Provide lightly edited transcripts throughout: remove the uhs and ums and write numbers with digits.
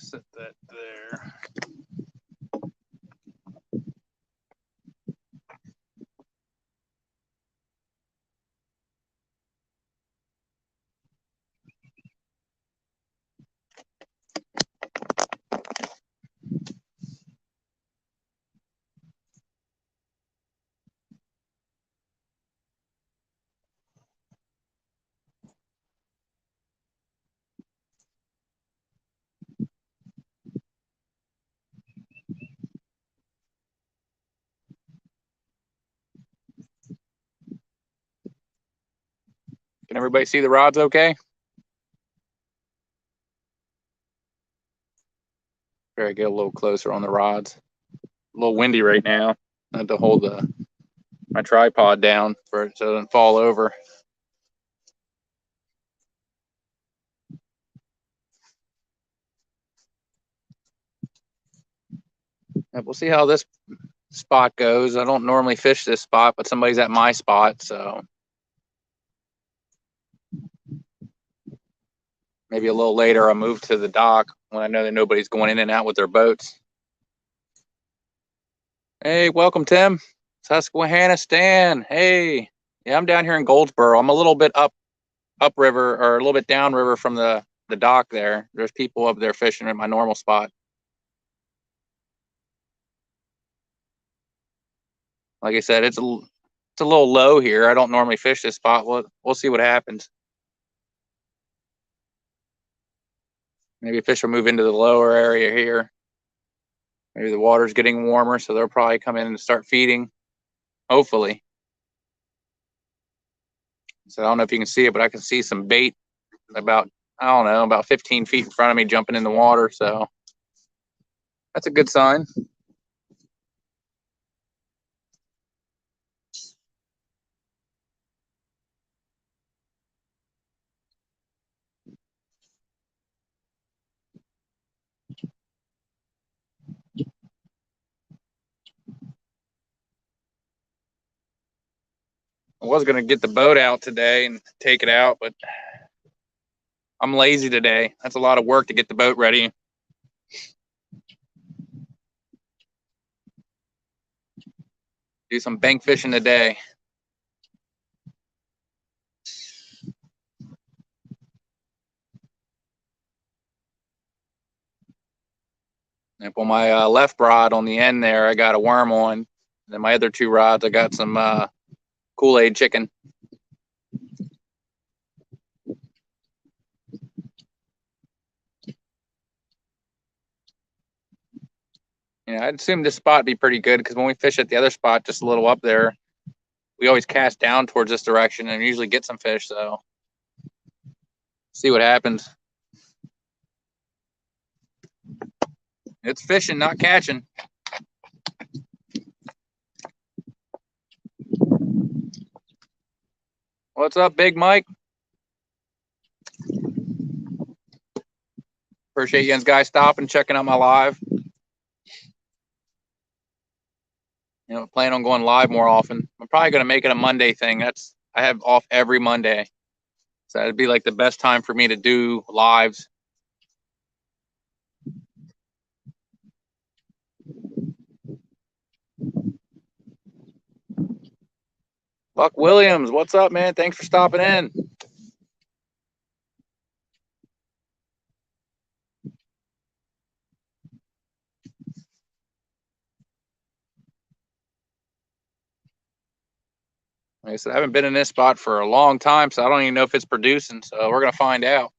Set that there. Can everybody see the rods okay? Try to get a little closer on the rods. A little windy right now. I have to hold my tripod down for it so it doesn't fall over. And we'll see how this spot goes. I don't normally fish this spot, but somebody's at my spot, so maybe a little later I'll move to the dock when I know that nobody's going in and out with their boats. Hey, welcome, Tim. Susquehanna Stan. Hey. Yeah, I'm down here in Goldsboro. I'm a little bit upriver or a little bit downriver from the dock there. There's people up there fishing at my normal spot. Like I said, it's a little low here. I don't normally fish this spot. We'll see what happens. Maybe fish will move into the lower area here. Maybe the water's getting warmer, so they'll probably come in and start feeding. Hopefully. So I don't know if you can see it, but I can see some bait about, I don't know, about 15 feet in front of me jumping in the water. So that's a good sign. I was going to get the boat out today and take it out, but I'm lazy today. That's a lot of work to get the boat ready. Do some bank fishing today. And on my left rod on the end there, I got a worm on. And then my other two rods, I got some Kool-Aid chicken. Yeah, I'd assume this spot would be pretty good because when we fish at the other spot, just a little up there, we always cast down towards this direction and usually get some fish. So see what happens. It's fishing, not catching. What's up, Big Mike? Appreciate you guys stopping, checking out my live. Plan on going live more often. I'm probably going to make it a Monday thing. I have off every Monday. So it'd be like the best time for me to do lives. Buck Williams, what's up, man? Thanks for stopping in. Like I said, I haven't been in this spot for a long time, so I don't even know if it's producing. So we're going to find out.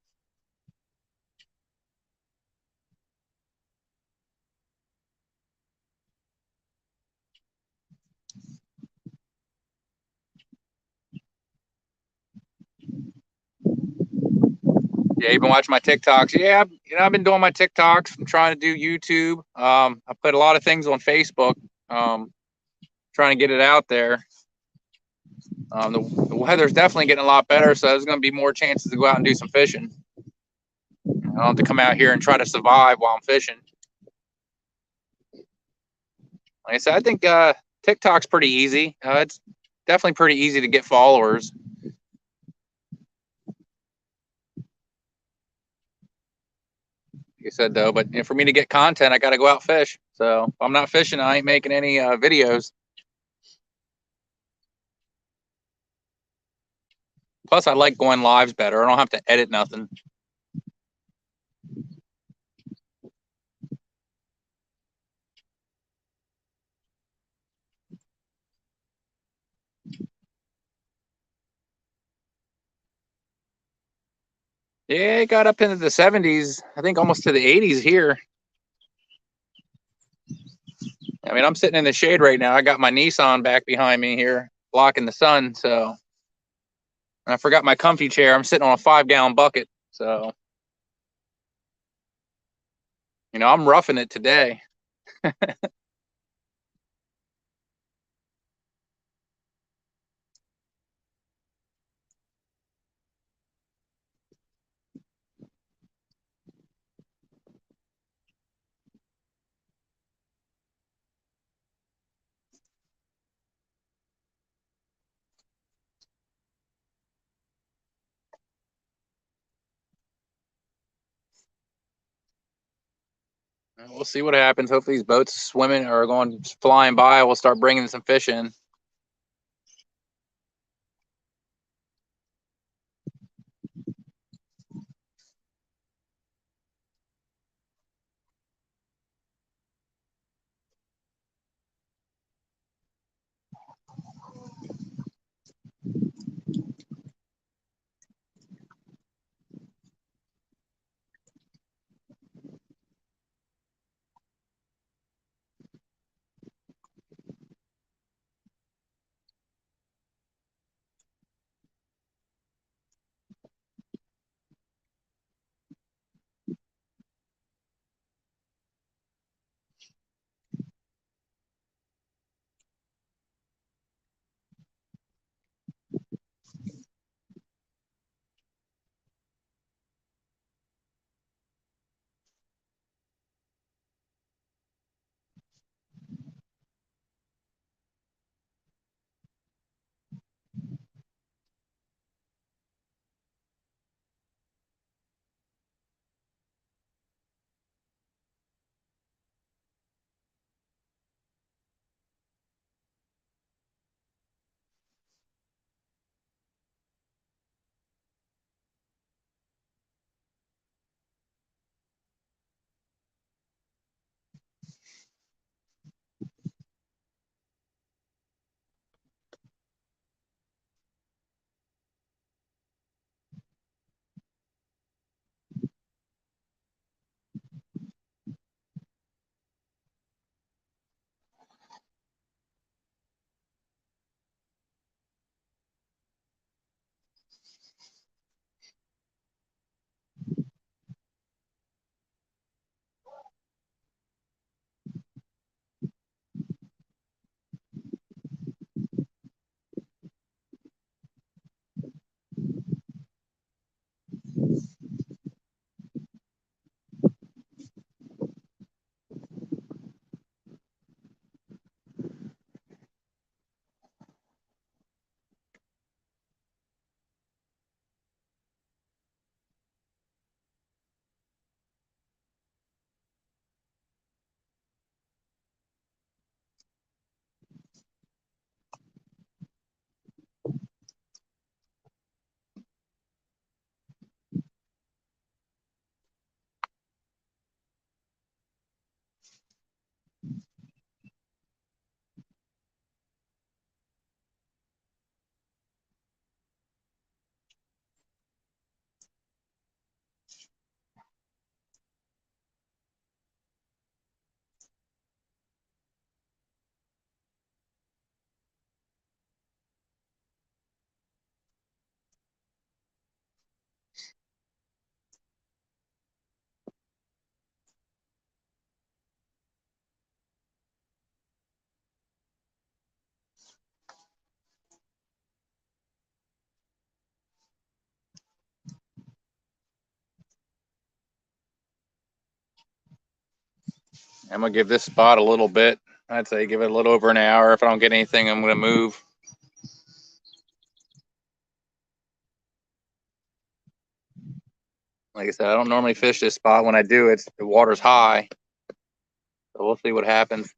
Yeah, you've been watching my TikToks. Yeah, I've been doing my TikToks. I'm trying to do YouTube. I put a lot of things on Facebook, trying to get it out there. The weather's definitely getting a lot better, so there's going to be more chances to go out and do some fishing. I don't have to come out here and try to survive while I'm fishing. Like I said, I think TikTok's pretty easy. It's definitely pretty easy to get followers. Like I said, though, but for me to get content, I got to go out fish. So if I'm not fishing, I ain't making any videos. Plus, I like going lives better. I don't have to edit nothing. Yeah, it got up into the 70s. I think almost to the 80s here. I mean, I'm sitting in the shade right now. I got my Nissan back behind me here, blocking the sun. So I forgot my comfy chair. I'm sitting on a 5-gallon bucket. So, I'm roughing it today. We'll see what happens. Hopefully these boats swimming or going flying by. We'll start bringing some fish in. I'm gonna give this spot a little bit. I'd say give it a little over an hour. If I don't get anything, I'm gonna move. Like I said, I don't normally fish this spot. When I do, the water's high. So we'll see what happens.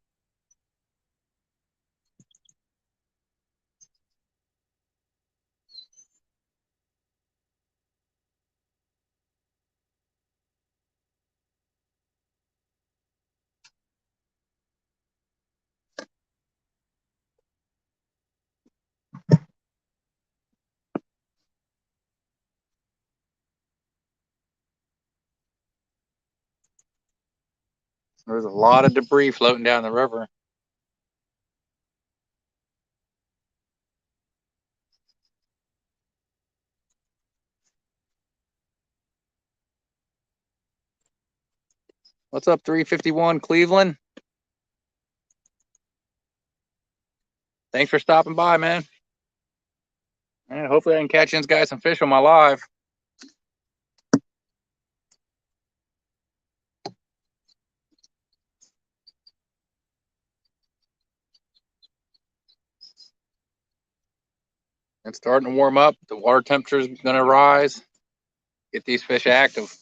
There's a lot of debris floating down the river. What's up, 351 Cleveland? Thanks for stopping by, man. And hopefully I can catch these guys some fish on my live. It's starting to warm up. The water temperature is going to rise. Get these fish active.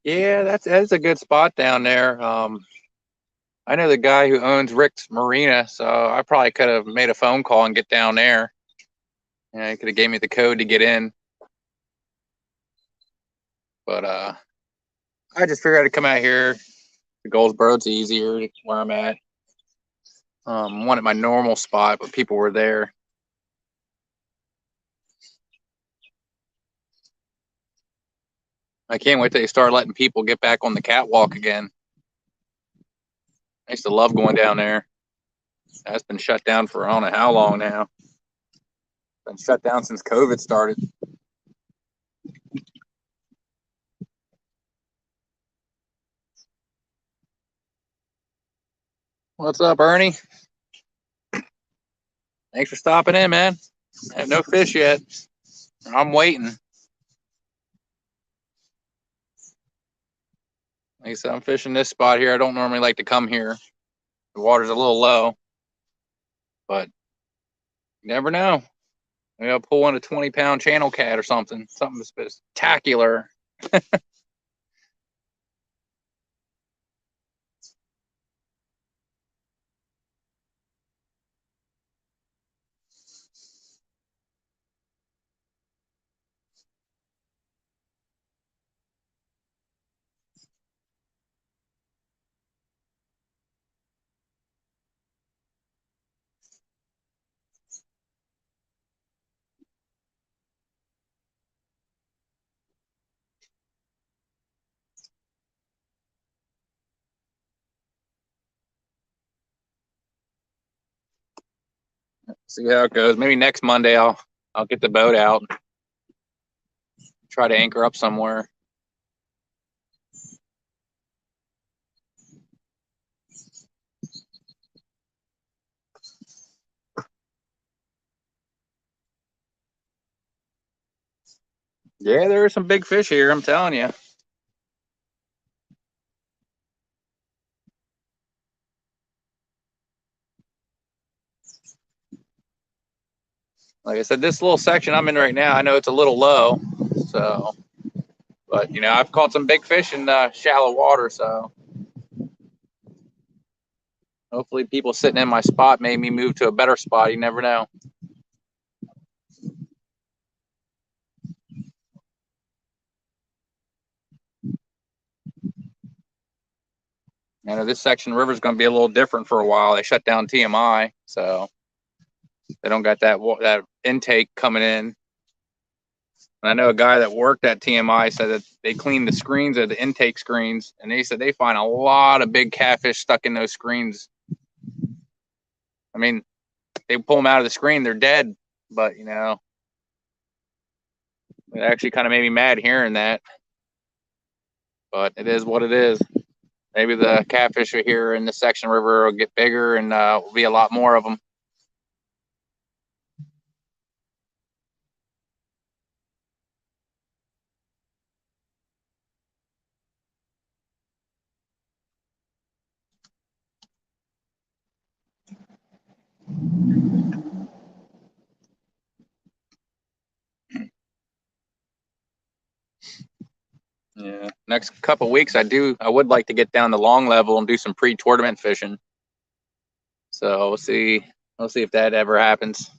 Yeah, that's a good spot down there. I know the guy who owns Rick's Marina, so I probably could have made a phone call and get down there. Yeah, he could have gave me the code to get in. But I just figured I'd come out here. The Goldsboro's easier where I'm at. Wanted my normal spot, but people were there. I can't wait till they start letting people get back on the catwalk again. I used to love going down there. That's been shut down for I don't know how long now. Been shut down since COVID started. What's up, Ernie? Thanks for stopping in, man. I have no fish yet. I'm waiting. Like I said, I'm fishing this spot here. I don't normally like to come here. The water's a little low, but you never know. Maybe I'll pull in a 20-pound channel cat or something. Something spectacular. See how it goes. Maybe next Monday I'll get the boat out, and try to anchor up somewhere. Yeah, there are some big fish here, I'm telling you. Like I said, this little section I'm in right now, I know it's a little low, so, but you know, I've caught some big fish in shallow water, so hopefully people sitting in my spot made me move to a better spot. You never know. You know, this section of the river is going to be a little different for a while. They shut down TMI, so they don't got that intake coming in. And I know a guy that worked at TMI said that they cleaned the screens of the intake screens, and they said they find a lot of big catfish stuck in those screens. I mean, they pull them out of the screen, they're dead. But you know, it actually kind of made me mad hearing that. But it is what it is. Maybe the catfish here in this section of the river will get bigger, and will be a lot more of them. Yeah. Next couple of weeks, I would like to get down to long level and do some pre-tournament fishing. So we'll see. We'll see if that ever happens.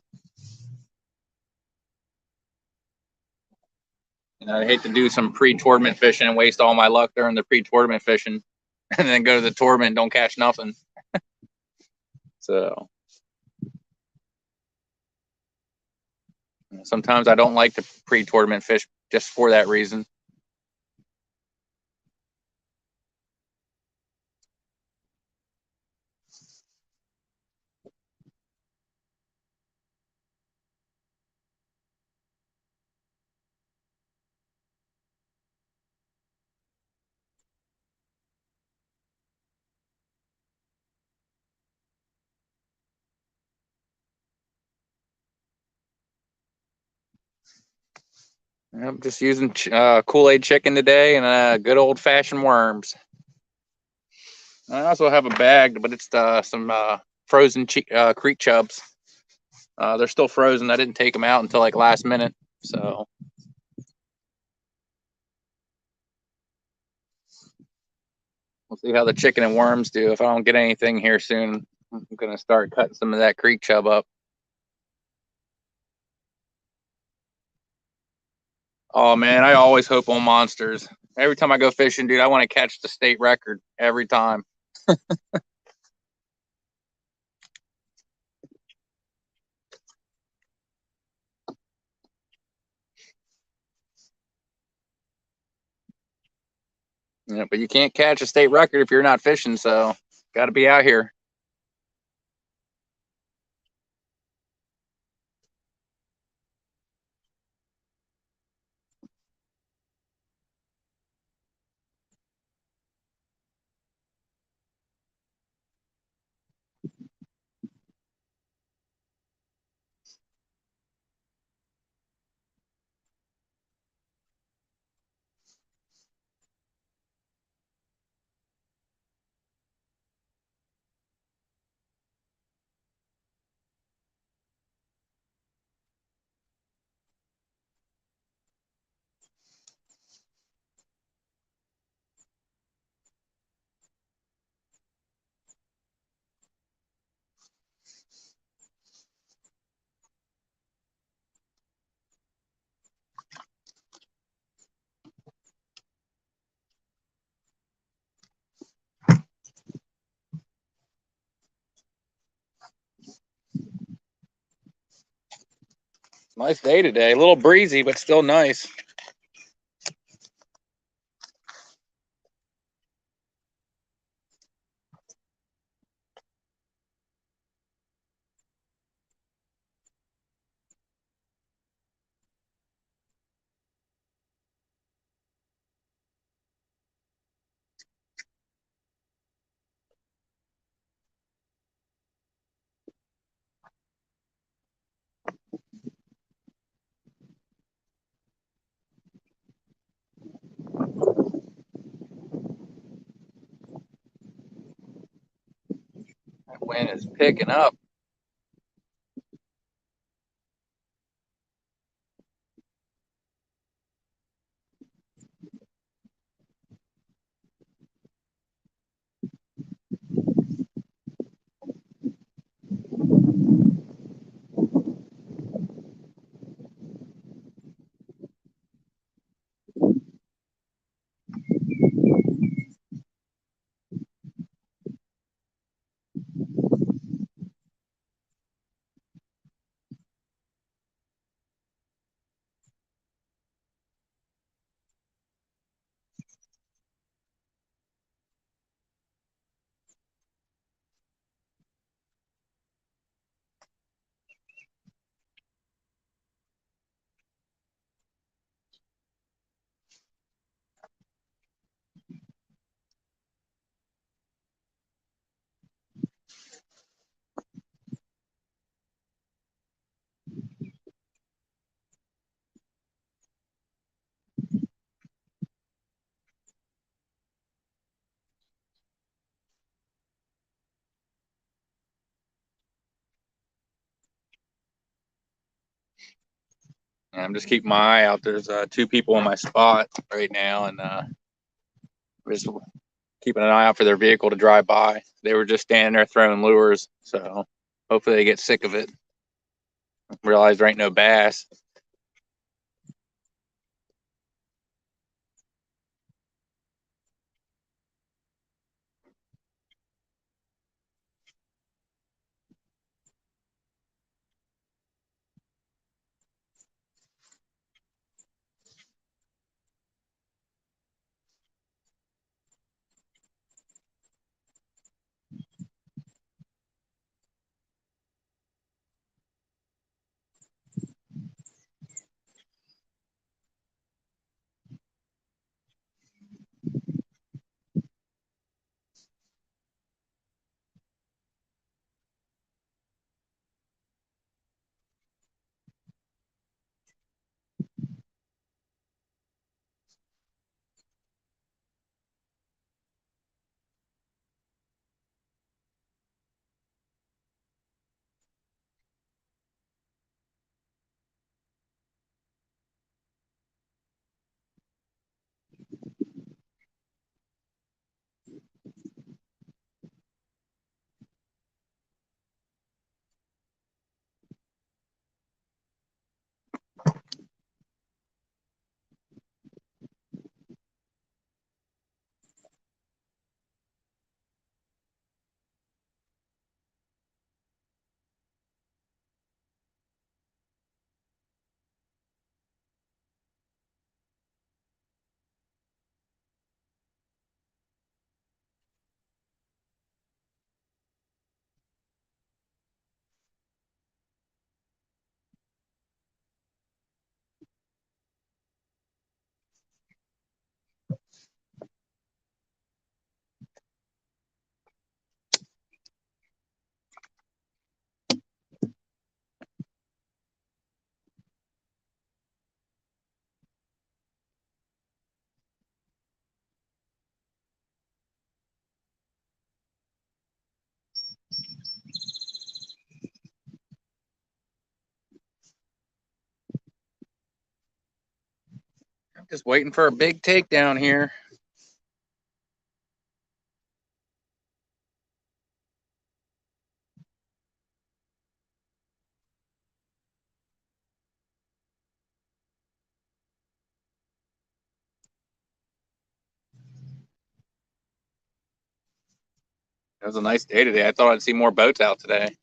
You know, I hate to do some pre-tournament fishing and waste all my luck during the pre-tournament fishing, and then go to the tournament and don't catch nothing. So sometimes I don't like to pre-tournament fish just for that reason. I'm just using Kool-Aid chicken today and good old-fashioned worms. I also have a bag, but it's some frozen creek chubs. They're still frozen. I didn't take them out until like last minute. So we'll see how the chicken and worms do. If I don't get anything here soon, I'm going to start cutting some of that creek chub up. Oh, man, I always hope on monsters. Every time I go fishing, dude, I want to catch the state record every time. Yeah, but you can't catch a state record if you're not fishing, so got to be out here. Nice day today. A little breezy, but still nice. Wind is picking up. And I'm just keeping my eye out. There's two people on my spot right now, and just keeping an eye out for their vehicle to drive by. They were just standing there throwing lures, so hopefully they get sick of it. Realize there ain't no bass. I'm just waiting for a big takedown here. It was a nice day today. I thought I'd see more boats out today.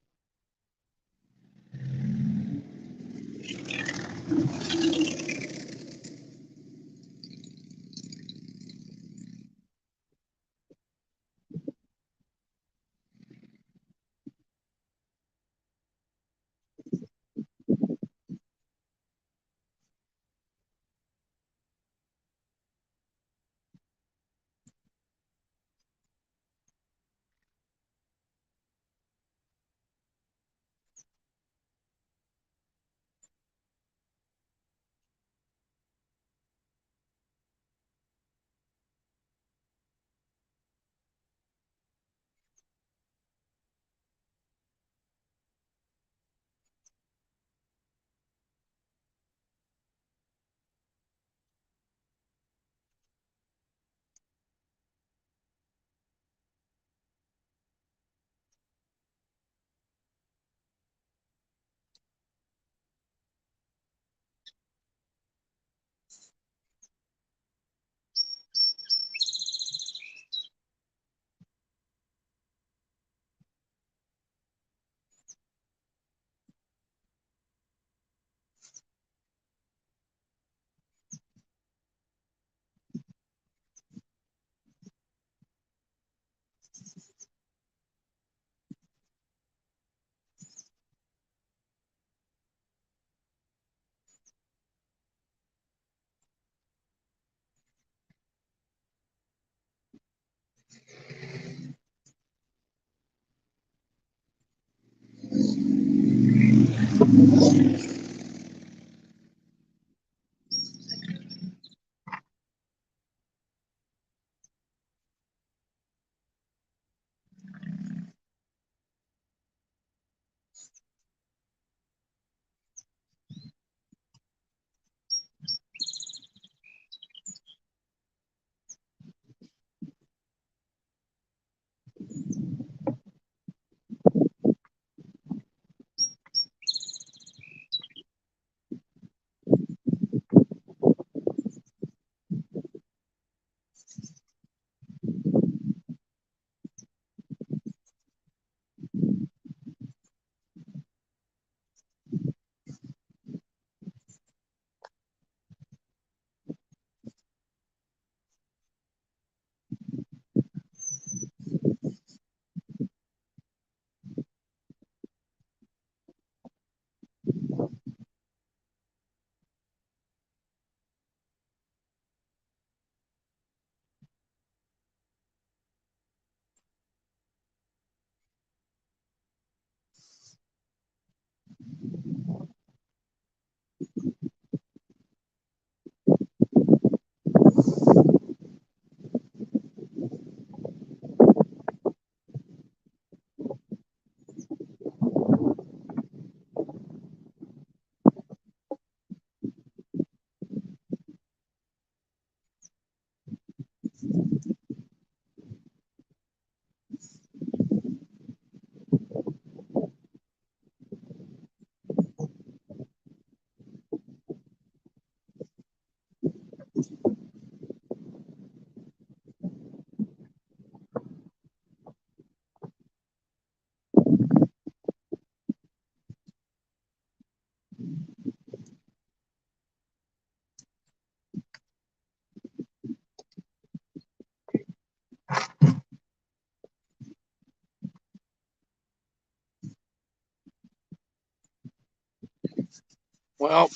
Well,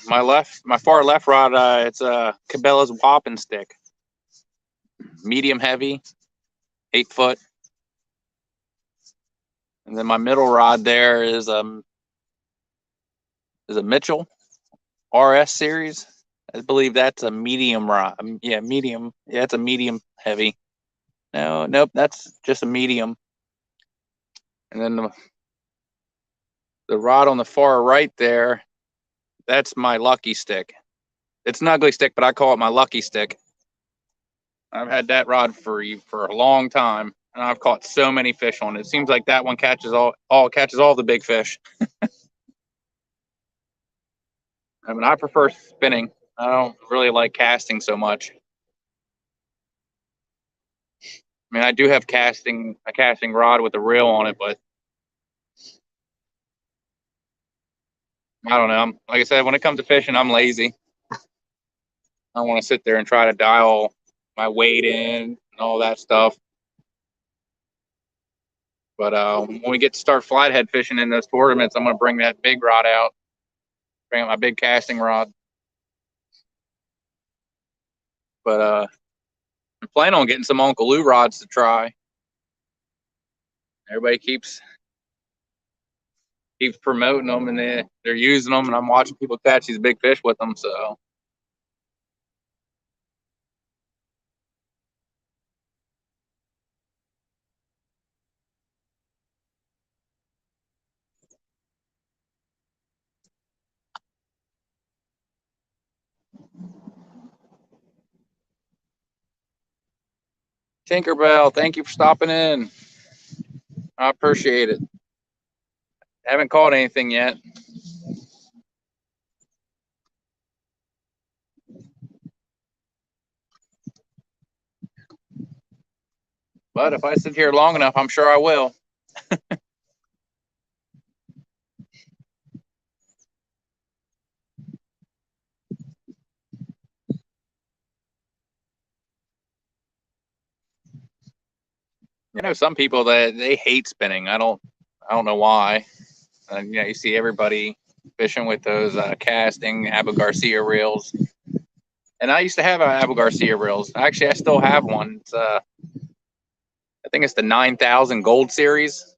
my far left rod, it's a Cabela's Whopping Stick, medium heavy, 8 foot, and then my middle rod there is a Mitchell RS series. I believe that's a medium rod. Yeah, medium. Yeah, it's a medium heavy. No, nope, that's just a medium. And then the rod on the far right there, that's my lucky stick. It's an ugly stick, but I call it my lucky stick. I've had that rod for a long time, and I've caught so many fish on it. It seems like that one catches all the big fish. I mean, I prefer spinning. I don't really like casting so much. I mean, I do have a casting rod with a reel on it, but I don't know. Like I said, when it comes to fishing, I'm lazy. I want to sit there and try to dial my weight in and all that stuff. But when we get to start flathead fishing in those tournaments, I'm going to bring that big rod out, bring out my big casting rod. But I'm planning on getting some Uncle Lou rods to try. Everybody keeps promoting them, and they're using them, and I'm watching people catch these big fish with them. So Tinkerbell, thank you for stopping in. I appreciate it. Haven't caught anything yet. But if I sit here long enough, I'm sure I will. You know, some people that they hate spinning. I don't know why. You see everybody fishing with those casting Abu Garcia reels, and I used to have Abu Garcia reels. Actually, I still have one. I think it's the 9,000 Gold Series,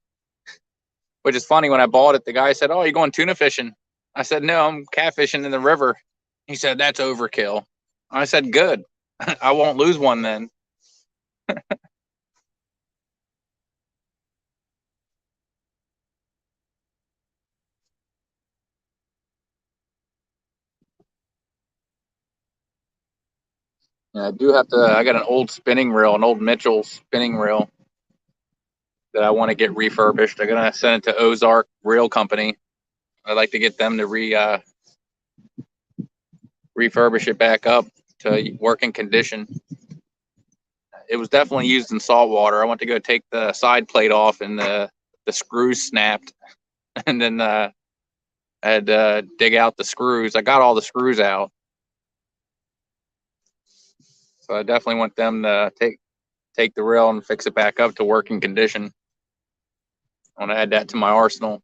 which is funny. When I bought it, the guy said, "Oh, you're going tuna fishing?" I said, "No, I'm catfishing in the river." He said, "That's overkill." I said, "Good, I won't lose one then." Yeah, I do have to. I got an old spinning reel, an old Mitchell spinning reel that I want to get refurbished. I'm gonna send it to Ozark Reel Company. I'd like to get them to refurbish it back up to working condition. It was definitely used in salt water. I went to go take the side plate off, and the screws snapped, and then I had to dig out the screws. I got all the screws out, so I definitely want them to take the reel and fix it back up to working condition. I want to add that to my arsenal.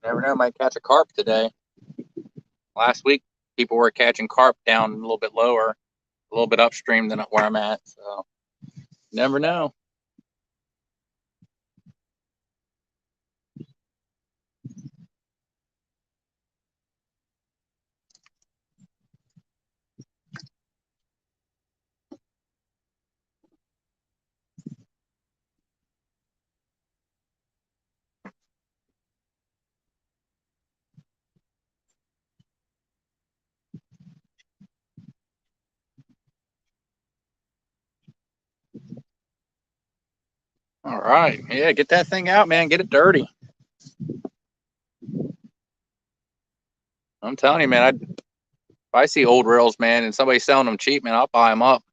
Never know, might catch a carp today. Last week, people were catching carp down a little bit lower, a little bit upstream than where I'm at. So, never know. All right. Yeah, get that thing out, man. Get it dirty. I'm telling you, man. If I see old reels, man, and somebody's selling them cheap, man, I'll buy them up.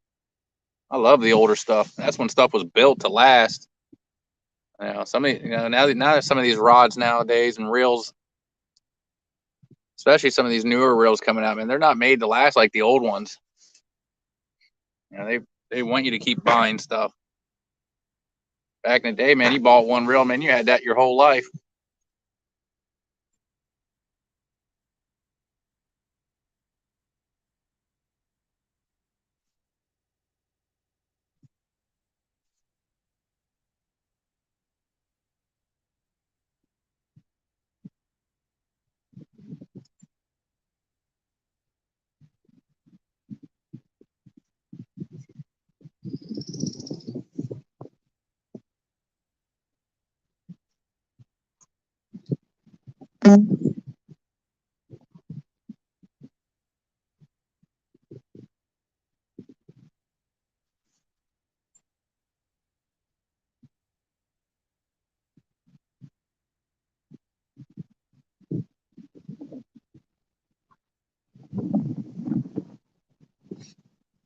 I love the older stuff. That's when stuff was built to last. Now some of these rods nowadays and reels, especially some of these newer reels coming out, man, they're not made to last like the old ones. They want you to keep buying stuff. Back in the day, man, you bought one reel, man, you had that your whole life.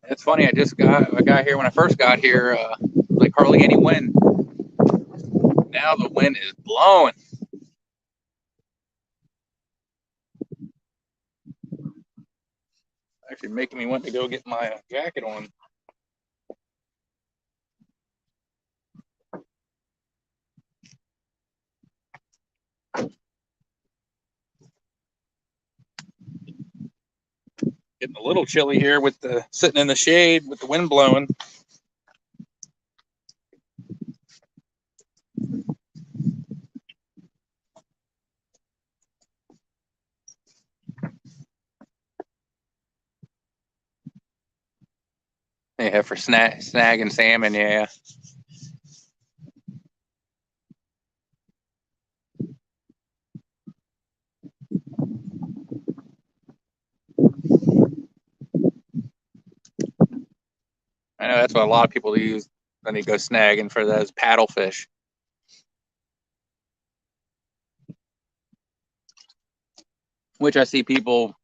It's funny. I got here when I first got here. Like hardly any wind. Now the wind is blowing. Actually, making me want to go get my jacket on. Getting a little chilly here with the sitting in the shade with the wind blowing. Yeah, for snagging salmon. Yeah. I know that's what a lot of people use when they go snagging for those paddlefish. Which I see people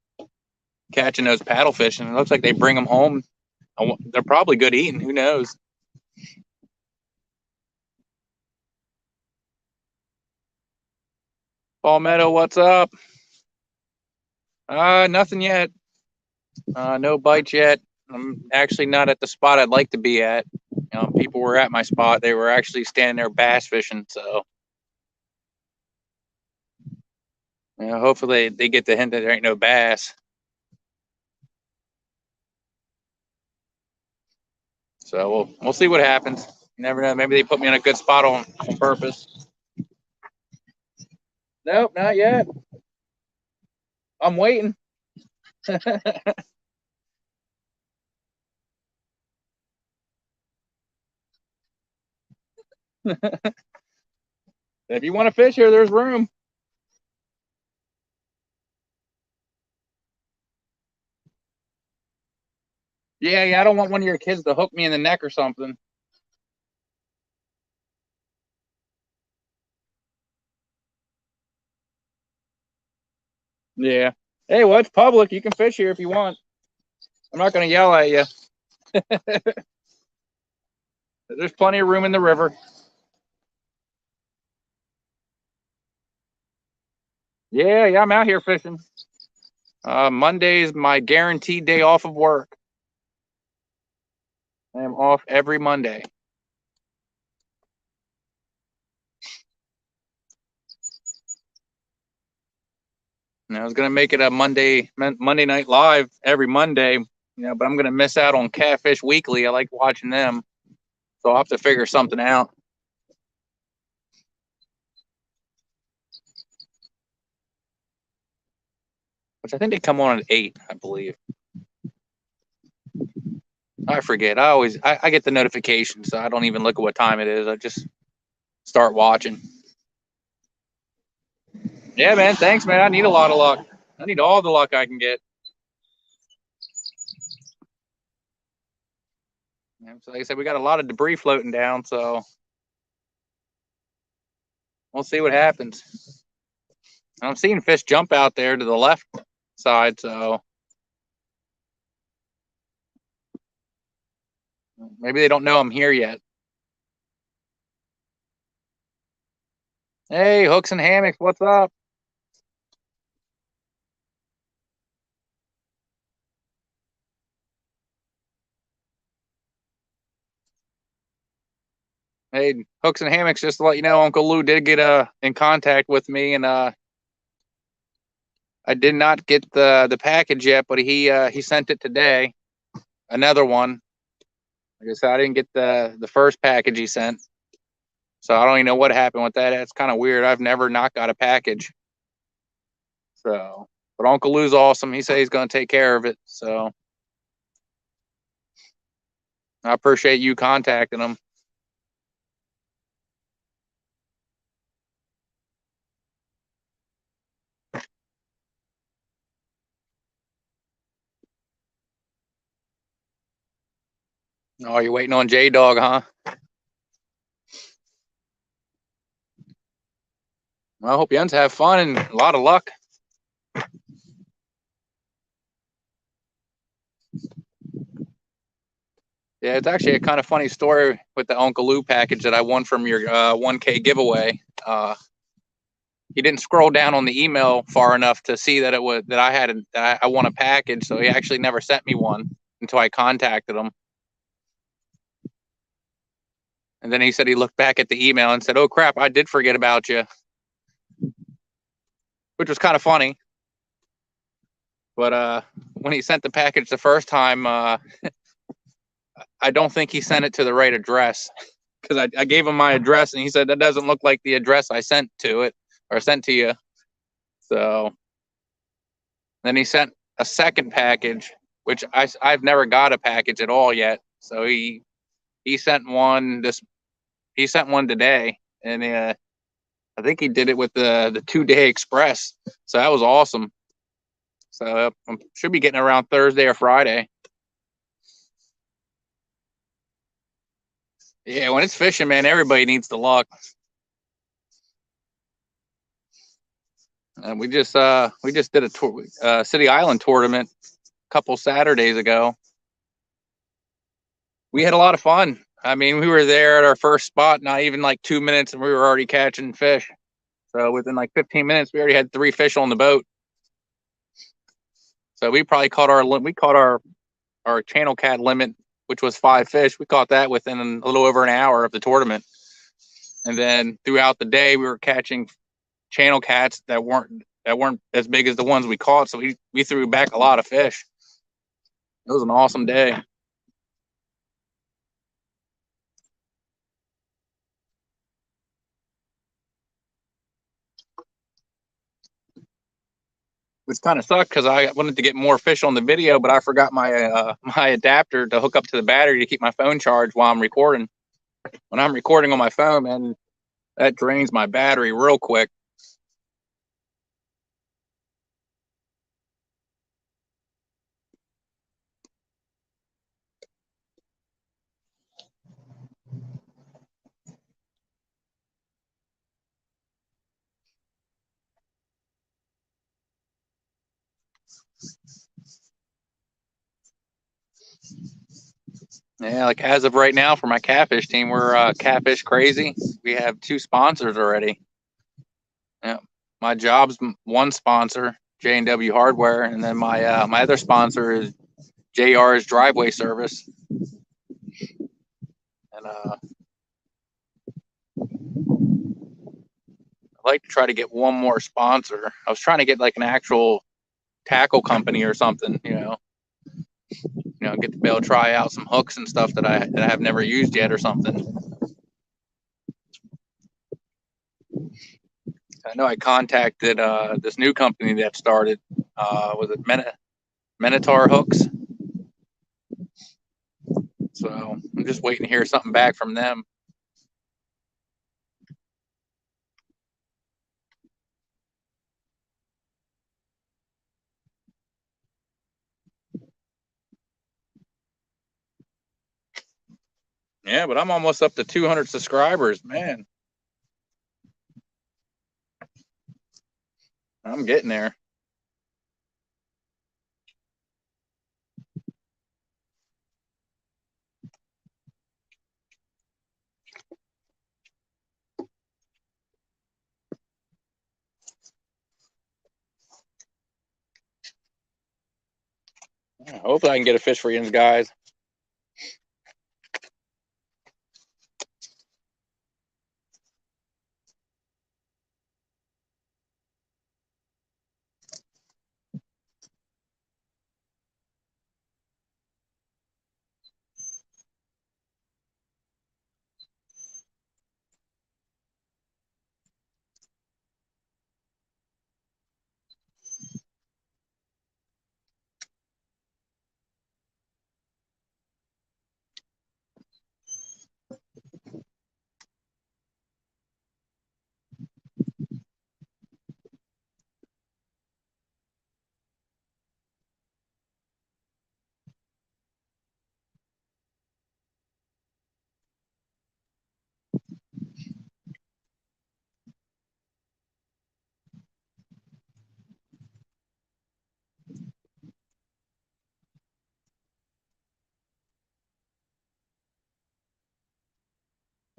catching those paddlefish, and it looks like they bring them home. They're probably good eating. Who knows? Palmetto, what's up? Nothing yet. No bites yet. I'm actually not at the spot I'd like to be at. People were at my spot. They were actually standing there bass fishing. So, hopefully they get the hint that there ain't no bass. So we'll see what happens. You never know. Maybe they put me in a good spot on purpose. Nope, not yet. I'm waiting. If you want to fish here, there's room. Yeah. I don't want one of your kids to hook me in the neck or something. Yeah. Hey, well, it's public. You can fish here if you want. I'm not going to yell at you. There's plenty of room in the river. Yeah, I'm out here fishing. Monday's my guaranteed day off of work. I am off every Monday. And I was gonna make it a Monday Night Live every Monday, but I'm gonna miss out on Catfish Weekly. I like watching them, so I'll have to figure something out. Which I think they come on at 8, I believe. I forget. I get the notification, so I don't even look at what time it is. I just start watching. Yeah, man. Thanks, man. I need a lot of luck. I need all the luck I can get. So like I said, we got a lot of debris floating down, so we'll see what happens. I'm seeing fish jump out there to the left side, so maybe they don't know I'm here yet. Hey, Hooks and Hammocks, what's up? Hey, Hooks and Hammocks, just to let you know, Uncle Lou did get in contact with me, and I did not get the package yet, but he sent it today. Another one. Like I said, I didn't get the first package he sent, so I don't even know what happened with that. It's kind of weird. I've never not got a package. So, but Uncle Lou's awesome. He said he's going to take care of it. So I appreciate you contacting him. Oh, you're waiting on J Dog, huh? Well, I hope you have fun and a lot of luck. Yeah, it's actually a kind of funny story with the Uncle Lou package that I won from your 1K giveaway. He didn't scroll down on the email far enough to see that I won a package, so he actually never sent me one until I contacted him. And then he said he looked back at the email and said, "Oh crap, I did forget about you," which was kind of funny. But when he sent the package the first time, I don't think he sent it to the right address, because I gave him my address and he said that doesn't look like the address I sent to it or sent to you. So then he sent a second package, which I've never got a package at all yet. So he sent one today, and I think he did it with the 2-day express. So that was awesome. So I should be getting around Thursday or Friday. Yeah, when it's fishing, man, everybody needs the luck. And we just did a City Island tournament a couple Saturdays ago. We had a lot of fun. I mean, we were there at our first spot, not even like 2 minutes, and we were already catching fish. So within like 15 minutes, we already had 3 fish on the boat. So we probably caught our channel cat limit, which was 5 fish. We caught that within a little over an hour of the tournament. And then throughout the day, we were catching channel cats that weren't as big as the ones we caught. So we threw back a lot of fish. It was an awesome day. Which kind of sucked because I wanted to get more fish on the video, but I forgot my adapter to hook up to the battery to keep my phone charged while I'm recording. When I'm recording on my phone, man, that drains my battery real quick. Yeah, like as of right now for my catfish team, we're catfish crazy. We have 2 sponsors already. Yeah, my job's one sponsor, J&W Hardware, and then my other sponsor is JR's Driveway Service. And like to try to get one more sponsor. I was trying to get like an actual tackle company or something, get to be able to try out some hooks and stuff that I have never used yet or something. I know I contacted this new company that started. Was it Minotaur Hooks? So I'm just waiting to hear something back from them. Yeah, but I'm almost up to 200 subscribers, man. I'm getting there. Hopefully I can get a fish for you guys.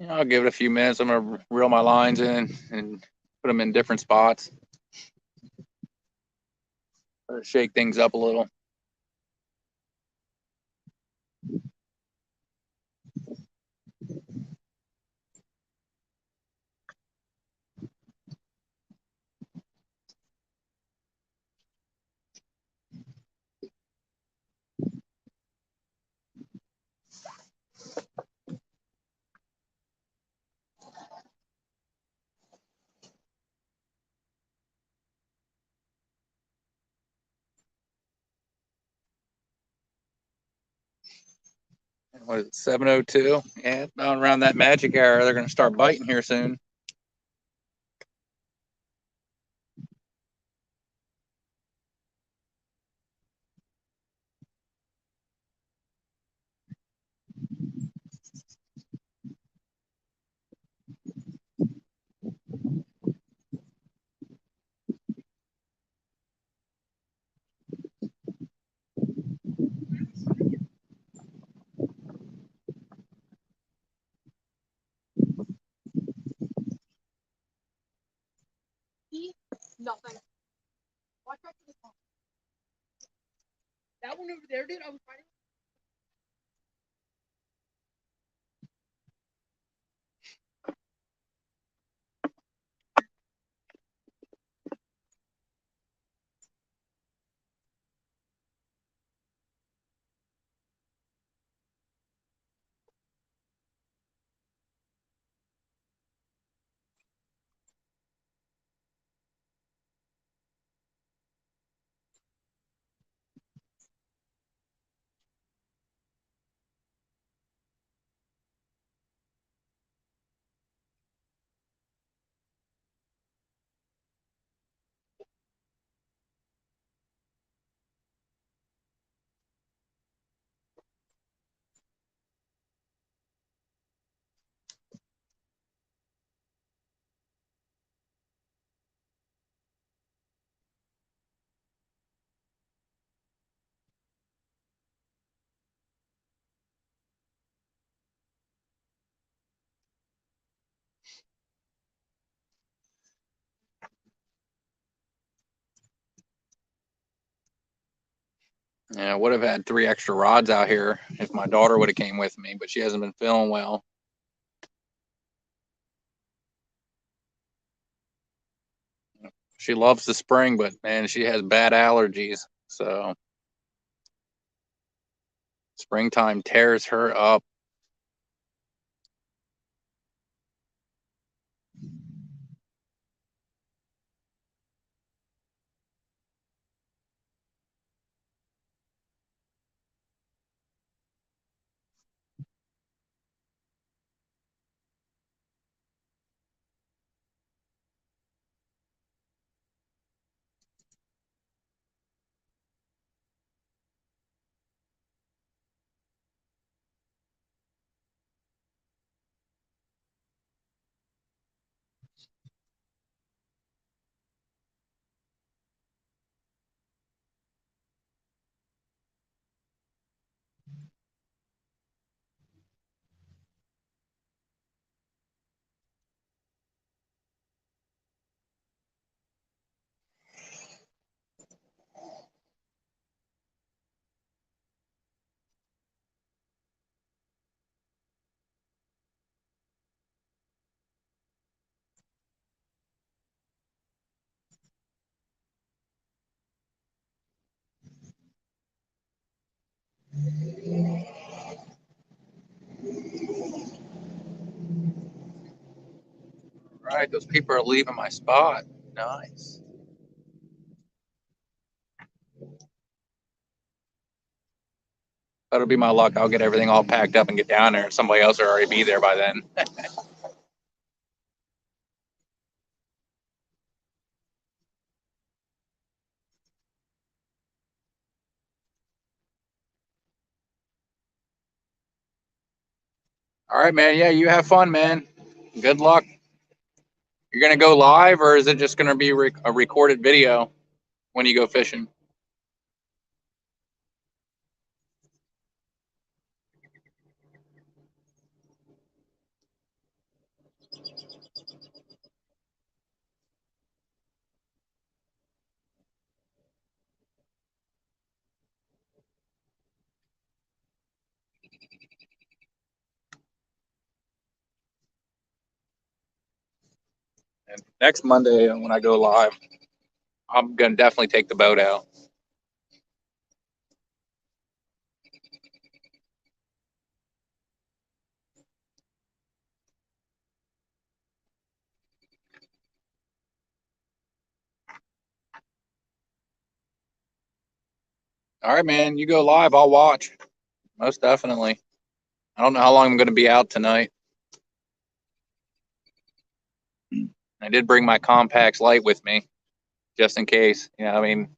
I'll give it a few minutes. I'm gonna reel my lines in and put them in different spots. Shake things up a little. What is it, 7:02? Yeah, about around that magic hour. They're gonna start biting here soon. Nothing. That one over there, dude. I was fighting. Yeah, I would have had 3 extra rods out here if my daughter would have came with me, but she hasn't been feeling well. She loves the spring, but man, she has bad allergies. So springtime tears her up. All right, those people are leaving my spot. Nice. That'll be my luck. I'll get everything all packed up and get down there, and somebody else will already be there by then. All right, man. Yeah, you have fun, man. Good luck. You're gonna go live, or is it just gonna be a recorded video when you go fishing? And next Monday when I go live, I'm gonna definitely take the boat out. All right, man. You go live. I'll watch. Most definitely. I don't know how long I'm gonna be out tonight. I did bring my Compax light with me just in case. You know, I mean,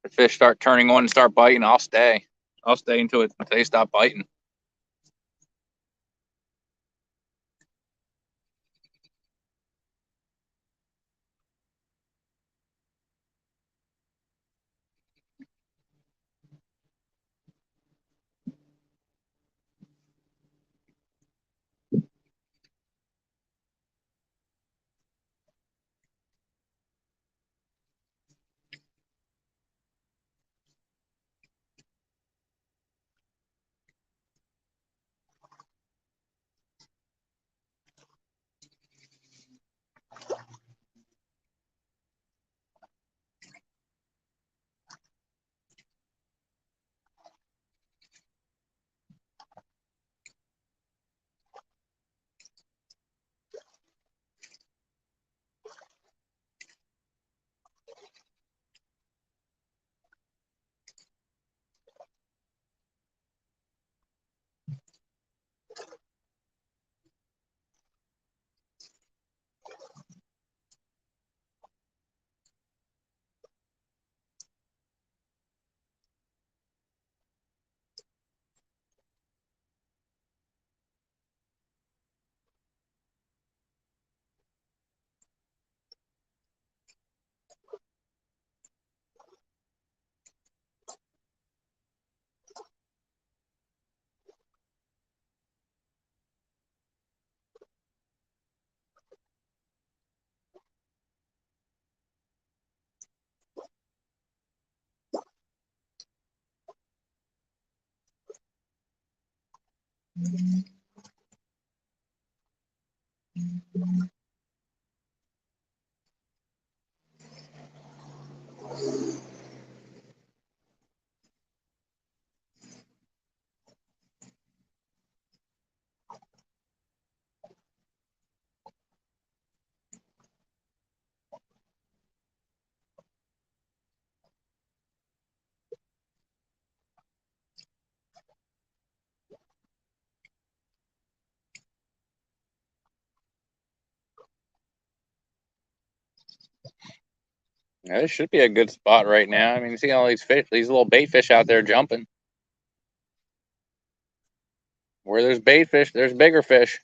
the fish start turning on and start biting, I'll stay. I'll stay until they stop biting. Yeah, this should be a good spot right now. I mean, you see all these fish, these little bait fish out there jumping. Where there's bait fish, there's bigger fish.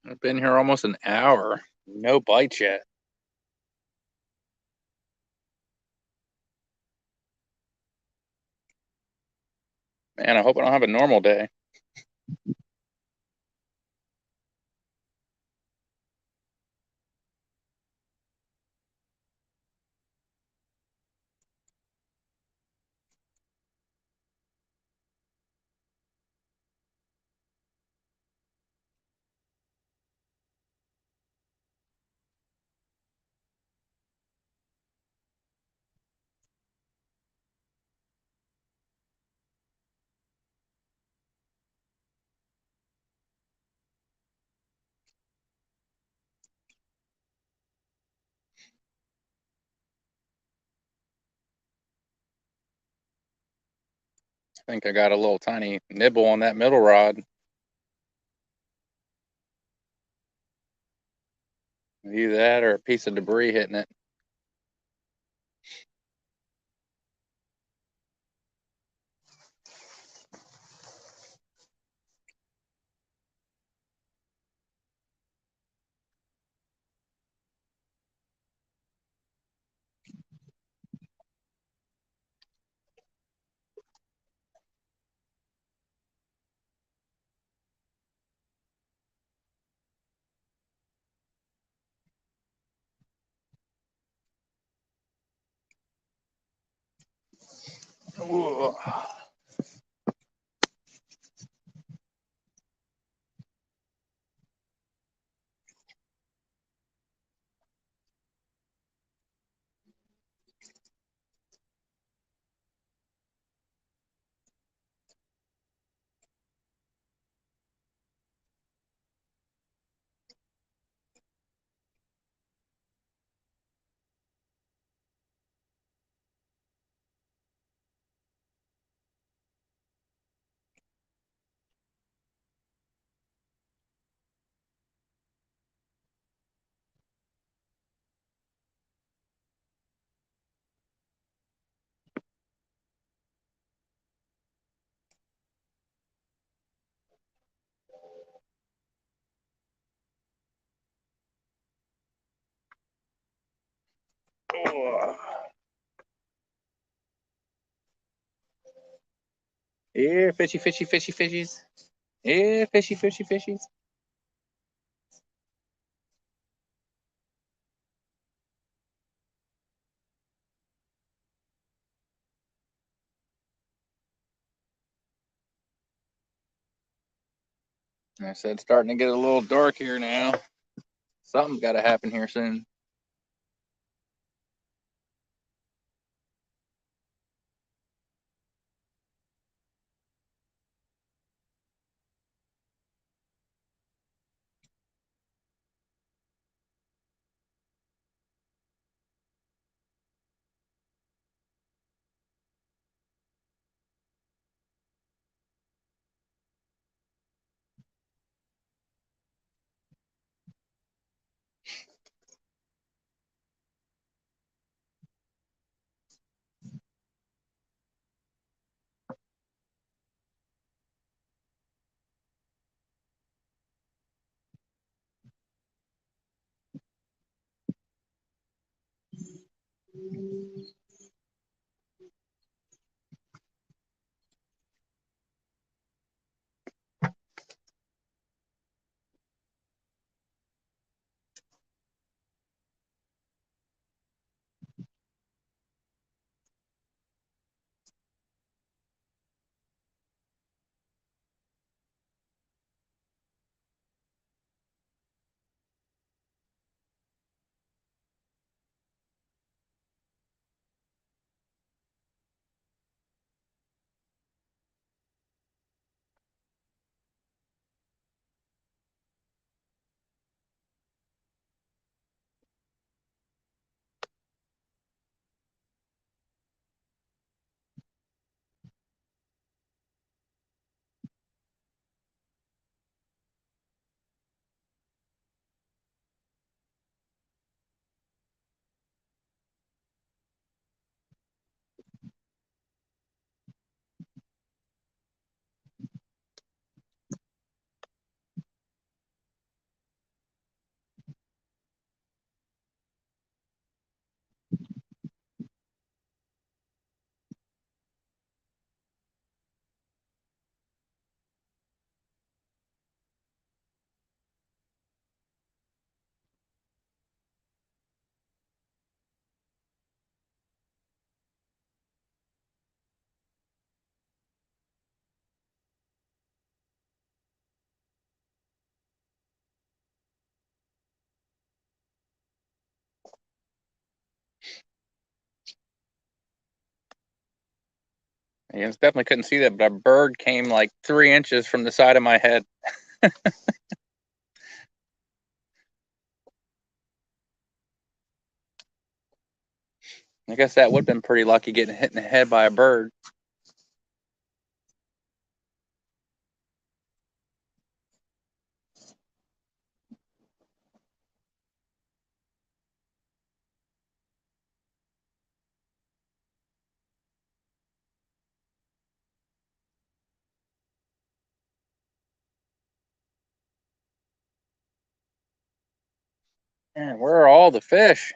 I've been here almost an hour. No bites yet. Man, I hope I don't have a normal day. I think I got a little tiny nibble on that middle rod. Either that or a piece of debris hitting it. Ooh. Ooh. Here, fishy, fishy, fishy, fishies. Here, fishy, fishy, fishies. I said, starting to get a little dark here now. Something's got to happen here soon. Yeah, I definitely couldn't see that, but a bird came like 3 inches from the side of my head. I guess that would have been pretty lucky getting hit in the head by a bird. Man, where are all the fish?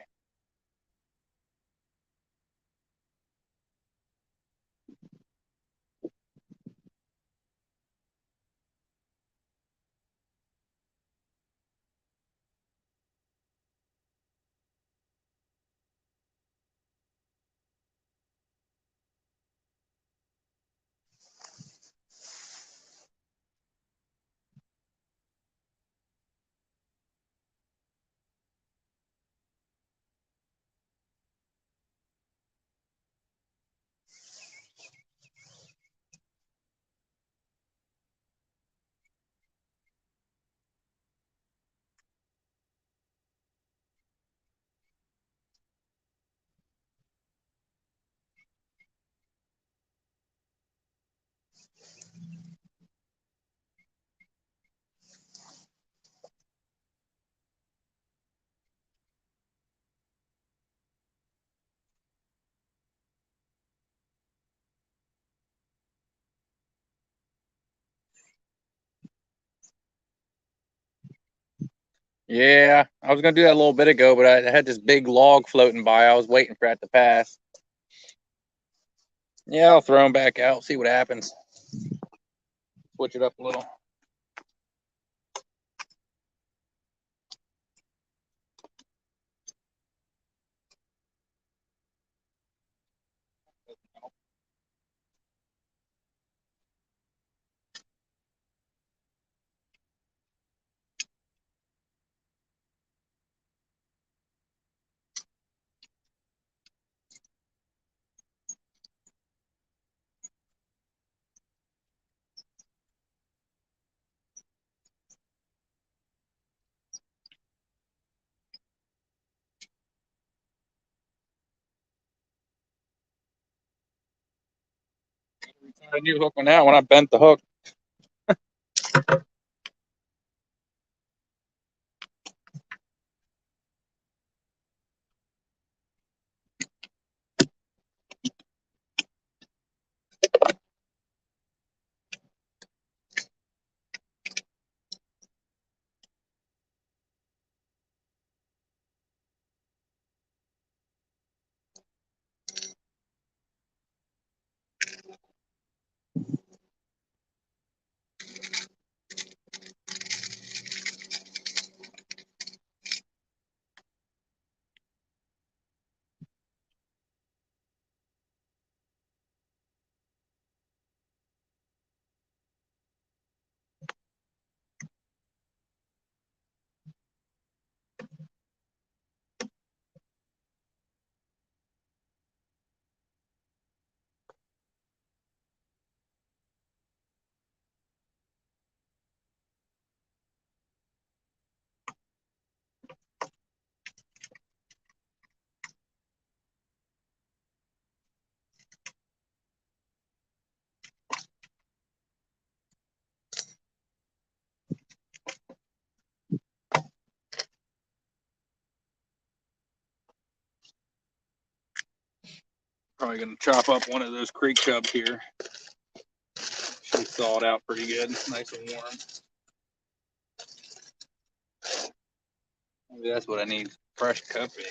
Yeah, I was gonna do that a little bit ago, but I had this big log floating by. I was waiting for that to pass. Yeah, I'll throw them back out, see what happens. switch it up a little. A new hook on that one. I bent the hook. Probably gonna chop up one of those creek chubs here. She thawed out pretty good, nice and warm. Maybe that's what I need. Fresh cupping.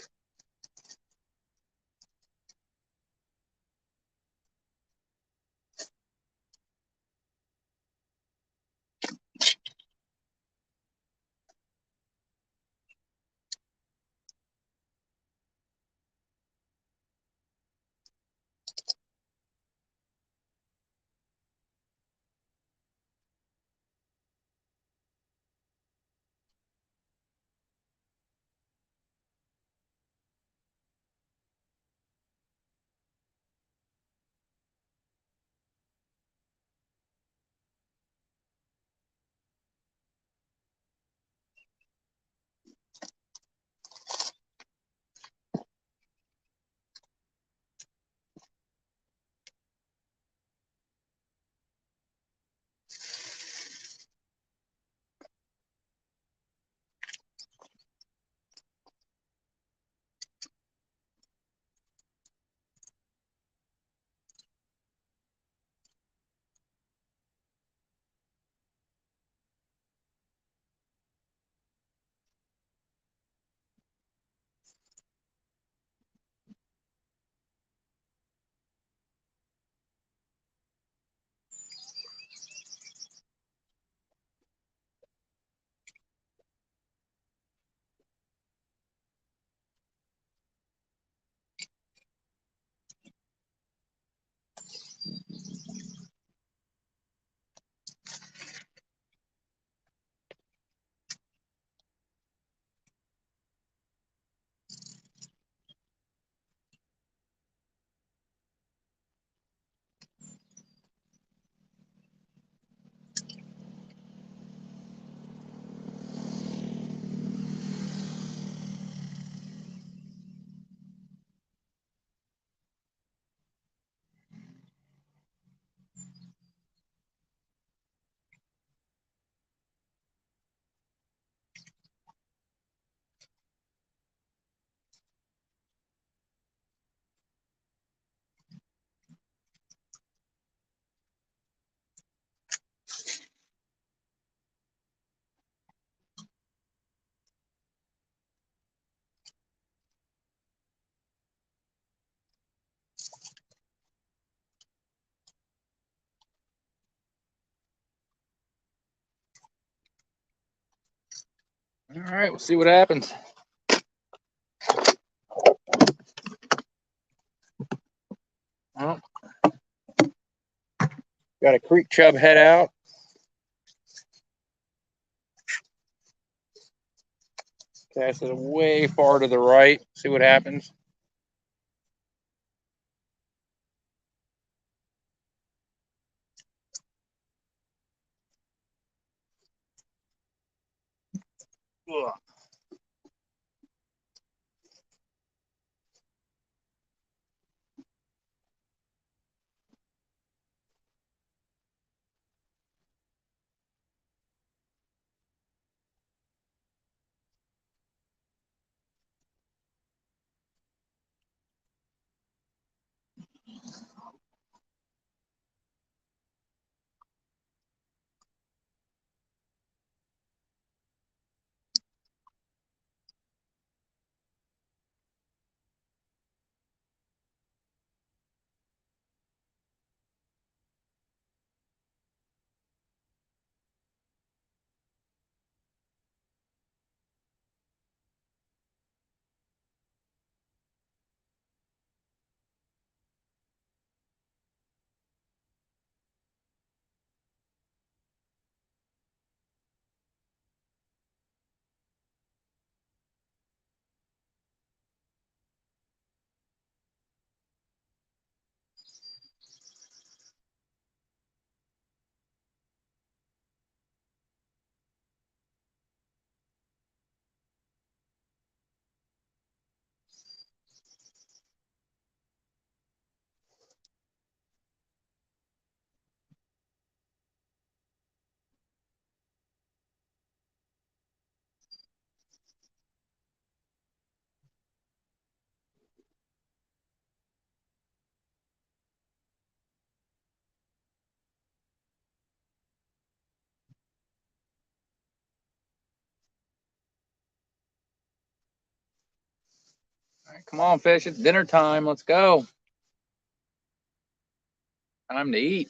All right, we'll see what happens. Well, got a creek chub head out. Cast it way far to the right. See what happens. Ugh. All right, come on, fish. It's dinner time. Let's go. Time to eat.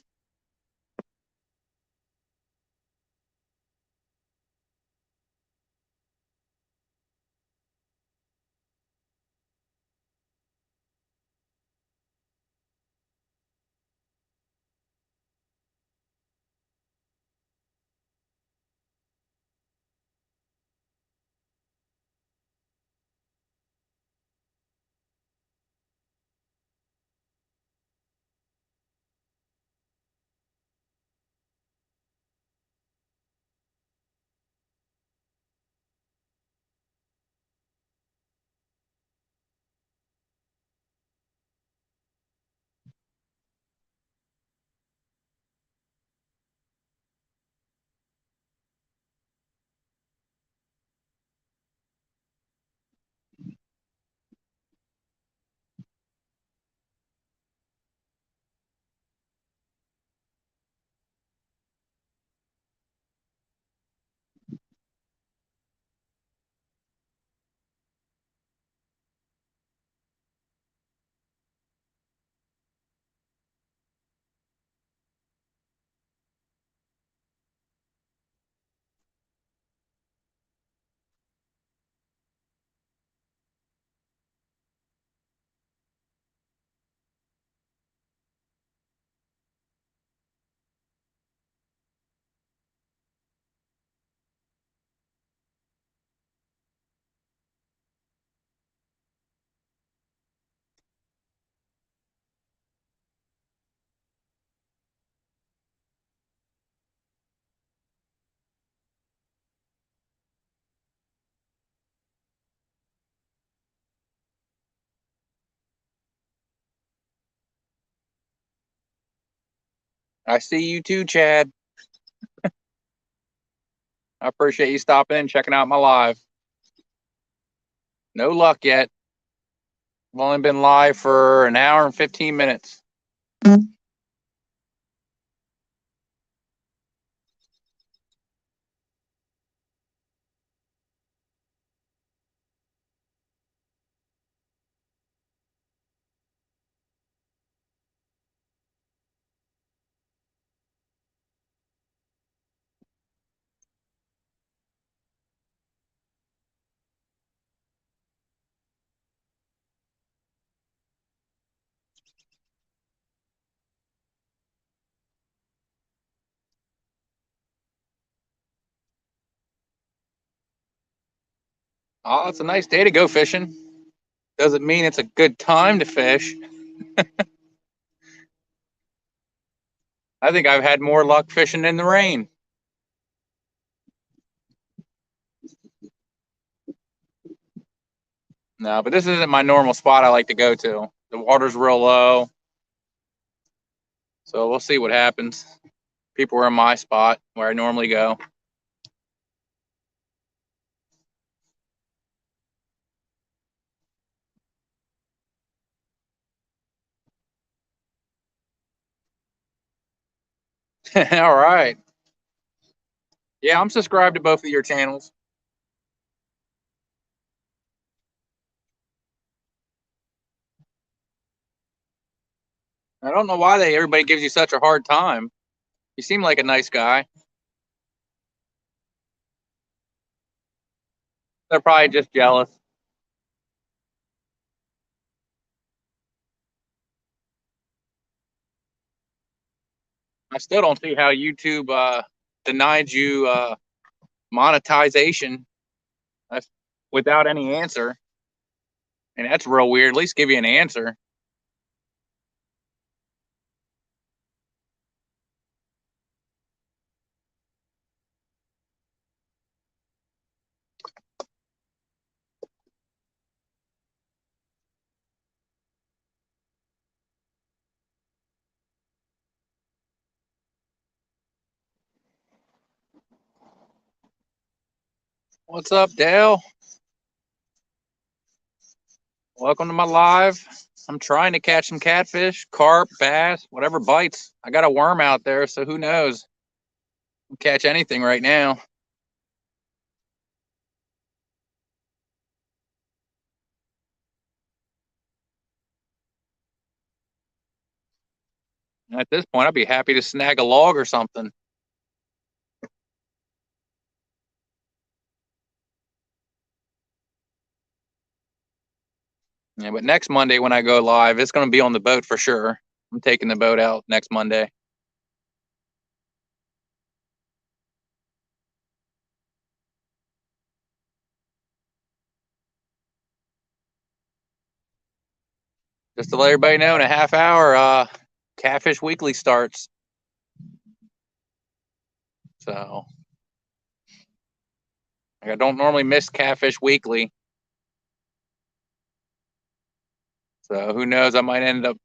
I see you too, Chad. I appreciate you stopping in and checking out my live. No luck yet. I've only been live for an hour and 15 minutes. Oh, it's a nice day to go fishing. Doesn't mean it's a good time to fish. I think I've had more luck fishing in the rain. No, but this isn't my normal spot I like to go to. The water's real low, so we'll see what happens. People are in my spot where I normally go. All right. Yeah, I'm subscribed to both of your channels. I don't know why everybody gives you such a hard time. You seem like a nice guy. They're probably just jealous. I still don't see how YouTube denied you monetization without any answer. And that's real weird. At least give you an answer. What's up, Dale? Welcome to my live. I'm trying to catch some catfish, carp, bass, whatever bites. I got a worm out there, so who knows? I'll catch anything right now. At this point, I'd be happy to snag a log or something. Yeah, but next Monday when I go live, it's going to be on the boat for sure. I'm taking the boat out next Monday. Just to let everybody know, in a half hour, Catfish Weekly starts. So I don't normally miss Catfish Weekly. So who knows? I might end up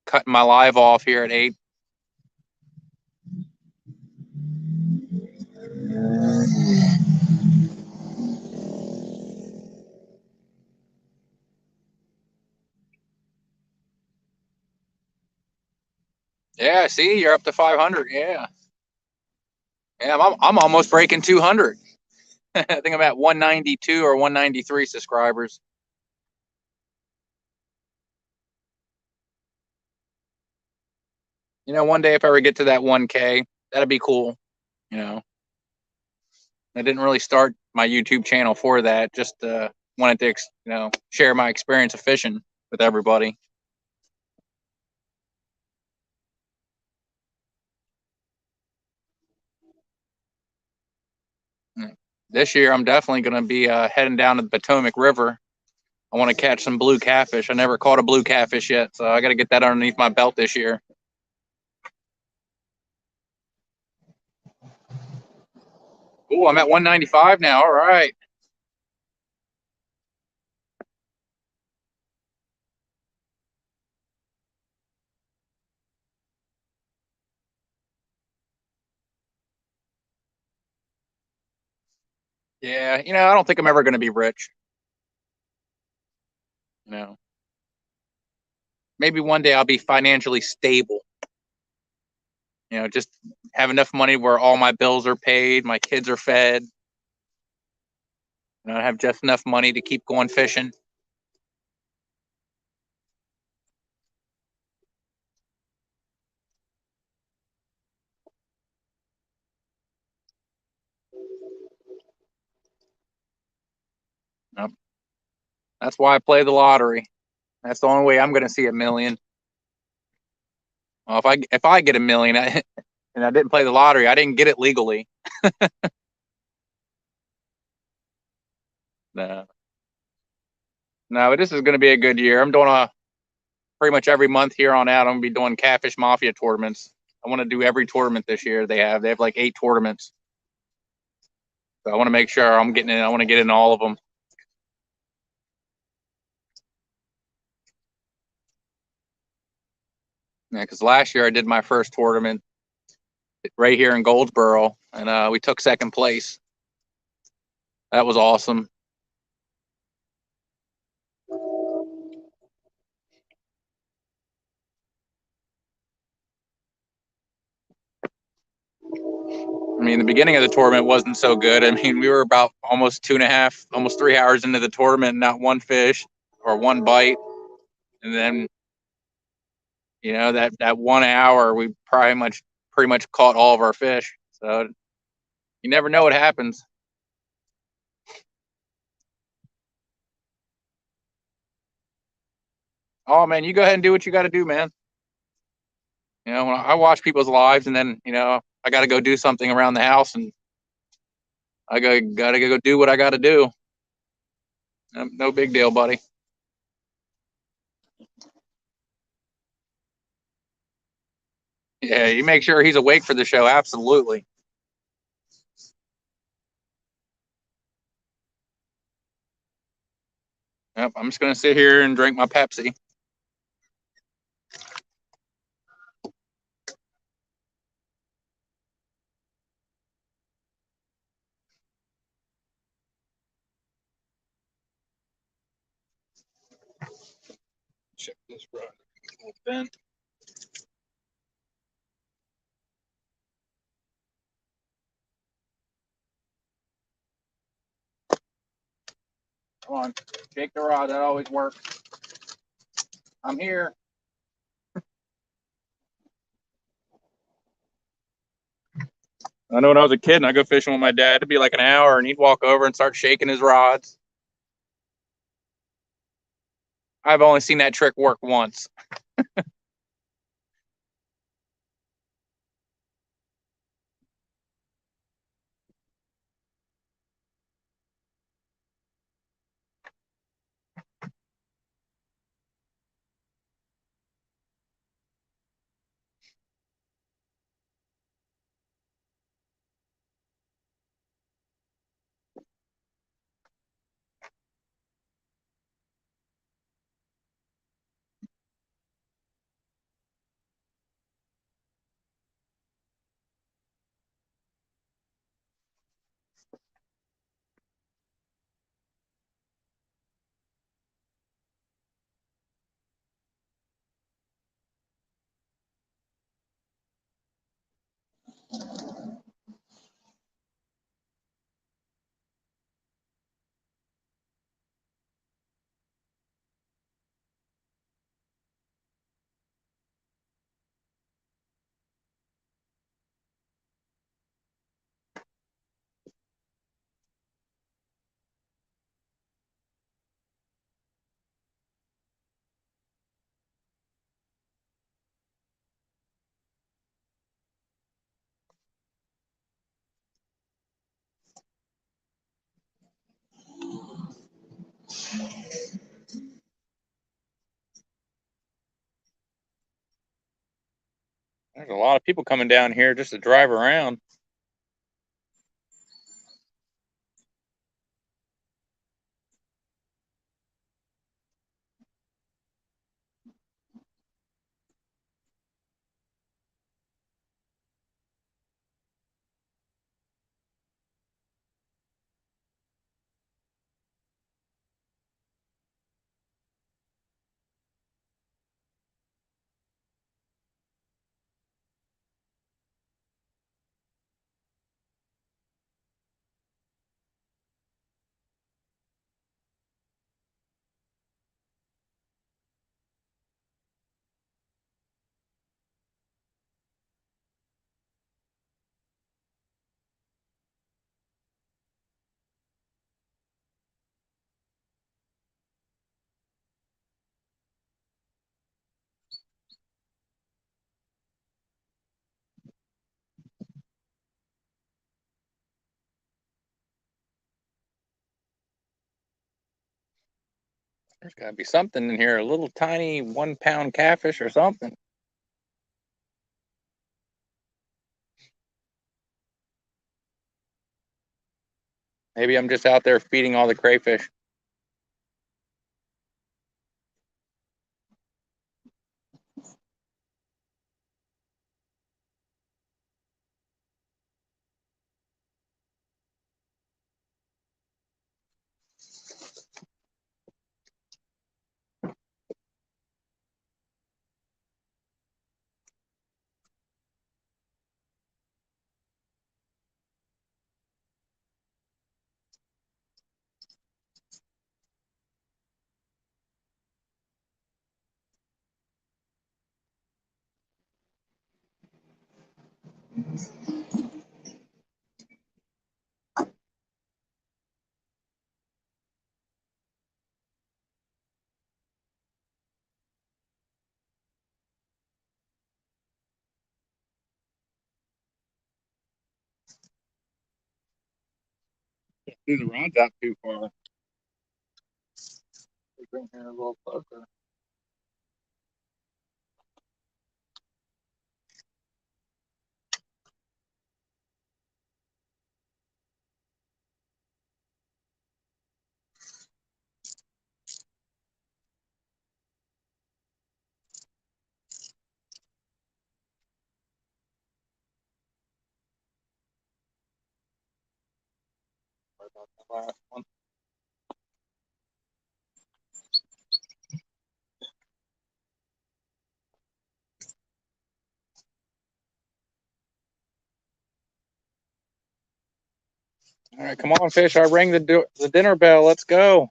cutting my live off here at 8. Yeah, see, you're up to 500. Yeah. Yeah, I'm almost breaking 200. I think I'm at 192 or 193 subscribers. One day if I ever get to that 1K, that'd be cool. You know, I didn't really start my YouTube channel for that. Just wanted to, share my experience of fishing with everybody. This year, I'm definitely going to be heading down to the Potomac River. I want to catch some blue catfish. I never caught a blue catfish yet, so I got to get that underneath my belt this year. Oh, I'm at 195 now. All right. Yeah, I don't think I'm ever going to be rich. You know, maybe one day I'll be financially stable. Just have enough money where all my bills are paid, my kids are fed. I have just enough money to keep going fishing. Yep. That's why I play the lottery. That's the only way I'm going to see a million. Well, if I get a million and I didn't play the lottery, I didn't get it legally. No, no, but this is going to be a good year. I'm doing a pretty much every month here on out. I'm gonna be doing Catfish Mafia tournaments. I want to do every tournament this year. They have like 8 tournaments, so I want to make sure I'm getting in. I want to get in all of them. Yeah, because last year I did my first tournament right here in Goldsboro, and we took second place. That was awesome. I mean, the beginning of the tournament wasn't so good. I mean, we were about almost 2.5, almost 3 hours into the tournament, not one fish or one bite. And then, that 1 hour, we pretty much caught all of our fish. So you never know what happens. Oh man, you go ahead and do what you got to do, man. When I watch people's lives, and then I got to go do something around the house, and I got to go do what I got to do. No big deal, buddy. Yeah, you make sure he's awake for the show. Absolutely. Yep, I'm just gonna sit here and drink my Pepsi. Check this rod. A little bent. Come on, shake the rod. That always works. I'm here. I know when I was a kid and I go fishing with my dad, it'd be like an hour, and he'd walk over and start shaking his rods. I've only seen that trick work once. There's a lot of people coming down here just to drive around. There's got to be something in here, a little tiny 1 pound catfish or something. Maybe I'm just out there feeding all the crayfish. The rod's out too far. Bring her a little closer. About the last one. All right, come on, fish. I rang the dinner bell. Let's go.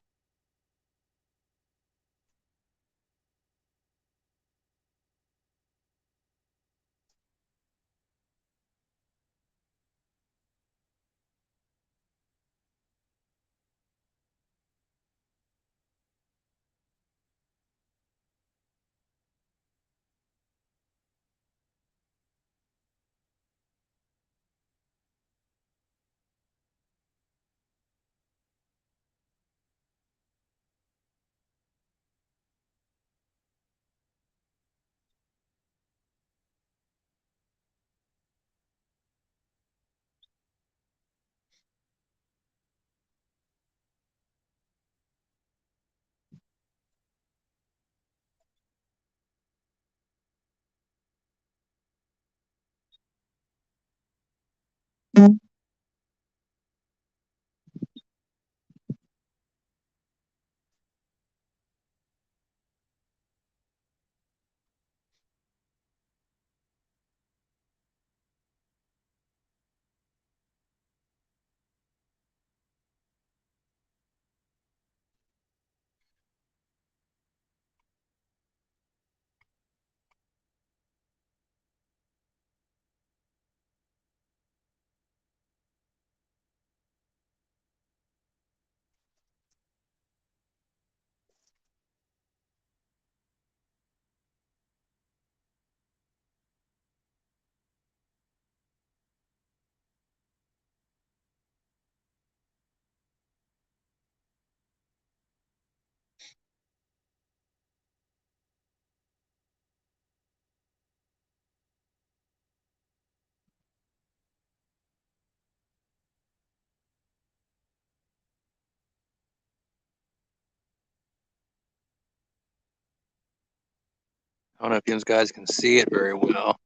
I don't know if you guys can see it very well.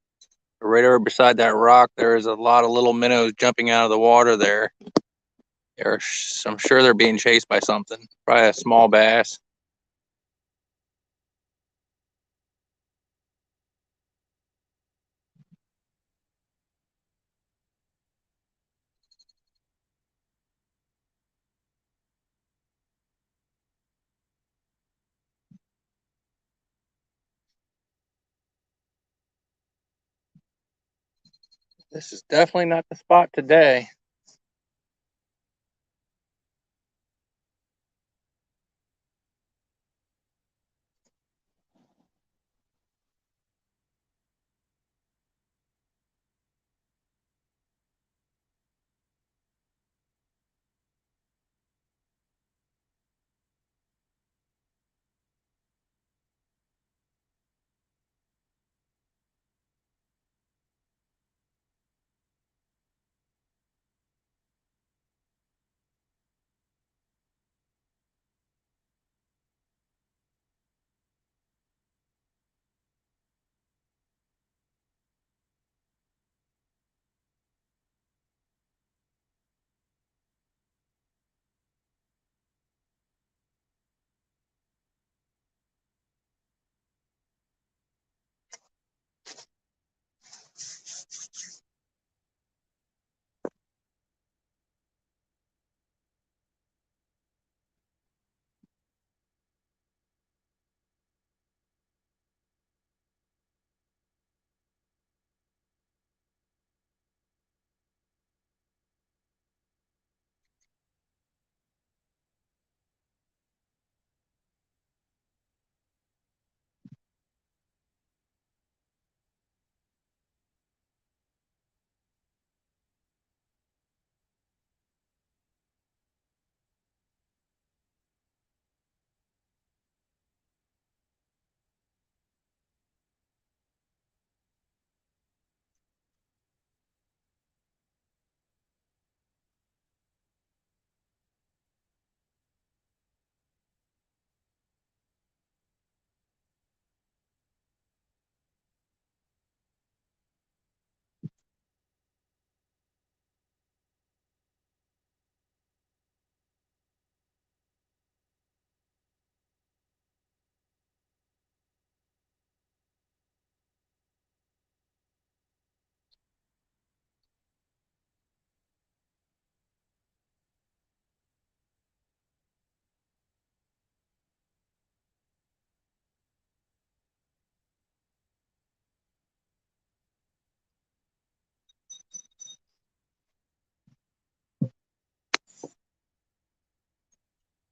But right over beside that rock, there's a lot of little minnows jumping out of the water there. I'm sure they're being chased by something. Probably a small bass. This is definitely not the spot today.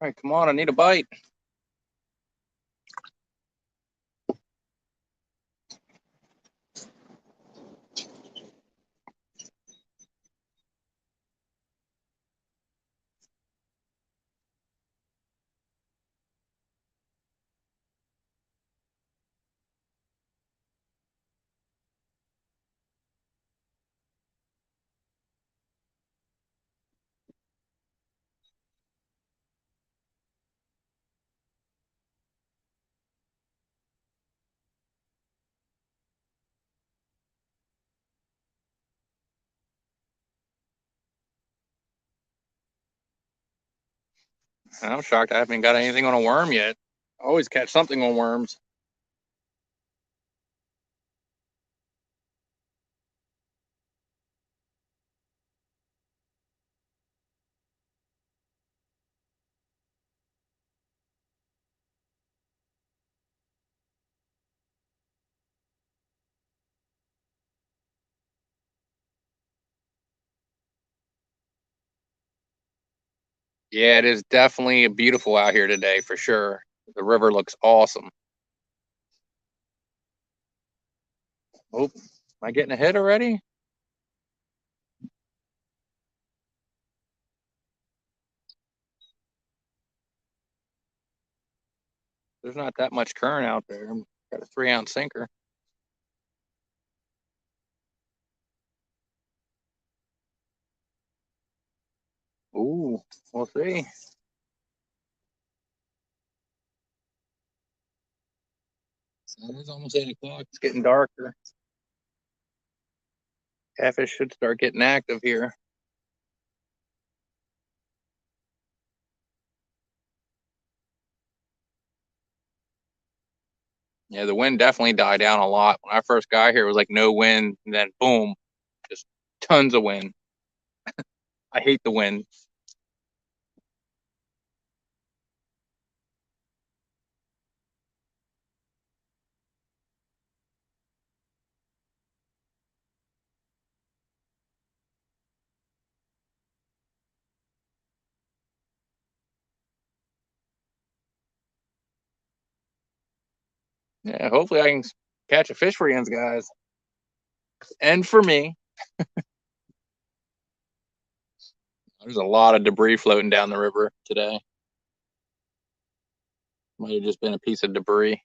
All right, come on, I need a bite. I'm shocked I haven't got anything on a worm yet. I always catch something on worms. Yeah, it is definitely beautiful out here today for sure. The river looks awesome. Oh, am I getting a hit already? There's not that much current out there. Got a 3-ounce sinker. Ooh, we'll see. So it's almost 8 o'clock. It's getting darker. Catfish should start getting active here. Yeah, the wind definitely died down a lot. When I first got here, it was like no wind, and then boom, just tons of wind. I hate the wind. Yeah, hopefully I can catch a fish for you guys. And for me, there's a lot of debris floating down the river today. Might have just been a piece of debris.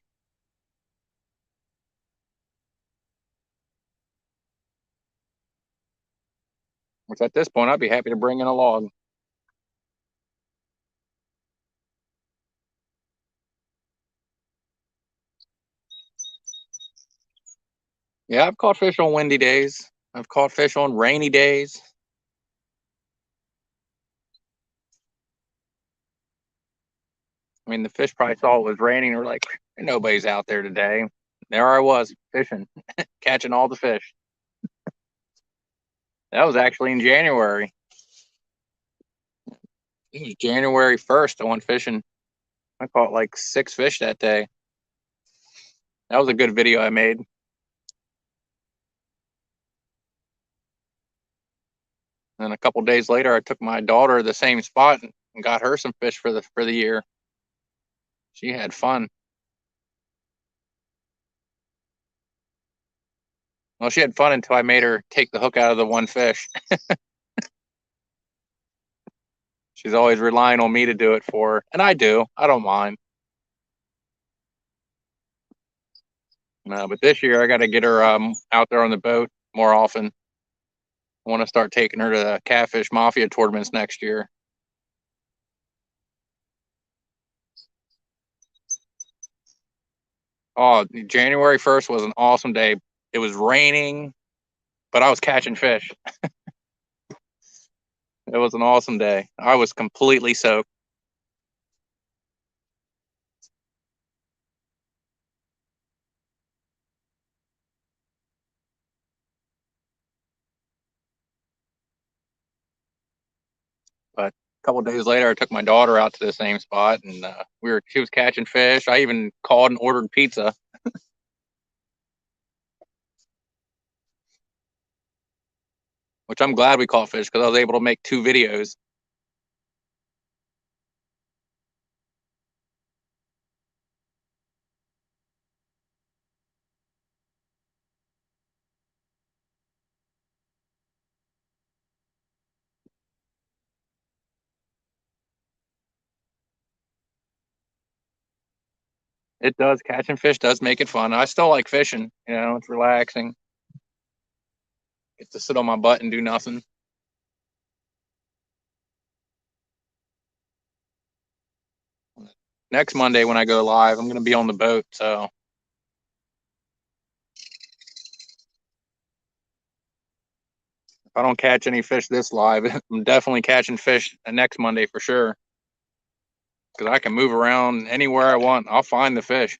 Which at this point, I'd be happy to bring in a log. Yeah, I've caught fish on windy days. I've caught fish on rainy days. I mean, the fish probably saw it was raining. We're like, nobody's out there today. There I was fishing, catching all the fish. That was actually in January. It was January 1st. I went fishing. I caught like 6 fish that day. That was a good video I made. And a couple days later, I took my daughter to the same spot and got her some fish for the year. She had fun. Well, she had fun until I made her take the hook out of the one fish. She's always relying on me to do it for her, and I do. I don't mind. No, but this year I got to get her out there on the boat more often. I want to start taking her to the Catfish Mafia tournaments next year. Oh, January 1st was an awesome day. It was raining, but I was catching fish. It was an awesome day. I was completely soaked. But a couple days later, I took my daughter out to the same spot, and she was catching fish. I even called and ordered pizza. Which I'm glad we caught fish because I was able to make 2 videos. It does. Catching fish does make it fun. I still like fishing. You know, it's relaxing. Get to sit on my butt and do nothing. Next Monday when I go live, I'm going to be on the boat. So if I don't catch any fish this live, I'm definitely catching fish next Monday for sure. Because I can move around anywhere I want. I'll find the fish.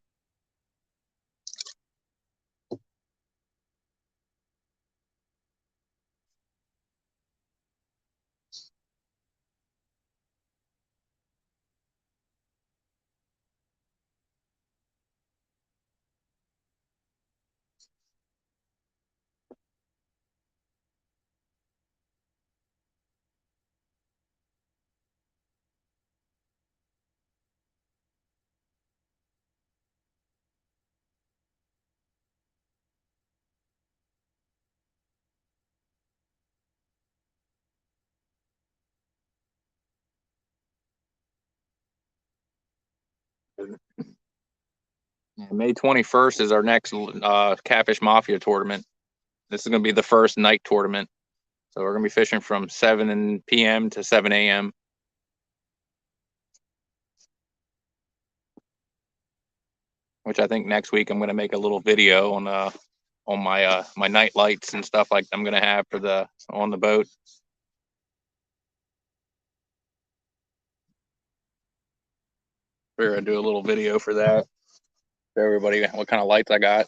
May 21st is our next Catfish Mafia tournament. This is going to be the first night tournament. So we're going to be fishing from 7 p.m. to 7 a.m. Which I think next week I'm going to make a little video on my night lights and stuff like I'm going to have for the on the boat. We're going to do a little video for that. Show everybody what kind of lights I got.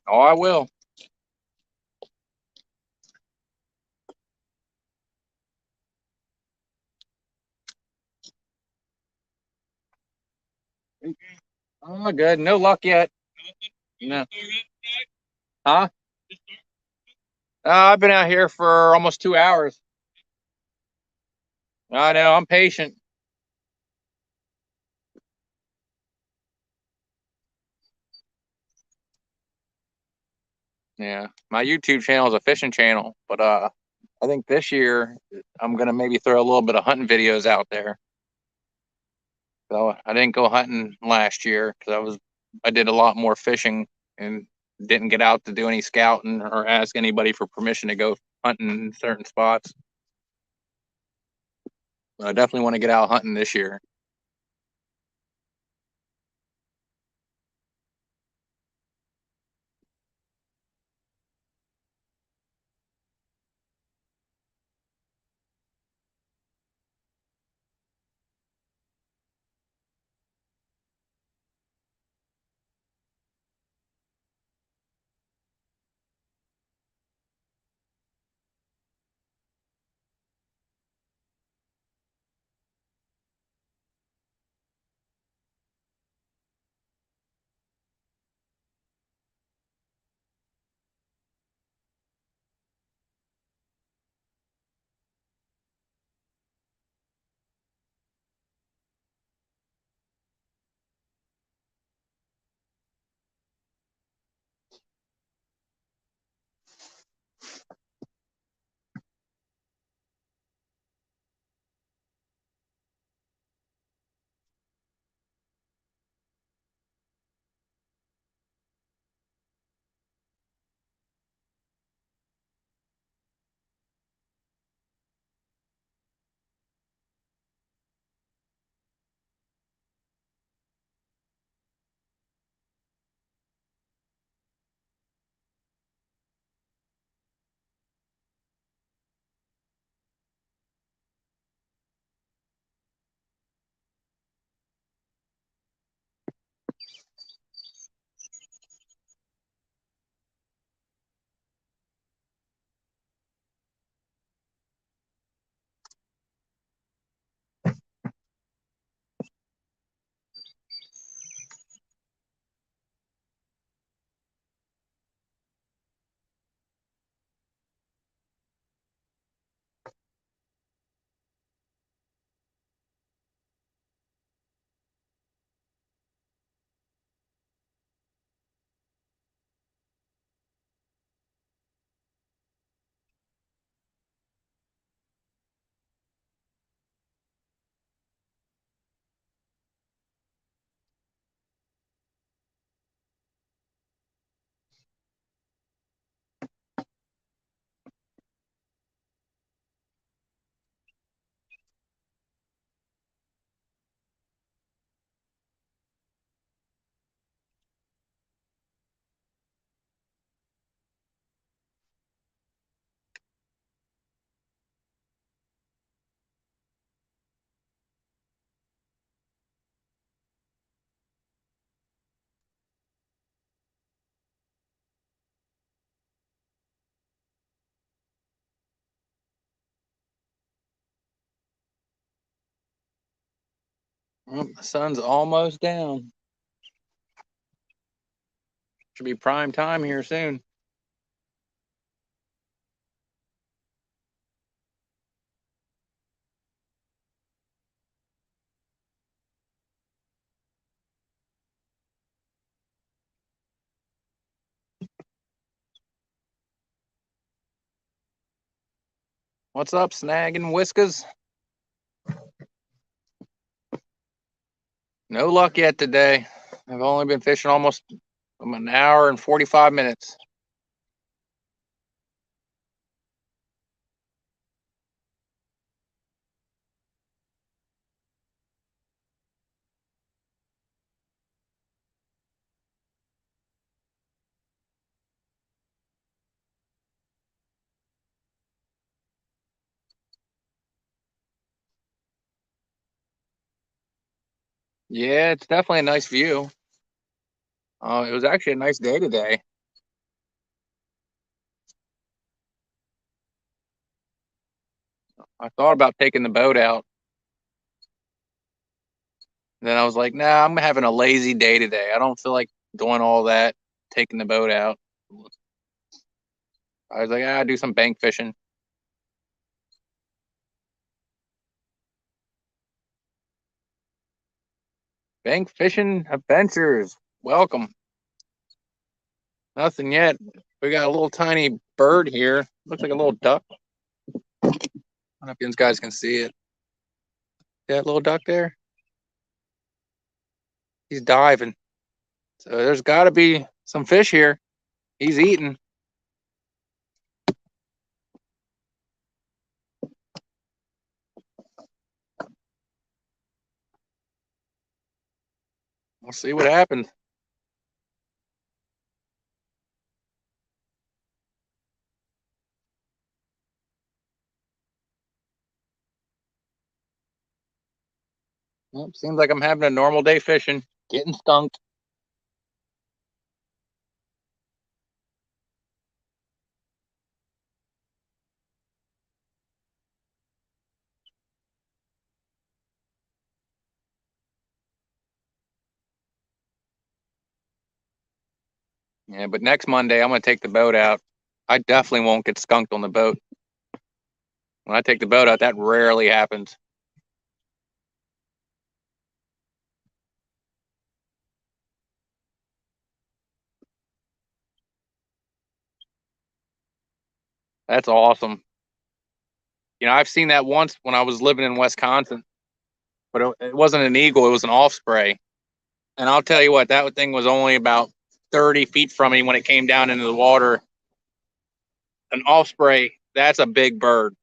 Oh, I will. Oh, good. No luck yet. No. Huh? I've been out here for almost 2 hours. I know. I'm patient. Yeah. My YouTube channel is a fishing channel, but I think this year I'm gonna maybe throw a little bit of hunting videos out there. So I didn't go hunting last year because I did a lot more fishing and didn't get out to do any scouting or ask anybody for permission to go hunting in certain spots. But I definitely want to get out hunting this year. Well, the sun's almost down. Should be prime time here soon. What's up, Snag and Whiskers? No luck yet today. I've only been fishing almost an hour and 45 minutes. Yeah, it's definitely a nice view. It was actually a nice day today. I thought about taking the boat out. Then I was like, nah, I'm having a lazy day today. I don't feel like doing all that, taking the boat out. I was like, do some bank fishing. Bank fishing adventures. Welcome. Nothing yet. We got a little tiny bird here. Looks like a little duck. I don't know if you guys can see it. That little duck there? He's diving. So there's got to be some fish here. He's eating. We'll see what happens. Well, seems like I'm having a normal day fishing, getting skunked. Yeah, but next Monday I'm gonna take the boat out. I definitely won't get skunked on the boat. When I take the boat out, that rarely happens. That's awesome. You know, I've seen that once when I was living in Wisconsin, but it wasn't an eagle; it was an osprey. And I'll tell you what, that thing was only about 30 feet from me when it came down into the water. An osprey, that's a big bird.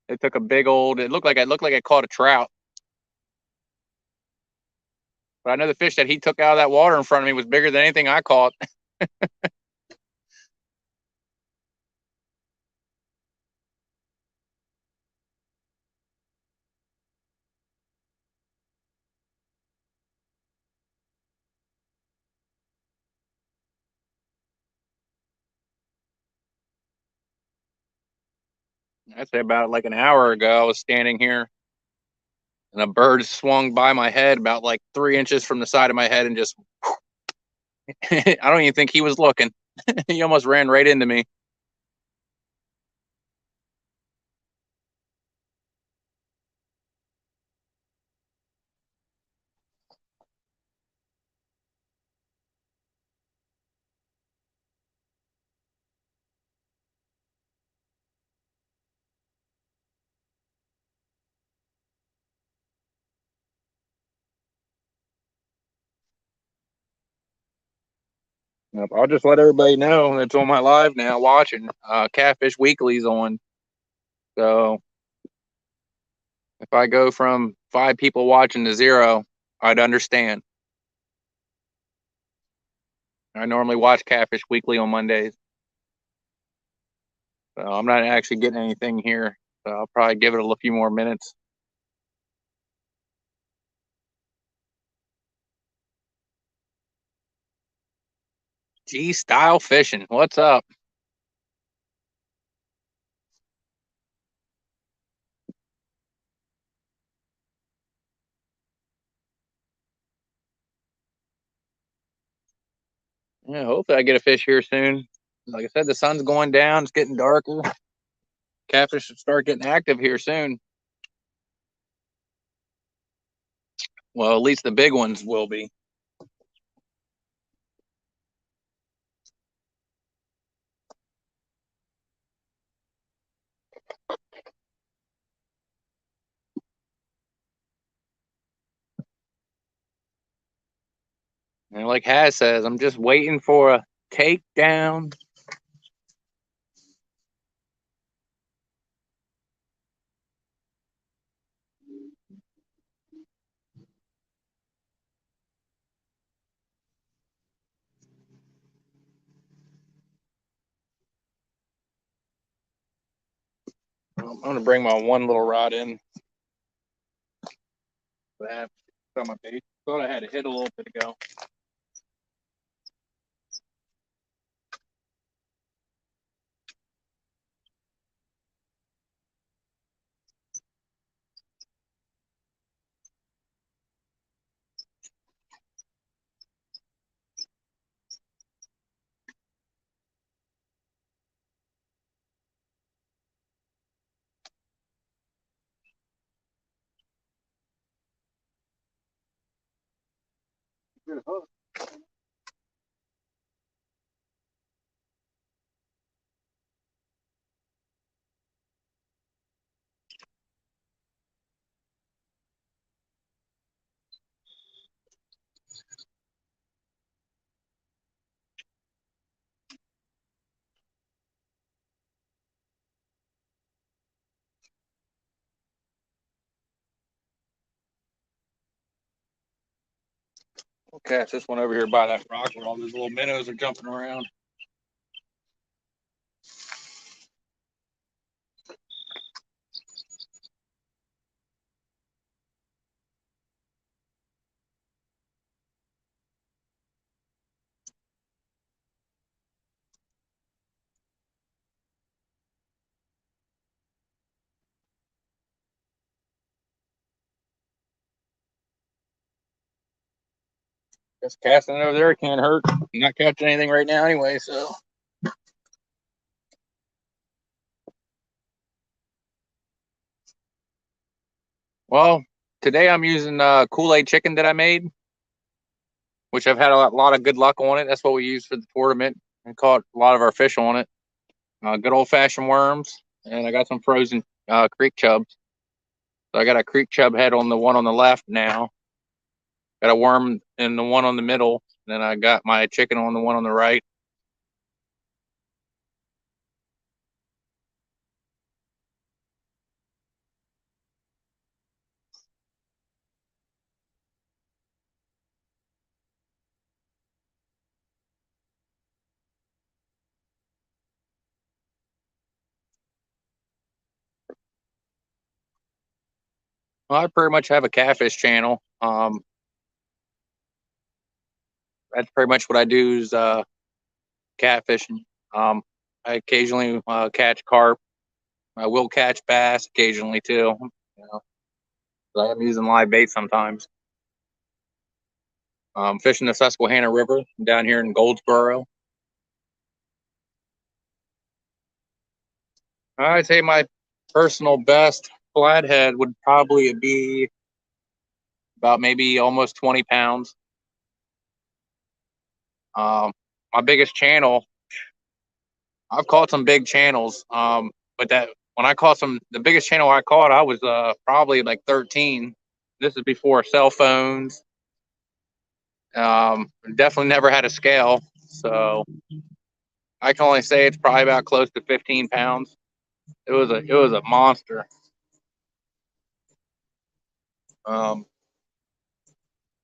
It took a big old. It looked like it caught a trout. But I know the fish that he took out of that water in front of me was bigger than anything I caught. I'd say about like an hour ago, I was standing here and a bird swung by my head about like 3 inches from the side of my head and just, I don't even think he was looking. He almost ran right into me. Yep, I'll just let everybody know that's on my live now watching. Catfish Weekly's on. So if I go from 5 people watching to 0, I'd understand. I normally watch Catfish Weekly on Mondays. So I'm not actually getting anything here. So I'll probably give it a few more minutes. G Style Fishing. What's up? Yeah, hopefully I get a fish here soon. Like I said, the sun's going down. It's getting darker. Catfish should start getting active here soon. Well, at least the big ones will be. And like Has says, I'm just waiting for a takedown. I'm gonna bring my one little rod in. That on my bait. Thought I had a hit a little bit ago. Good hook. We'll catch this one over here by that rock where all these little minnows are jumping around. Just casting it over there can't hurt. I'm not catching anything right now anyway, so. Well, today I'm using Kool-Aid chicken that I made, which I've had a lot of good luck on it. That's what we used for the tournament and caught a lot of our fish on it. Good old-fashioned worms, and I got some frozen creek chubs. So I got a creek chub head on the one on the left now. Got a worm in the one on the middle. Then I got my chicken on the one on the right. Well, I pretty much have a catfish channel. That's pretty much what I do is catfishing. Um, I occasionally catch carp. I will catch bass occasionally too. You know, but I am using live bait sometimes. Fishing the Susquehanna River down here in Goldsboro. I'd say my personal best flathead would probably be about maybe almost 20 pounds. My biggest channel, I've caught some big channels, but that when I caught the biggest channel I caught, I was probably like 13. This is before cell phones. Definitely never had a scale, so I can only say it's probably about close to 15 pounds. It was a monster. Um,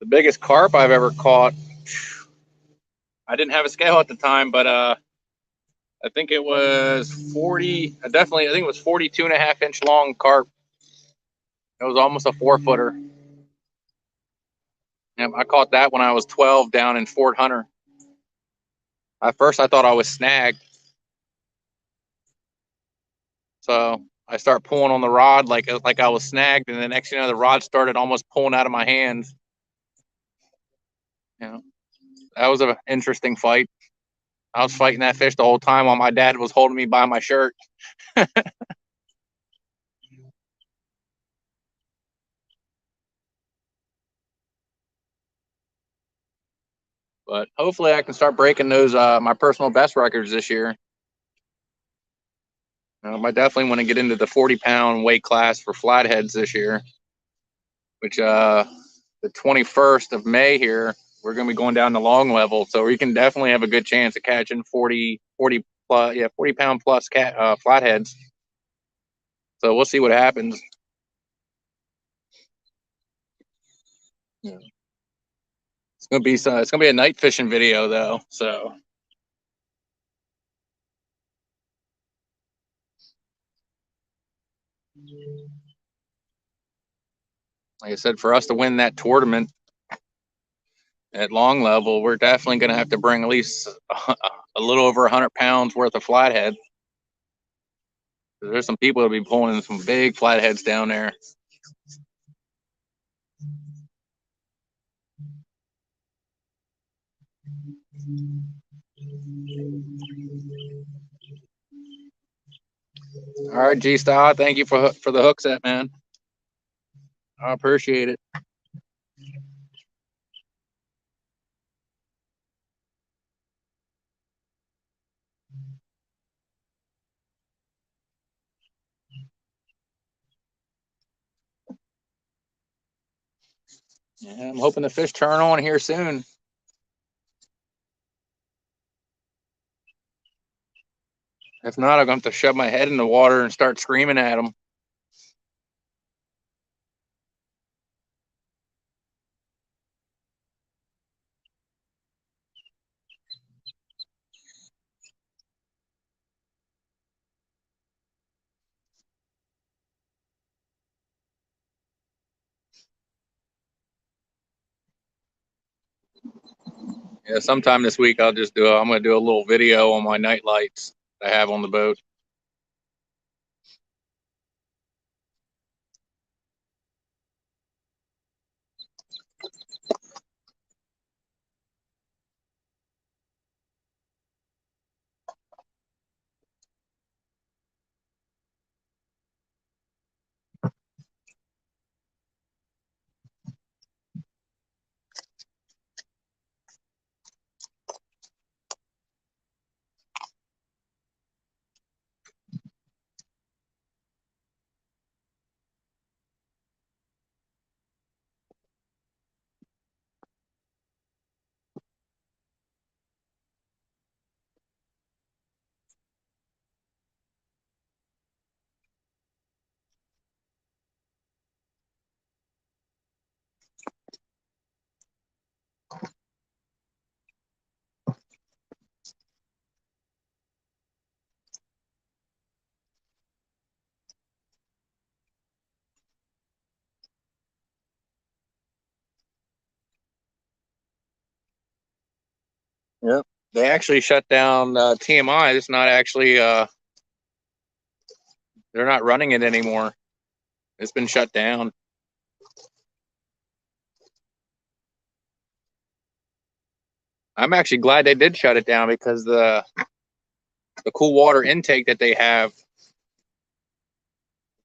the biggest carp I've ever caught. I didn't have a scale at the time, but I think it was 40. Definitely, I think it was 42 and a half inch long carp. It was almost a 4-footer. And I caught that when I was 12 down in Fort Hunter. At first, I thought I was snagged. So I start pulling on the rod like I was snagged, and the next thing you know, the rod started almost pulling out of my hands. You know, was an interesting fight. I was fighting that fish the whole time while my dad was holding me by my shirt. But hopefully I can start breaking those my personal best records this year. I definitely want to get into the 40-pound weight class for flatheads this year, which the 21st of May here, we're going to be going down the long level. So we can definitely have a good chance of catching 40 plus, 40-pound plus flatheads. So we'll see what happens. Yeah. It's gonna be a night fishing video though. So like I said, for us to win that tournament at long level, we're definitely gonna have to bring at least a little over 100 pounds worth of flathead. There's some people that'll be pulling some big flatheads down there. All right, G Star, thank you for the hook set, man. I appreciate it. Yeah, I'm hoping the fish turn on here soon. If not, I'm going to have to shove my head in the water and start screaming at them. Yeah, sometime this week I'm going to do a little video on my night lights I have on the boat. Yep. They actually shut down TMI. It's not actually they're not running it anymore. It's been shut down. I'm actually glad they did shut it down because the cool water intake that they have.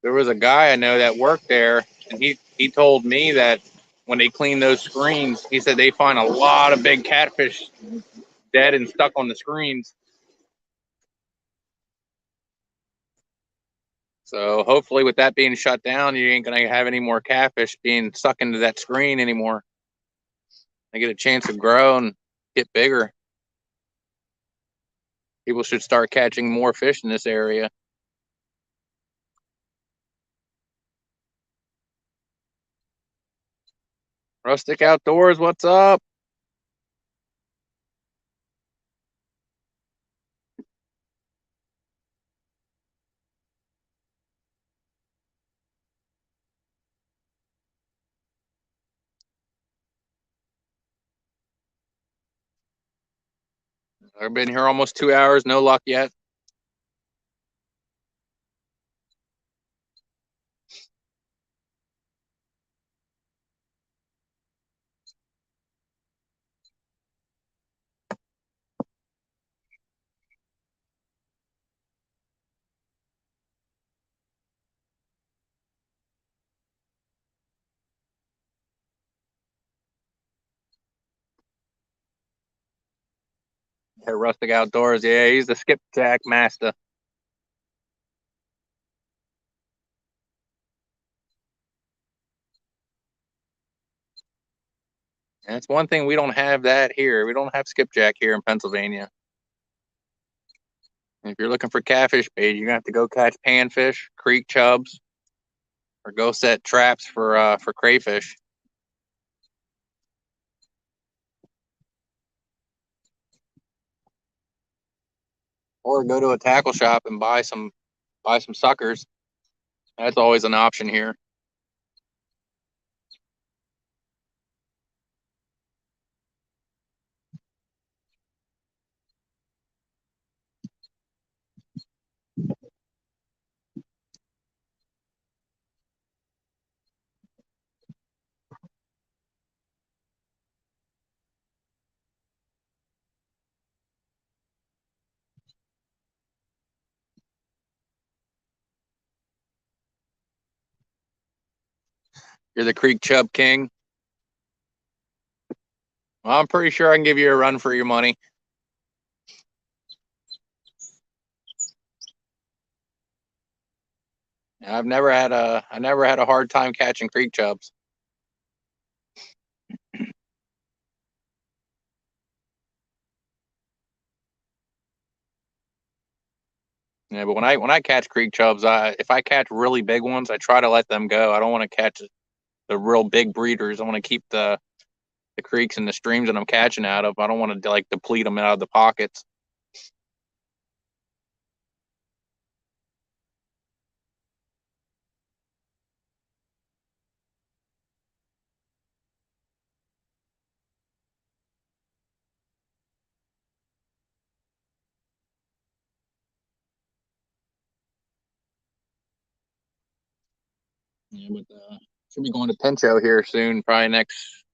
There was a guy I know that worked there, and he told me that when they clean those screens, he said they find a lot of big catfish dead and stuck on the screens. So hopefully, with that being shut down, you ain't gonna have any more catfish being stuck into that screen anymore. They get a chance to grow and get bigger. People should start catching more fish in this area. Rustic Outdoors, what's up? I've been here almost 2 hours, no luck yet. Yeah, Rustic Outdoors. Yeah, he's the skipjack master. And it's one thing we don't have that here. We don't have skipjack here in Pennsylvania. If you're looking for catfish bait, you're gonna have to go catch panfish, creek chubs, or go set traps for crayfish. Or go to a tackle shop and buy some suckers. That's always an option here. You're the creek chub king. Well, I'm pretty sure I can give you a run for your money. I never had a hard time catching creek chubs. Yeah, but when I catch creek chubs, if I catch really big ones, I try to let them go. I don't want to catch the real big breeders. I want to keep the creeks and the streams that I'm catching out of. I don't want to like deplete them out of the pockets. Yeah, but should be going to Pincho here soon, probably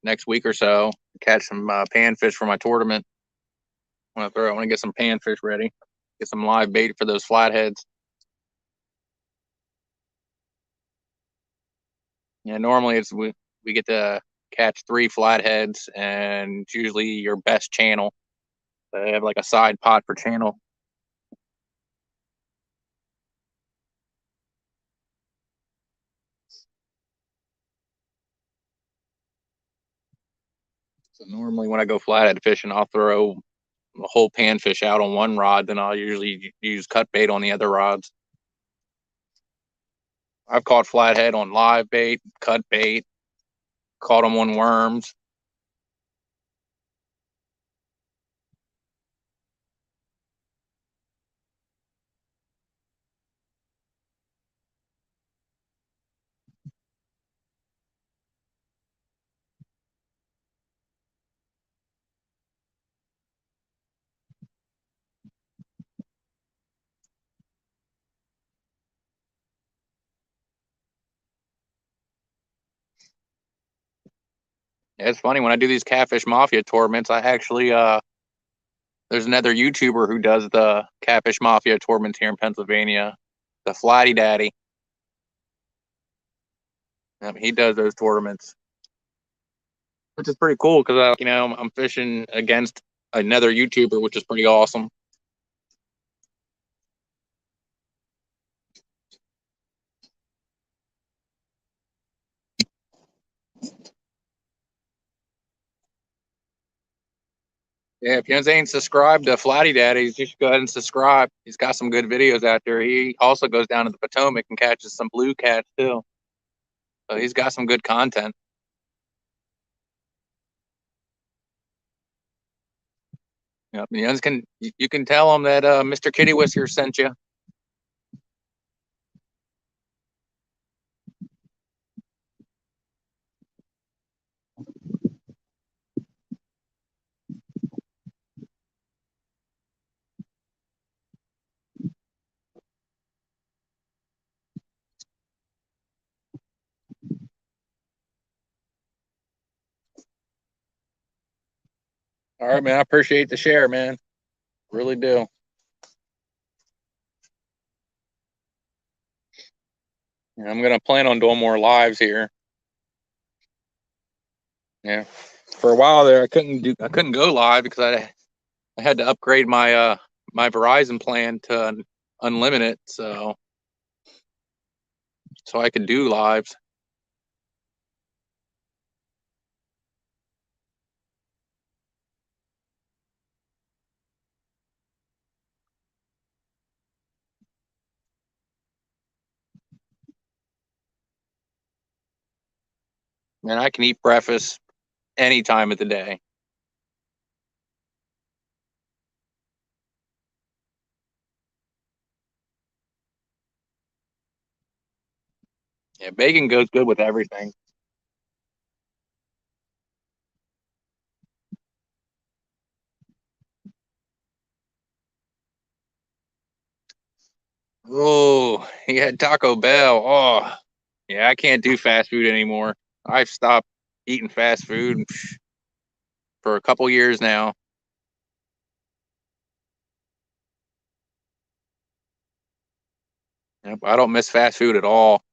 next week or so. Catch some panfish for my tournament. I want to get some panfish ready. Get some live bait for those flatheads. Yeah, normally we get to catch 3 flatheads, and it's usually your best channel. They have like a side pot per channel. So normally when I go flathead fishing, I'll throw a whole panfish out on one rod, then I'll usually use cut bait on the other rods. I've caught flathead on live bait, cut bait, caught them on worms. Yeah, it's funny when I do these catfish mafia tournaments. I actually there's another YouTuber who does the catfish mafia tournaments here in Pennsylvania, the Flatty Daddy. He does those tournaments, which is pretty cool because I'm fishing against another YouTuber, which is pretty awesome. Yeah, if you ain't subscribed to Flatty Daddies, you should go ahead and subscribe. He's got some good videos out there. He also goes down to the Potomac and catches some blue cats too. So he's got some good content. Yep. You can tell him that Mr. Kitty Whisker sent you. All right, man. I appreciate the share, man. Really do. And I'm gonna plan on doing more lives here. Yeah. For a while there, I couldn't go live because I I had to upgrade my my Verizon plan to unlimited, so I could do lives. And I can eat breakfast any time of the day. Yeah, bacon goes good with everything. Oh, yeah, Taco Bell. Oh, yeah, I can't do fast food anymore. I've stopped eating fast food for a couple years now. Yep, I don't miss fast food at all.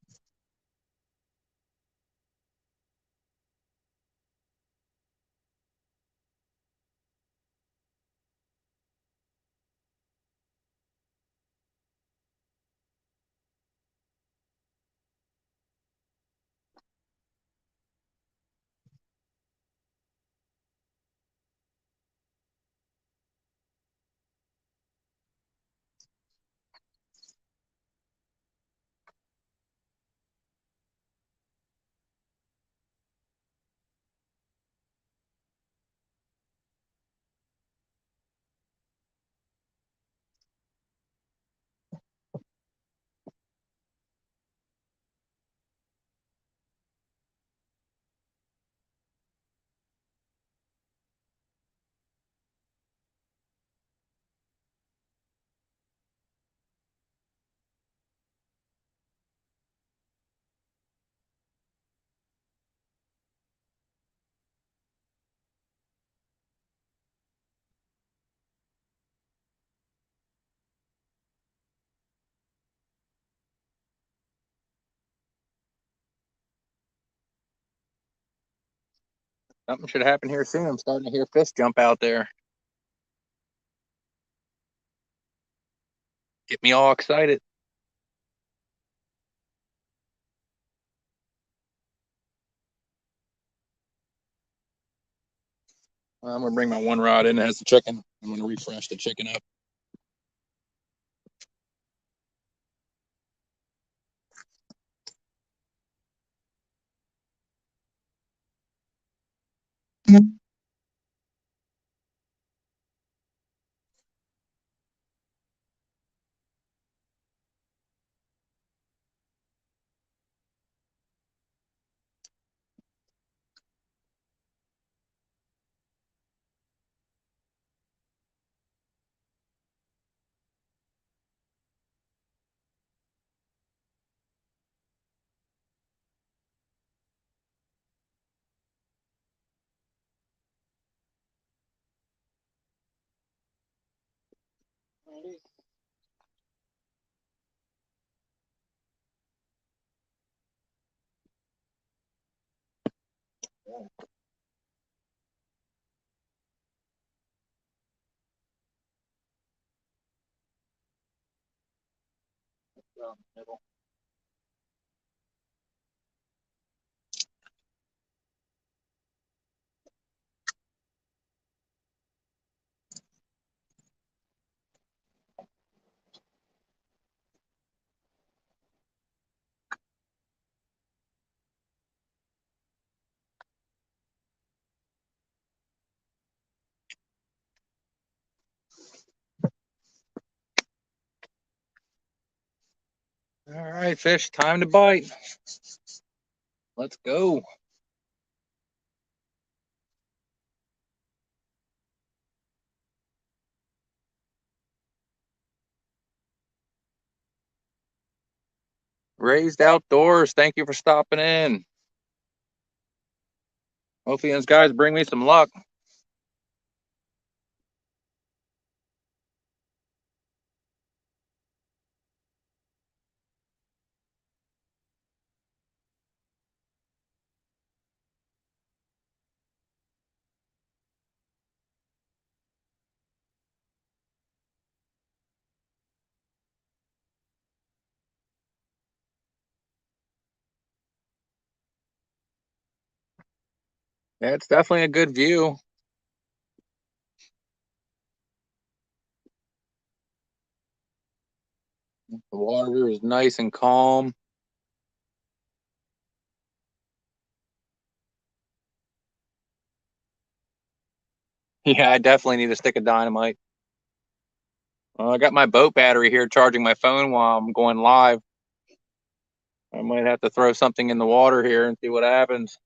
Something should happen here soon. I'm starting to hear fish jump out there. Get me all excited. I'm gonna bring my one rod in that has the chicken. I'm gonna refresh the chicken up. All right, fish, time to bite. Let's go. Raised Outdoors, thank you for stopping in. Hopefully, those guys bring me some luck. Yeah, it's definitely a good view. The water is nice and calm. Yeah, I definitely need a stick of dynamite. I got my boat battery here charging my phone while I'm going live. I might have to throw something in the water here and see what happens.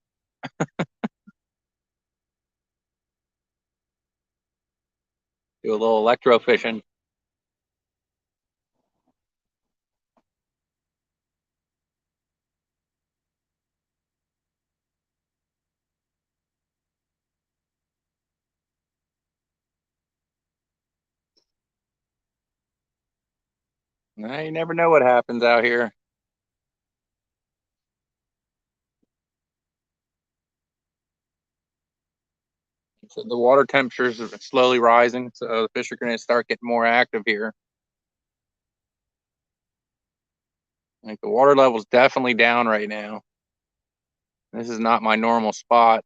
Do a little electro fishing. You never know what happens out here. So the water temperatures are slowly rising, so the fish are going to start getting more active here. Like the water level's definitely down right now. This is not my normal spot.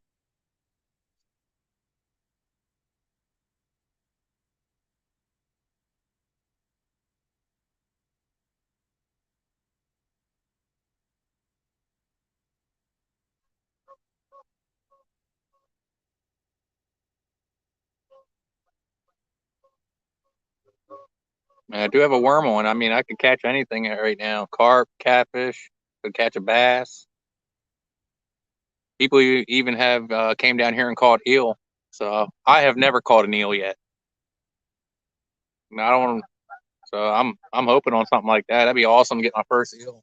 And I do have a worm on. I mean, I could catch anything right now. Carp, catfish, could catch a bass. People even have came down here and caught eel. So I have never caught an eel yet. I don't. So I'm hoping on something like that. That'd be awesome to get my first eel.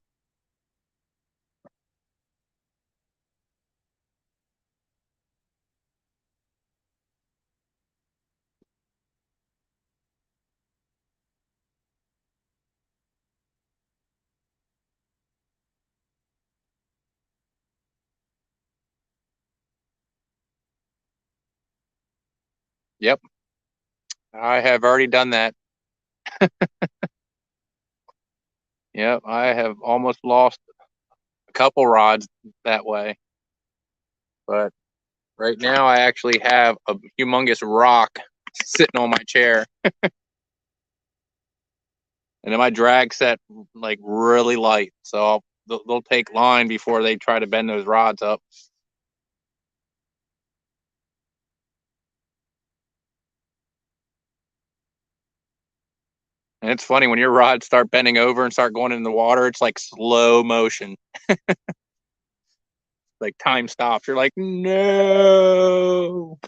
Yep, I have already done that. Yep, I have almost lost a couple rods that way. But right now, I actually have a humongous rock sitting on my chair, and then my drag set like really light, so they'll take line before they try to bend those rods up. And it's funny when your rods start bending over and start going in the water, it's like slow motion, like time stops. You're like, no.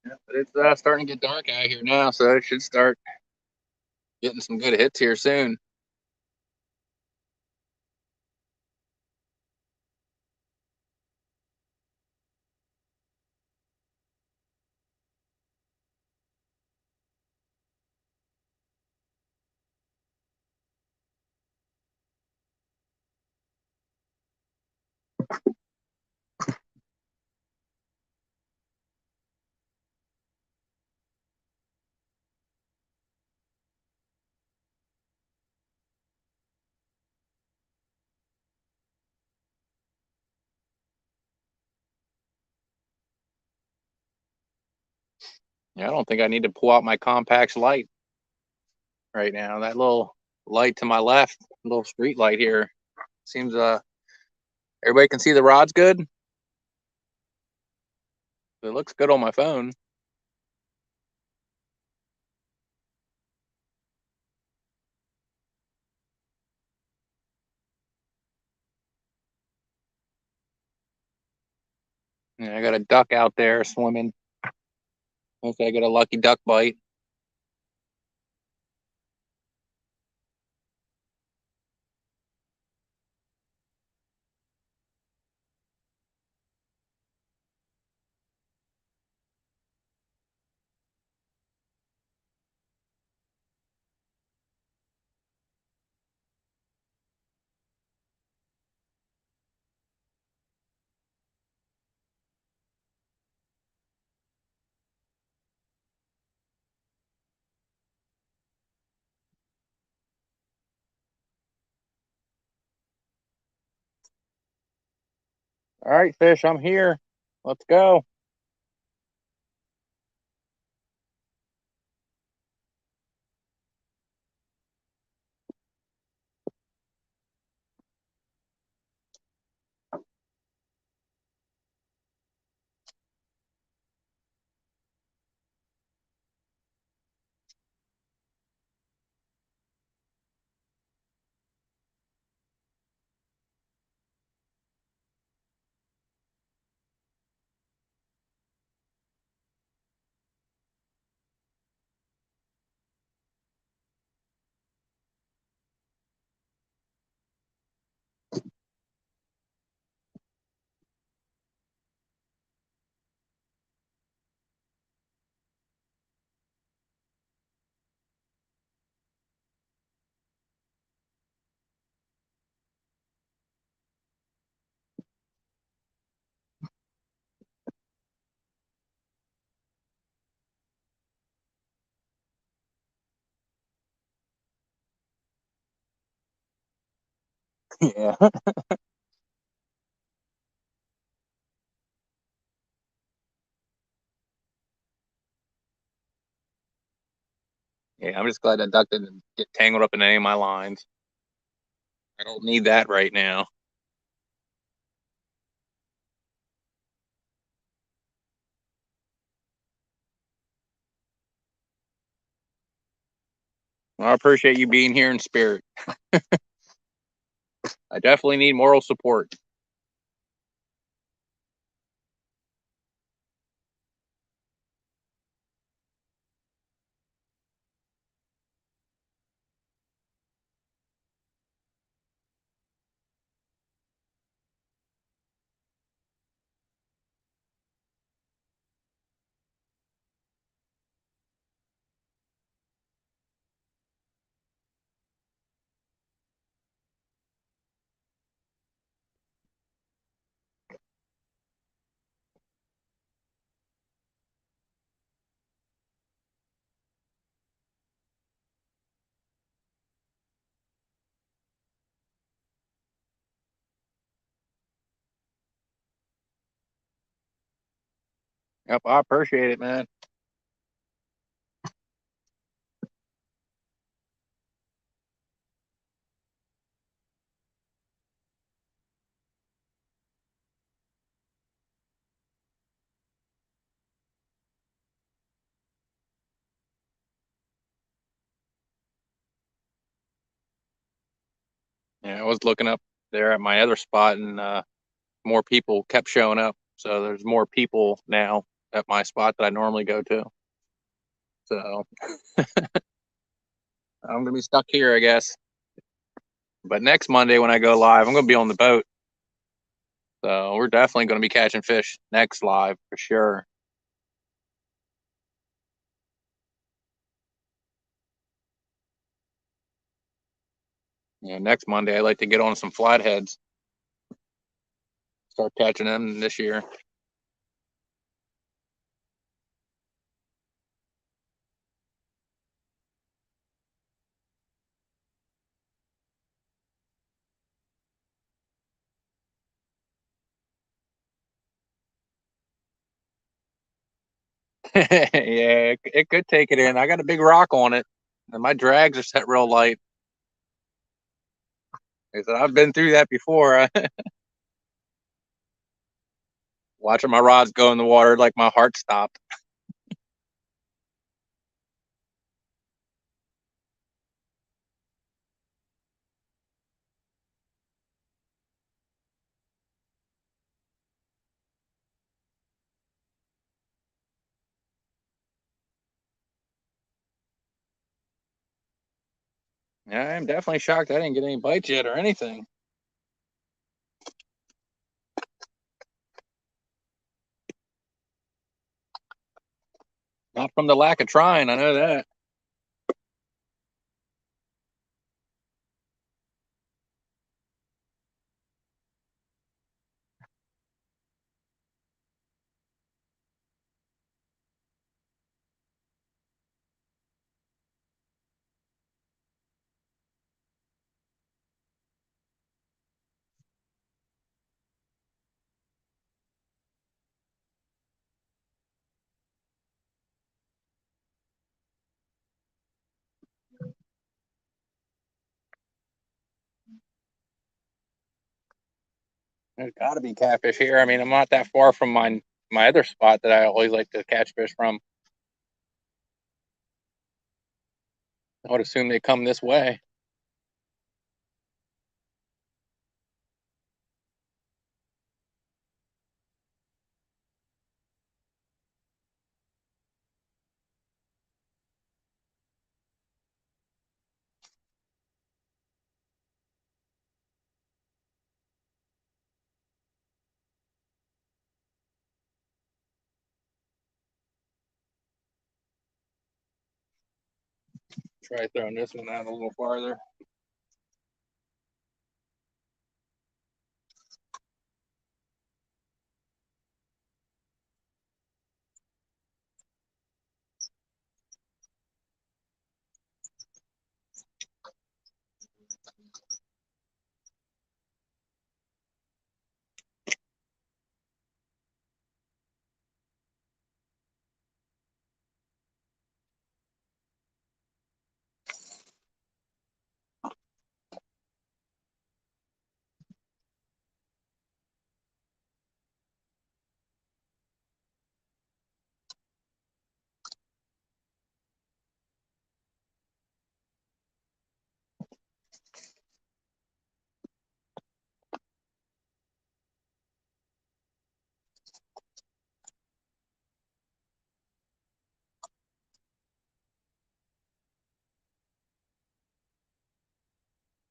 Yeah, but it's starting to get dark out here now, so it should start getting some good hits here soon. Yeah, I don't think I need to pull out my Compax light right now. That little light to my left, little street light here, seems everybody can see the rods good. It looks good on my phone. Yeah, I got a duck out there swimming. Okay, I got a lucky duck bite. All right, fish, I'm here. Let's go. Yeah. Yeah, I'm just glad that duck didn't get tangled up in any of my lines. I don't need that right now. Well, I appreciate you being here in spirit. I definitely need moral support. Yep, I appreciate it, man. Yeah, I was looking up there at my other spot, and more people kept showing up. So there's more people now at my spot that I normally go to. So I'm gonna be stuck here, I guess. But next Monday when I go live, I'm gonna be on the boat. So we're definitely gonna be catching fish next live for sure. Next Monday I like to get on some flatheads, start catching them this year. Yeah, it could take it in. I got a big rock on it, and my drags are set real light. I said I've been through that before. Watching my rods go in the water, like my heart stopped. Yeah, I'm definitely shocked I didn't get any bites yet or anything. Not from the lack of trying, I know that. There's got to be catfish here. I mean, I'm not that far from my other spot that I always like to catch fish from. I would assume they come this way. Try throwing this one out a little farther.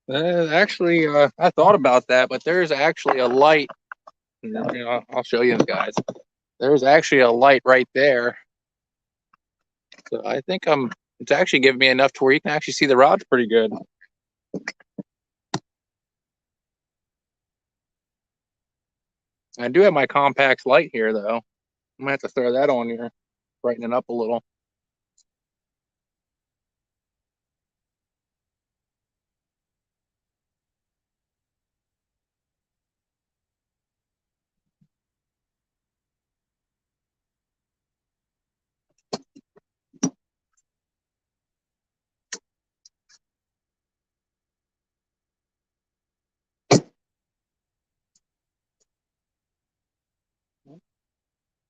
Actually, I thought about that, but there's actually a light. I'll show you guys. There's actually a light right there. So I think it's actually giving me enough to where you can actually see the rods pretty good. I do have my Compax light here, though. I'm gonna have to throw that on here, brighten it up a little.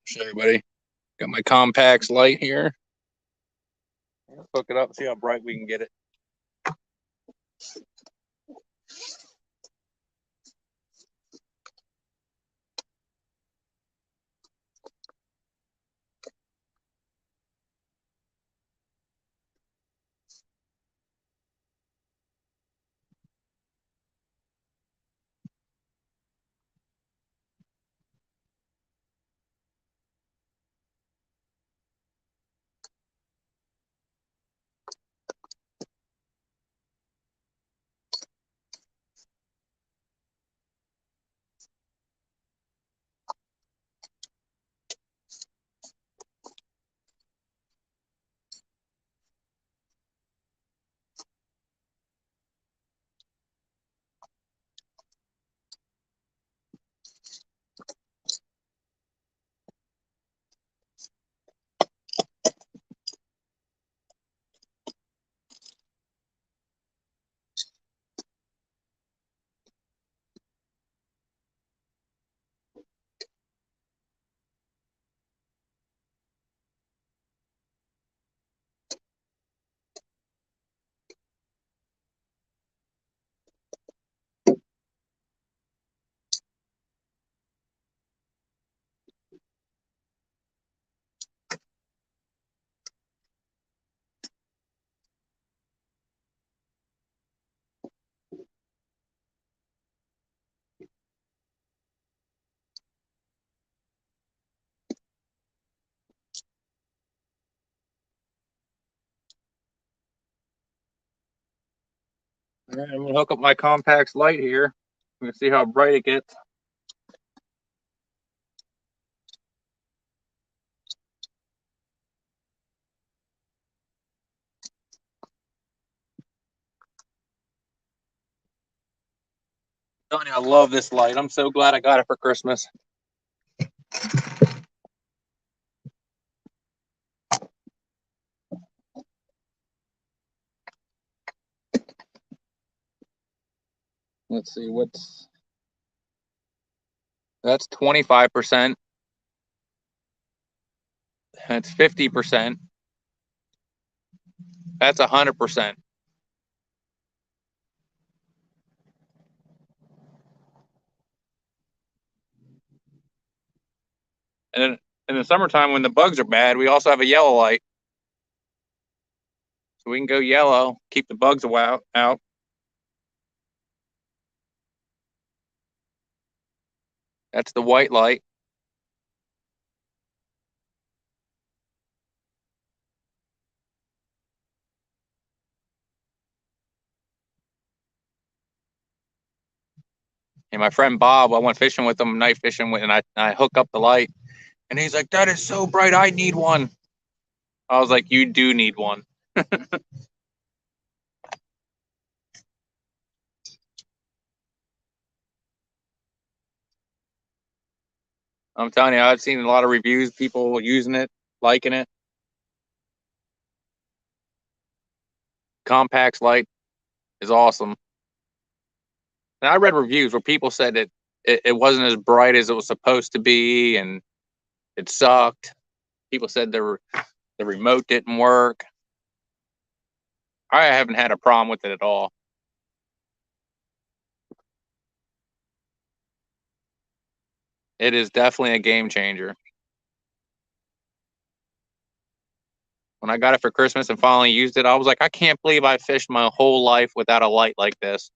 Show everybody. Got my Compax light here. Hook it up, see how bright we can get it. All right, I'm gonna hook up my Compax light here. I'm gonna see how bright it gets. I'm telling you, I love this light. I'm so glad I got it for Christmas. Let's see what's That's 25%. That's 50%. That's 100%. And then in the summertime, when the bugs are bad, we also have a yellow light, so we can go yellow, keep the bugs out. That's the white light. And my friend Bob, I went fishing with him, night fishing with, and I hook up the light, and he's like, "That is so bright, I need one." I was like, "You do need one." I'm telling you, I've seen a lot of reviews, people using it, liking it. Compact's light is awesome. And I read reviews where people said that it wasn't as bright as it was supposed to be, and it sucked. People said the remote didn't work. I haven't had a problem with it at all. It is definitely a game changer. When I got it for Christmas and finally used it, I was like, I can't believe I fished my whole life without a light like this.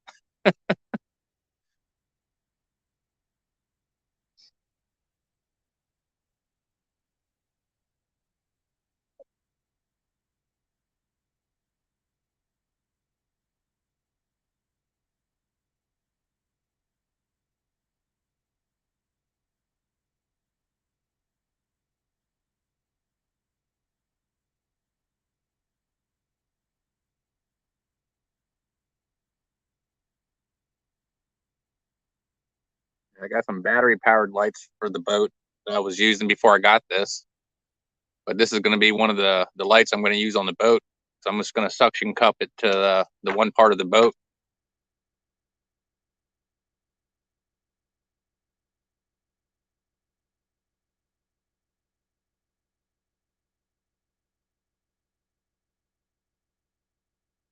I got some battery powered lights for the boat that I was using before I got this, but this is going to be one of the lights I'm going to use on the boat. So I'm just going to suction cup it to the one part of the boat.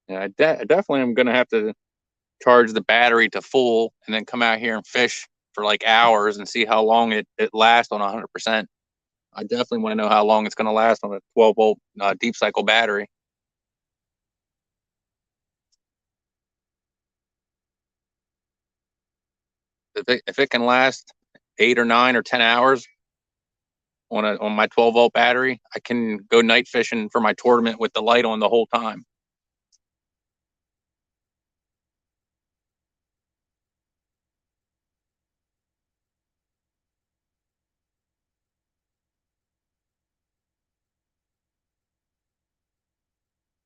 Yeah, I definitely am going to have to charge the battery to full and then come out here and fish for like hours and see how long it lasts on 100%. I definitely want to know how long it's going to last on a 12-volt deep cycle battery. If it can last 8 or 9 or 10 hours on my 12-volt battery, I can go night fishing for my tournament with the light on the whole time.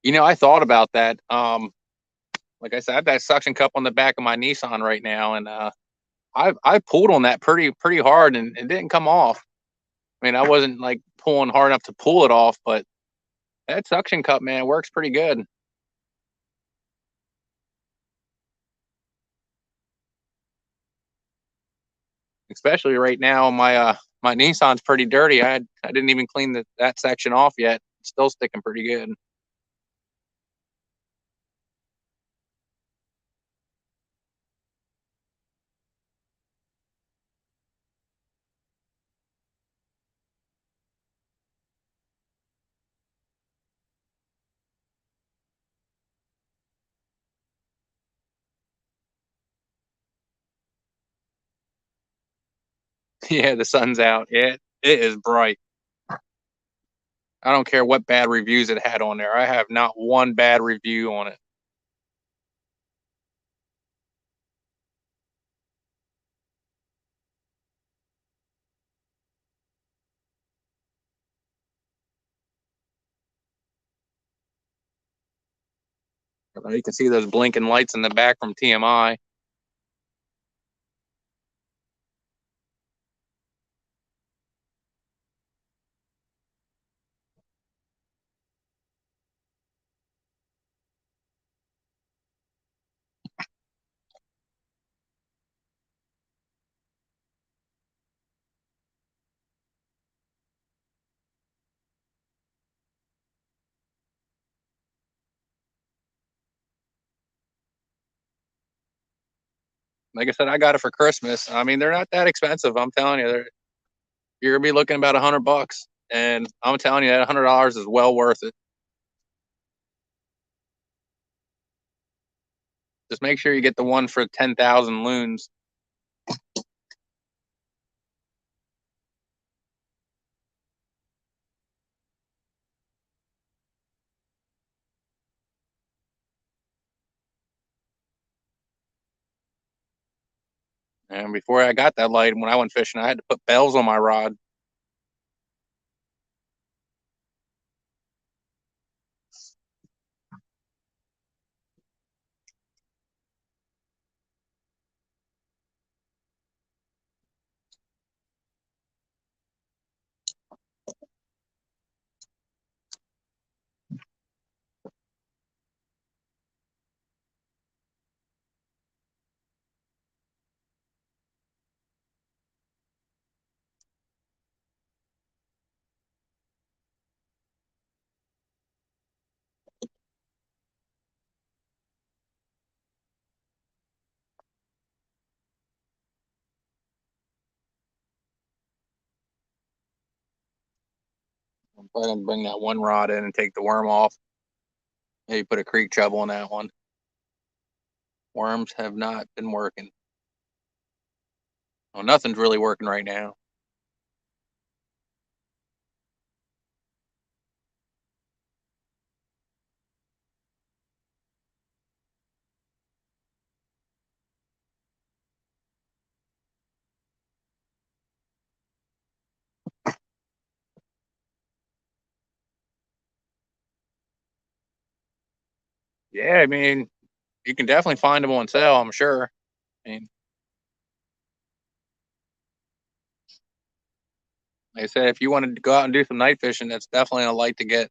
I thought about that. Like I said, I have that suction cup on the back of my Nissan right now, and I pulled on that pretty hard, and it didn't come off. I mean, I wasn't like pulling hard enough to pull it off, but that suction cup, man, works pretty good. Especially right now, my Nissan's pretty dirty. I didn't even clean that section off yet. It's still sticking pretty good. Yeah, the sun's out. It is bright. I don't care what bad reviews it had on there. I have not one bad review on it. You can see those blinking lights in the back from TMI. Like I said, I got it for Christmas. I mean, they're not that expensive. I'm telling you, you're gonna be looking about $100, and I'm telling you that $100 is well worth it. Just make sure you get the one for 10,000 loons. And before I got that light, when I went fishing, I had to put bells on my rod. I'm probably gonna bring that one rod in and take the worm off. Maybe put a creek treble on that one. Worms have not been working. Well, nothing's really working right now. Yeah, I mean, you can definitely find them on sale, I'm sure. I mean, like I said, if you wanted to go out and do some night fishing, that's definitely a light to get.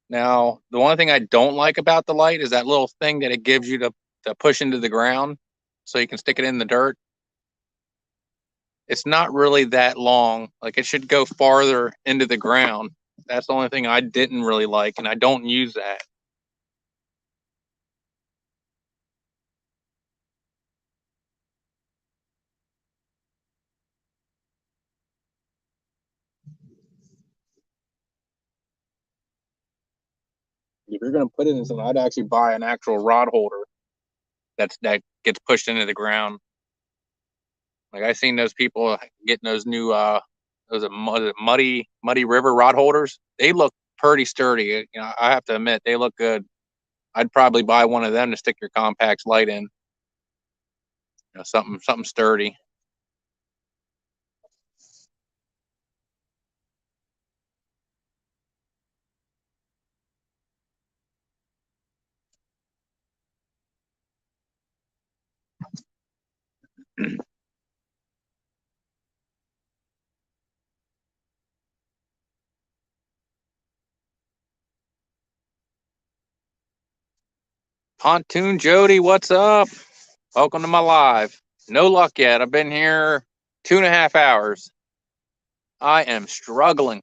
Now, the one thing I don't like about the light is that little thing that it gives you to push into the ground so you can stick it in the dirt. It's not really that long. Like, it should go farther into the ground. That's the only thing I didn't really like, and I don't use that. If you're gonna put it in something, I'd actually buy an actual rod holder that gets pushed into the ground. Like, I seen those people getting those new those muddy river rod holders. They look pretty sturdy. You know, I have to admit they look good. I'd probably buy one of them to stick your compacts light in. You know, something sturdy. Pontoon Jody, what's up? Welcome to my live. No luck yet. I've been here 2.5 hours. I am struggling.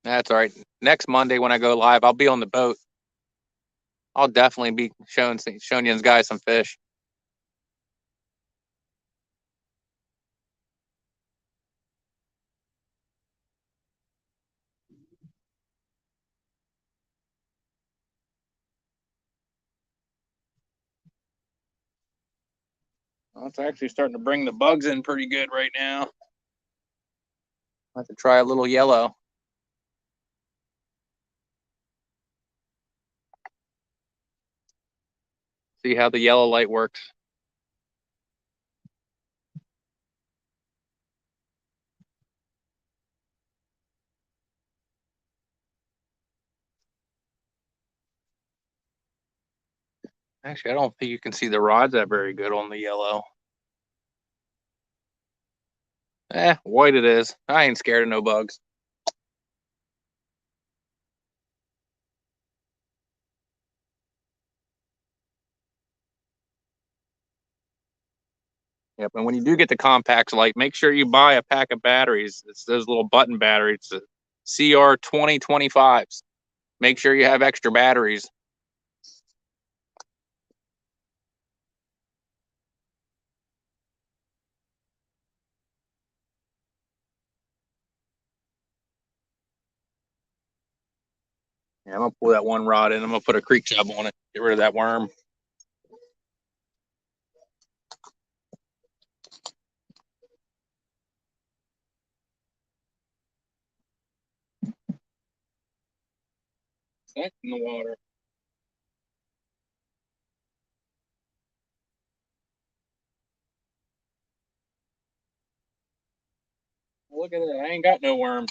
That's all right. Next Monday when I go live, I'll be on the boat. I'll definitely be showing you guys some fish. Well, it's actually starting to bring the bugs in pretty good right now. I have to try a little yellow. See how the yellow light works. Actually, I don't think you can see the rods that very good on the yellow. White it is. I ain't scared of no bugs. Yep. And when you do get the compact light, make sure you buy a pack of batteries. It's those little button batteries, the CR2025s. Make sure you have extra batteries. Yeah, I'm gonna pull that one rod in. I'm gonna put a creek chub on it. Get rid of that worm. That's in the water. Look at that. I ain't got no worm.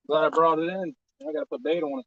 Glad I brought it in. I gotta put bait on it.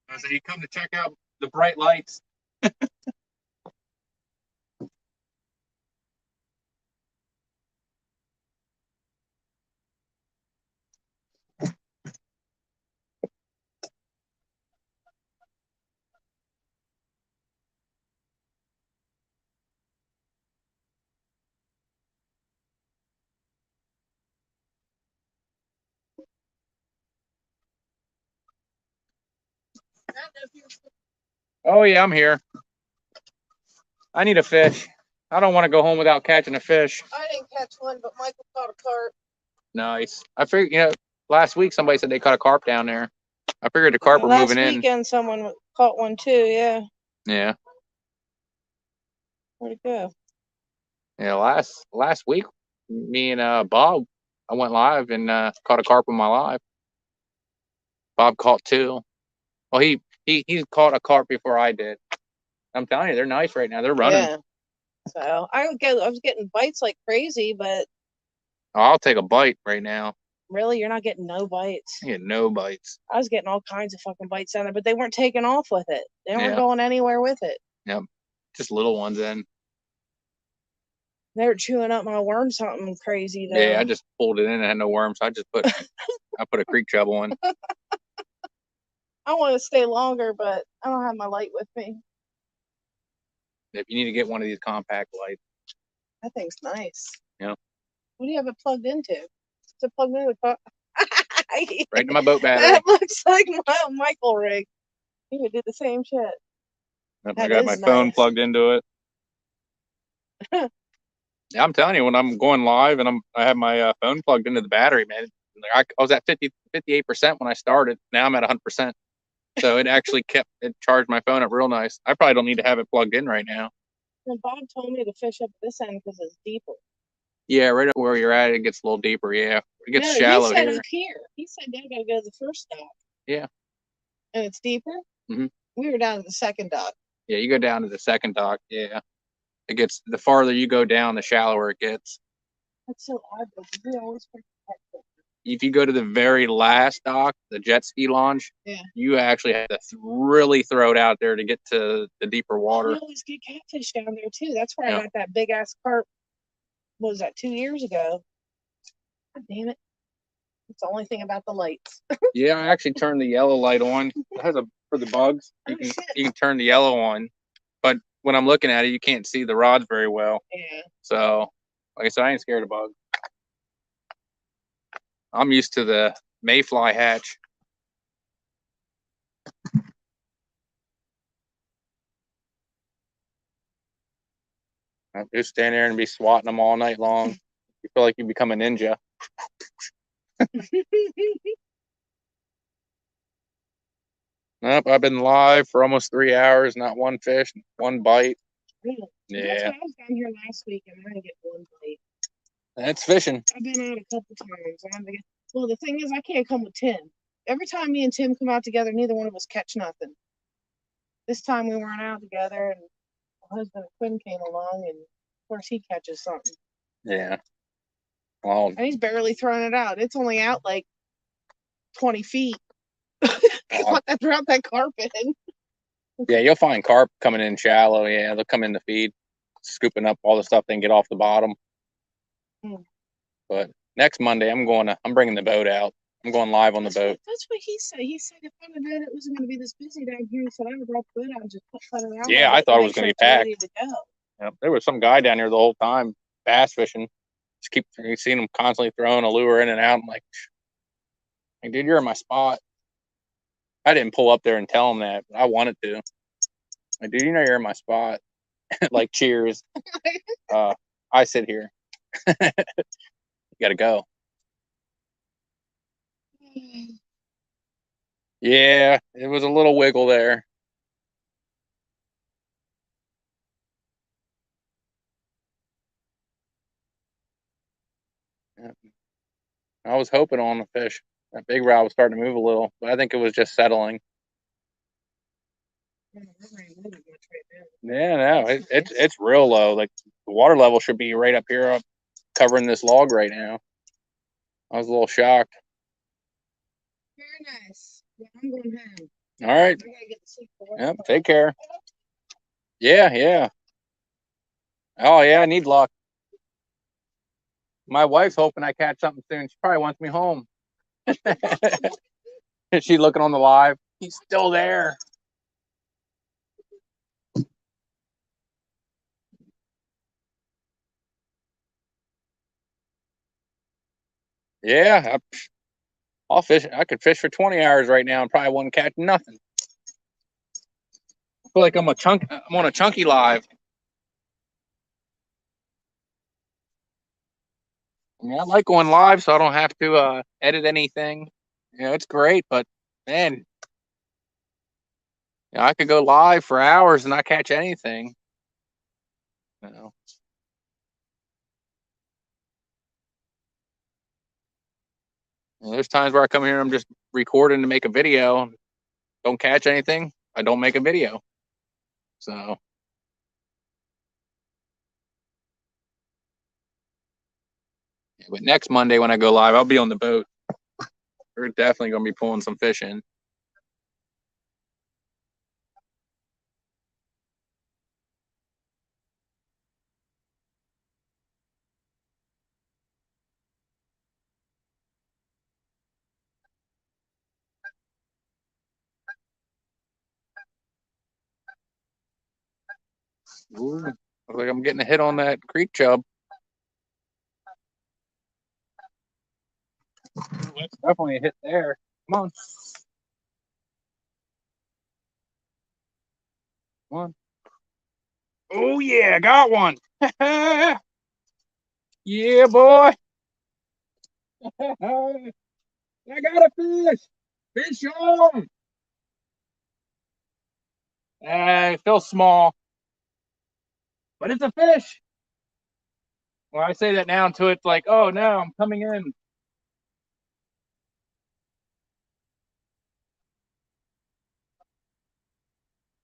I said, you come to check out the bright lights. Oh yeah, I'm here. I need a fish. I don't want to go home without catching a fish. I didn't catch one, but Michael caught a carp. Nice. I figured, last week somebody said they caught a carp down there. I figured the carp were moving in. Last weekend, someone caught one too. Yeah. Yeah. Where'd it go? Yeah. Last week, me and Bob, I went live and caught a carp in my live. Bob caught two. Well, he caught a carp before I did. I'm telling you, they're nice right now. They're running. Yeah. So I was getting bites like crazy, but Oh, I'll take a bite right now. really, you're not getting no bites. I get no bites. I was getting all kinds of fucking bites down there, but they weren't taking off with it. They weren't Yeah. going anywhere with it. Yep. Just little ones then. They were chewing up my worm something crazy though. Yeah, I just pulled it in and had no worms. So I just put I put a creek chub on. I want to stay longer, but I don't have my light with me. If you need to get one of these compact lights. That thing's nice. Yeah. What do you have it plugged into? Is it plugged into the car? Right into my boat battery. That looks like my Michael rig. He would do the same shit. I got my phone plugged into it. Yeah, I'm telling you, when I'm going live and I have my phone plugged into the battery, man. I was at 58% when I started. Now I'm at 100%. So it actually charged my phone up real nice. I probably don't need to have it plugged in right now. Well, Bob told me to fish up this end because it's deeper. Yeah, right up where you're at, it gets a little deeper. Yeah, it gets shallow he said here. Up here. He said you gotta go to the first dock. Yeah. And it's deeper. Mm-hmm. We were down to the second dock. Yeah, you go down to the second dock. Yeah, it gets the farther you go down, the shallower it gets. That's so odd because we always forget that. If you go to the very last dock, the jet ski launch, you actually have to really throw it out there to get to the deeper water. We always get catfish down there too. That's where I got that big ass carp. What was that, 2 years ago? God damn it. It's the only thing about the lights. Yeah, I actually turned the yellow light on. It has a for the bugs. Oh, shit. You can turn the yellow on, but when I'm looking at it, you can't see the rods very well. Yeah. So, like I said, I ain't scared of bugs. I'm used to the mayfly hatch. Just stand there and be swatting them all night long. You feel like you become a ninja. Nope, I've been live for almost 3 hours, not one fish, one bite. Really? Yeah. That's why I was down here last week and I didn't get one bite. That's fishing. I've been out a couple times. Well, the thing is, I can't come with Tim. Every time me and Tim come out together, neither one of us catch nothing. This time we weren't out together, and my husband Quinn came along, and of course he catches something. Yeah. Well, and he's barely throwing it out. It's only out like 20 feet. What that dropped that carpet in. Yeah, you'll find carp coming in shallow. Yeah, they'll come in the feed, scooping up all the stuff they can get off the bottom. But next Monday, I'm bringing the boat out. I'm going live on the boat. That's what he said. He said if I had known it wasn't going to be this busy down here, he said I would drop the boat out and just put it out. Yeah, I thought it was going to be packed. Ready to go. Yep. There was some guy down here the whole time bass fishing. You seen him constantly throwing a lure in and out. I'm like, hey, dude, you're in my spot. I didn't pull up there and tell him that, but I wanted to. Like, dude, you know you're in my spot. Like, cheers. I sit here. You gotta go. Yeah, it was a little wiggle there. I was hoping on the fish. That big rod was starting to move a little, but I think it was just settling. Yeah, no, it's real low. Like the water level should be right up here, up covering this log right now. I was a little shocked. Very nice. Yeah, I'm going home. All right. I gotta get the sleep for Yep. Take care. Yeah, yeah. Oh yeah, I need luck. My wife's hoping I catch something soon. She probably wants me home. She's looking on the live. He's still there. Yeah, I'll fish. I could fish for 20 hours right now and probably wouldn't catch nothing. I feel like I'm on a chunky live. Yeah, I like going live so I don't have to edit anything. You know, it's great, but man, I could go live for hours and not catch anything. You know. There's times where I come here and I'm just recording to make a video. Don't catch anything. I don't make a video. So. But next Monday when I go live, I'll be on the boat. We're definitely going to be pulling some fish in. Ooh, looks like I'm getting a hit on that creek chub. Ooh, that's definitely a hit there. Come on. Come on. Oh, yeah, got one. Yeah, boy. I got a fish. Fish on. It feels small, but it's a fish. When I say that now to it's like, oh, no, I'm coming in.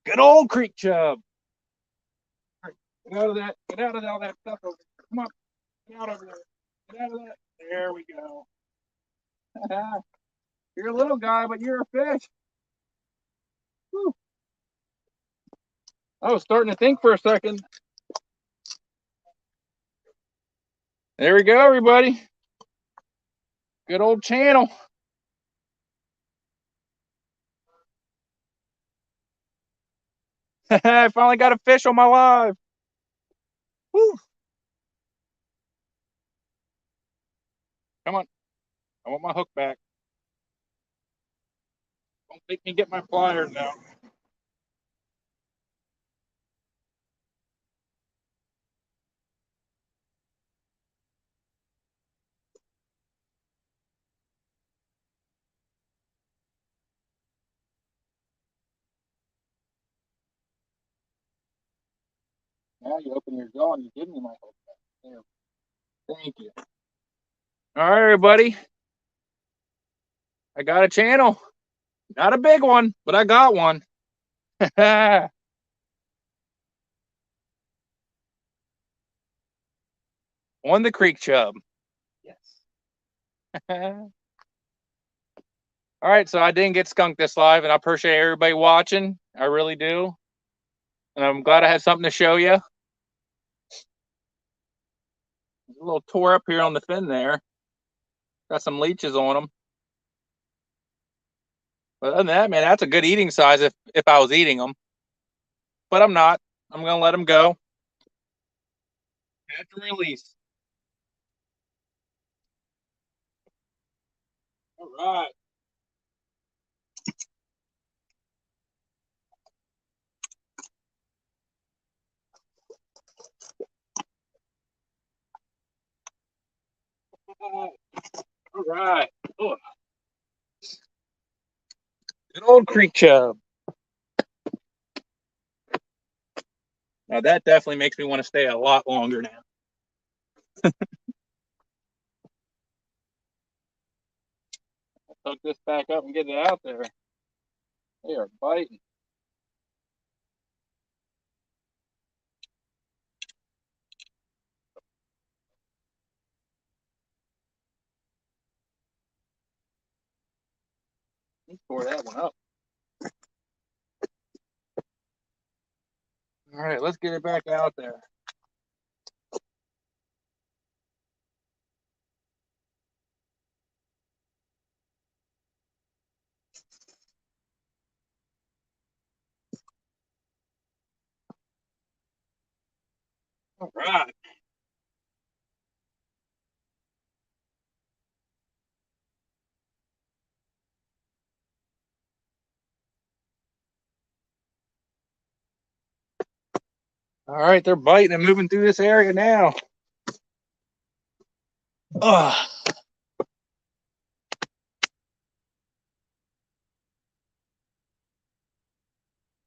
Good old creek chub. Get out of that. Get out of all that stuff over there. Come on. Get out over there. Get out of that. There we go. You're a little guy, but you're a fish. Whew. I was starting to think for a second. There we go, everybody. Good old channel. I finally got a fish on my live. Woo. Come on. I want my hook back. Don't make me get my pliers out. Now you open your jaw and you give me my hook back. There. Thank you. All right, everybody. I got a channel. Not a big one, but I got one. On the creek chub. Yes. All right, so I didn't get skunked this live, and I appreciate everybody watching. I really do. And I'm glad I had something to show you. A little tore up here on the fin there. Got some leeches on them. But other than that, man, that's a good eating size if I was eating them. But I'm not. I'm going to let them go. Have to release. All right. All right. Oh. Good old creek chub. Now that definitely makes me want to stay a lot longer now. I'll hook this back up and get it out there. They are biting. Let's pour that one up. All right, let's get it back out there. All right. All right, they're biting and moving through this area now. Ugh.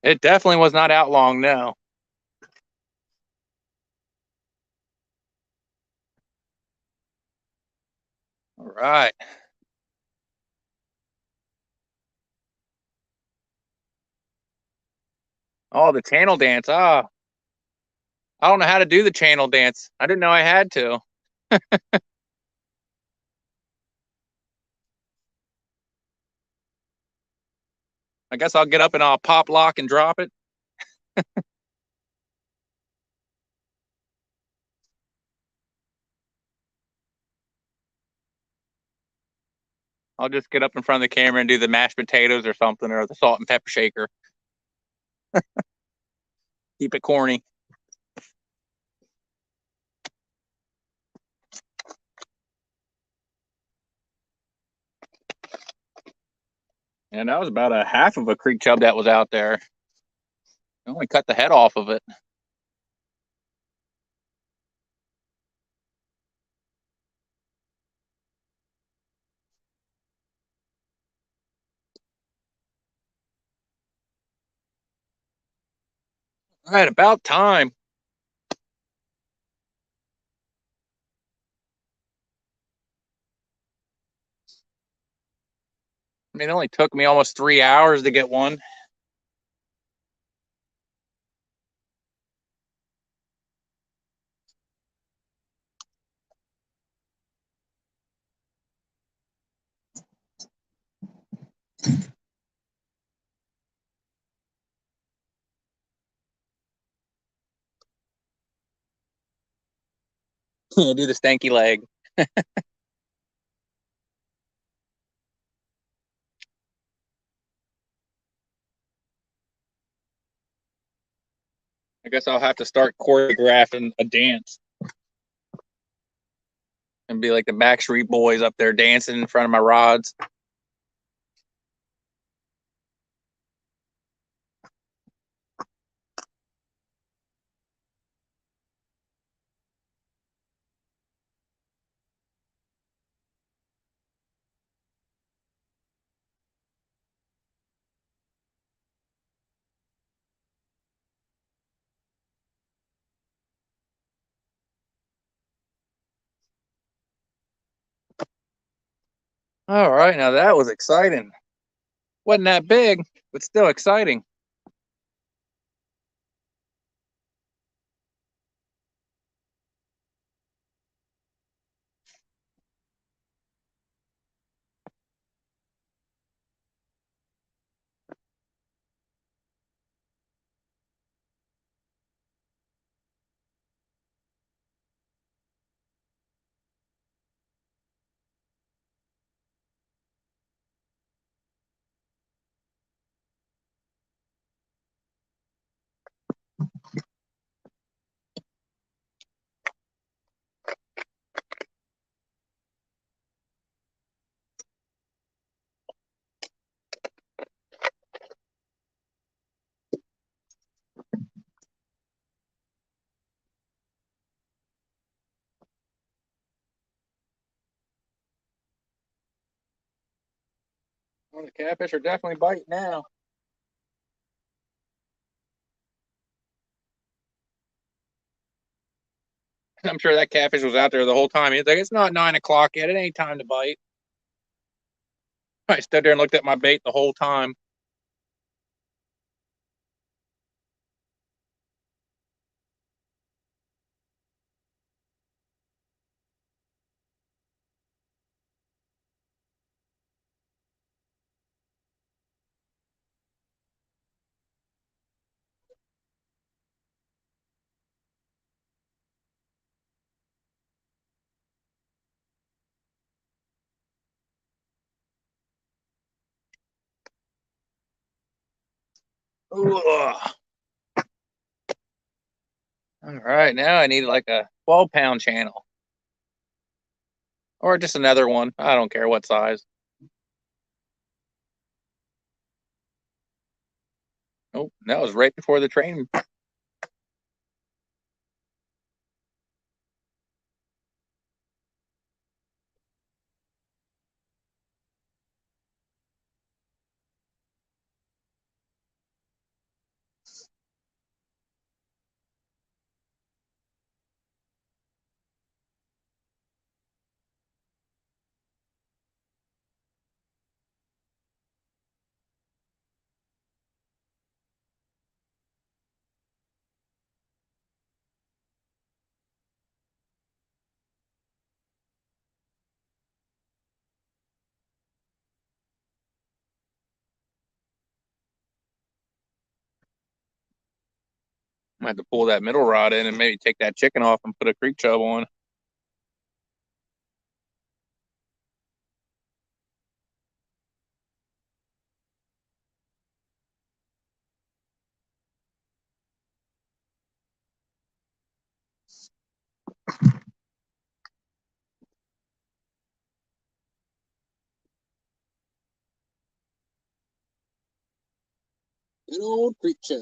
It definitely was not out long, no. All right. Oh, the channel dance. Ah, I don't know how to do the channel dance. I didn't know I had to. I guess I'll get up and I'll pop, lock, and drop it. I'll just get up in front of the camera and do the mashed potatoes or something, or the salt and pepper shaker. Keep it corny. And that was about a half of a creek chub that was out there. I only cut the head off of it. All right, about time. I mean, it only took me almost 3 hours to get one. Do the stanky leg. guess I'll have to start choreographing a dance and be like the Backstreet Boys up there dancing in front of my rods. All right, now that was exciting. Wasn't that big, but still exciting. Well, the catfish are definitely biting now. I'm sure that catfish was out there the whole time. He's like, it's not 9 o'clock yet. It ain't time to bite. I stood there and looked at my bait the whole time. Ugh. All right, now I need like a 12-pound channel or just another one. I don't care what size. Oh, that was right before the train. I had to pull that middle rod in and maybe take that chicken off and put a creek chub on. Good old creek chub.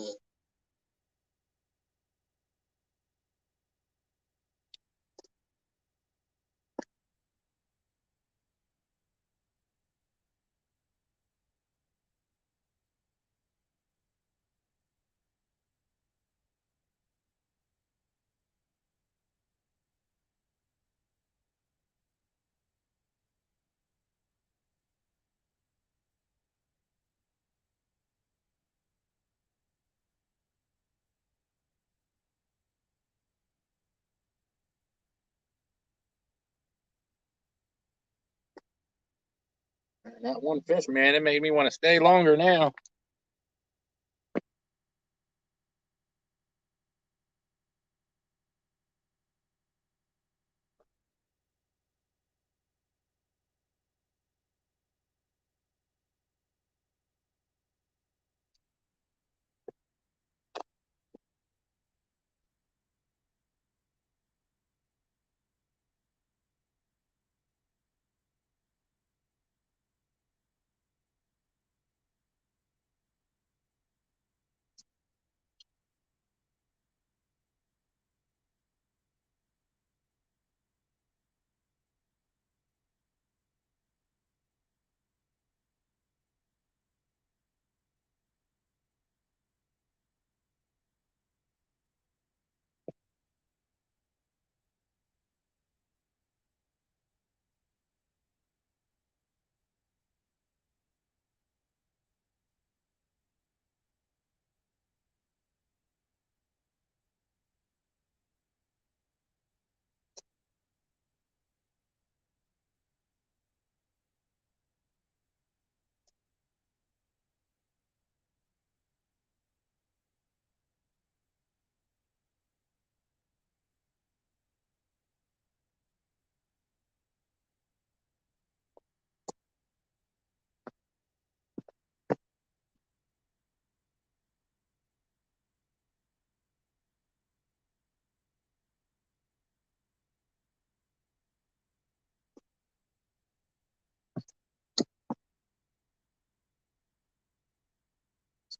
That one fish, man, it made me want to stay longer now.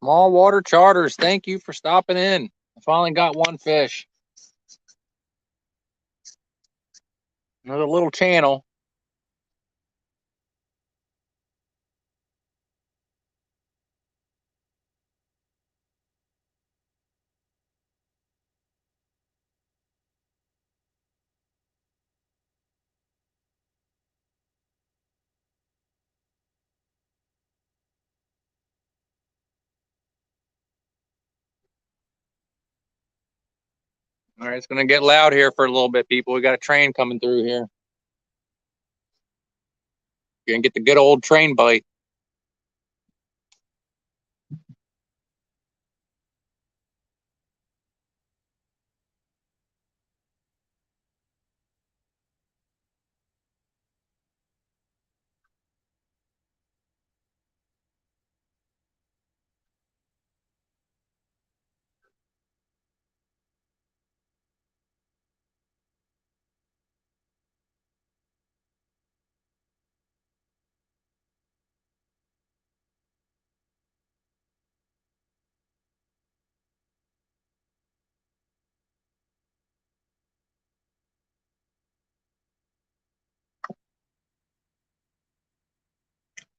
Small water charters, thank you for stopping in. I finally got one fish. Another little channel. All right, it's gonna get loud here for a little bit, people. We got a train coming through here. You're gonna get the good old train bite.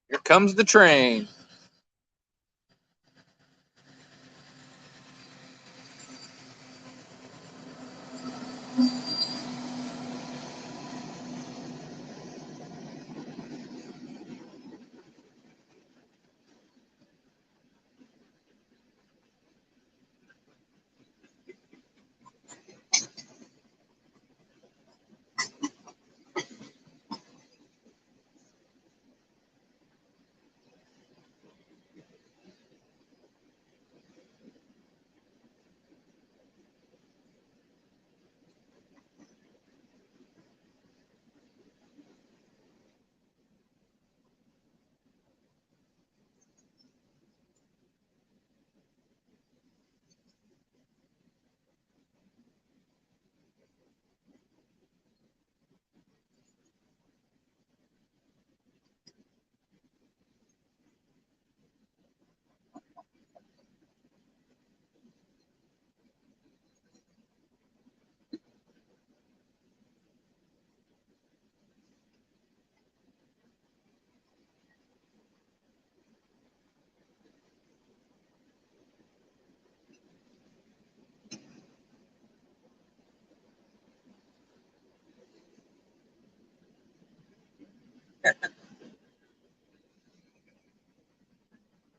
Here comes the train.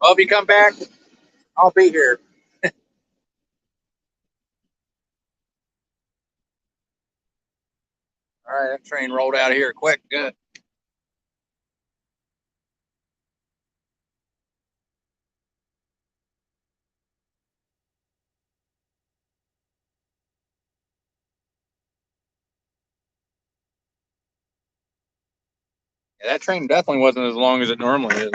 Well, if you come back, I'll be here. All right, that train rolled out of here quick. Good. Yeah, that train definitely wasn't as long as it normally is.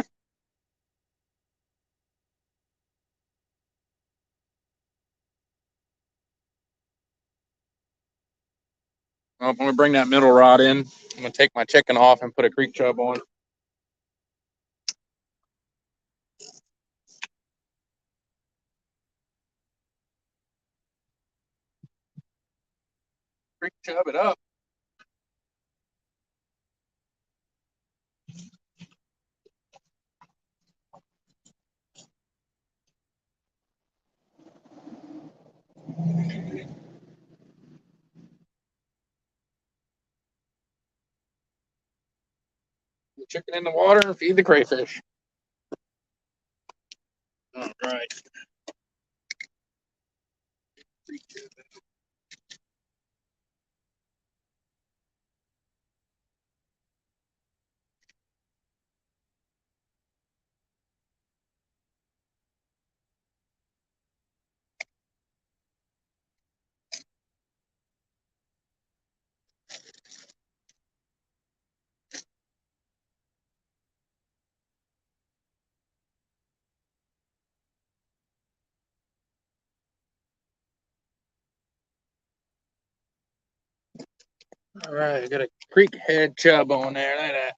Well, I'm gonna bring that middle rod in. I'm gonna take my chicken off and put a creek chub on. Creek chub it up. The chicken in the water and feed the crayfish. All right. All right, I got a creek head chub on there. Look at that.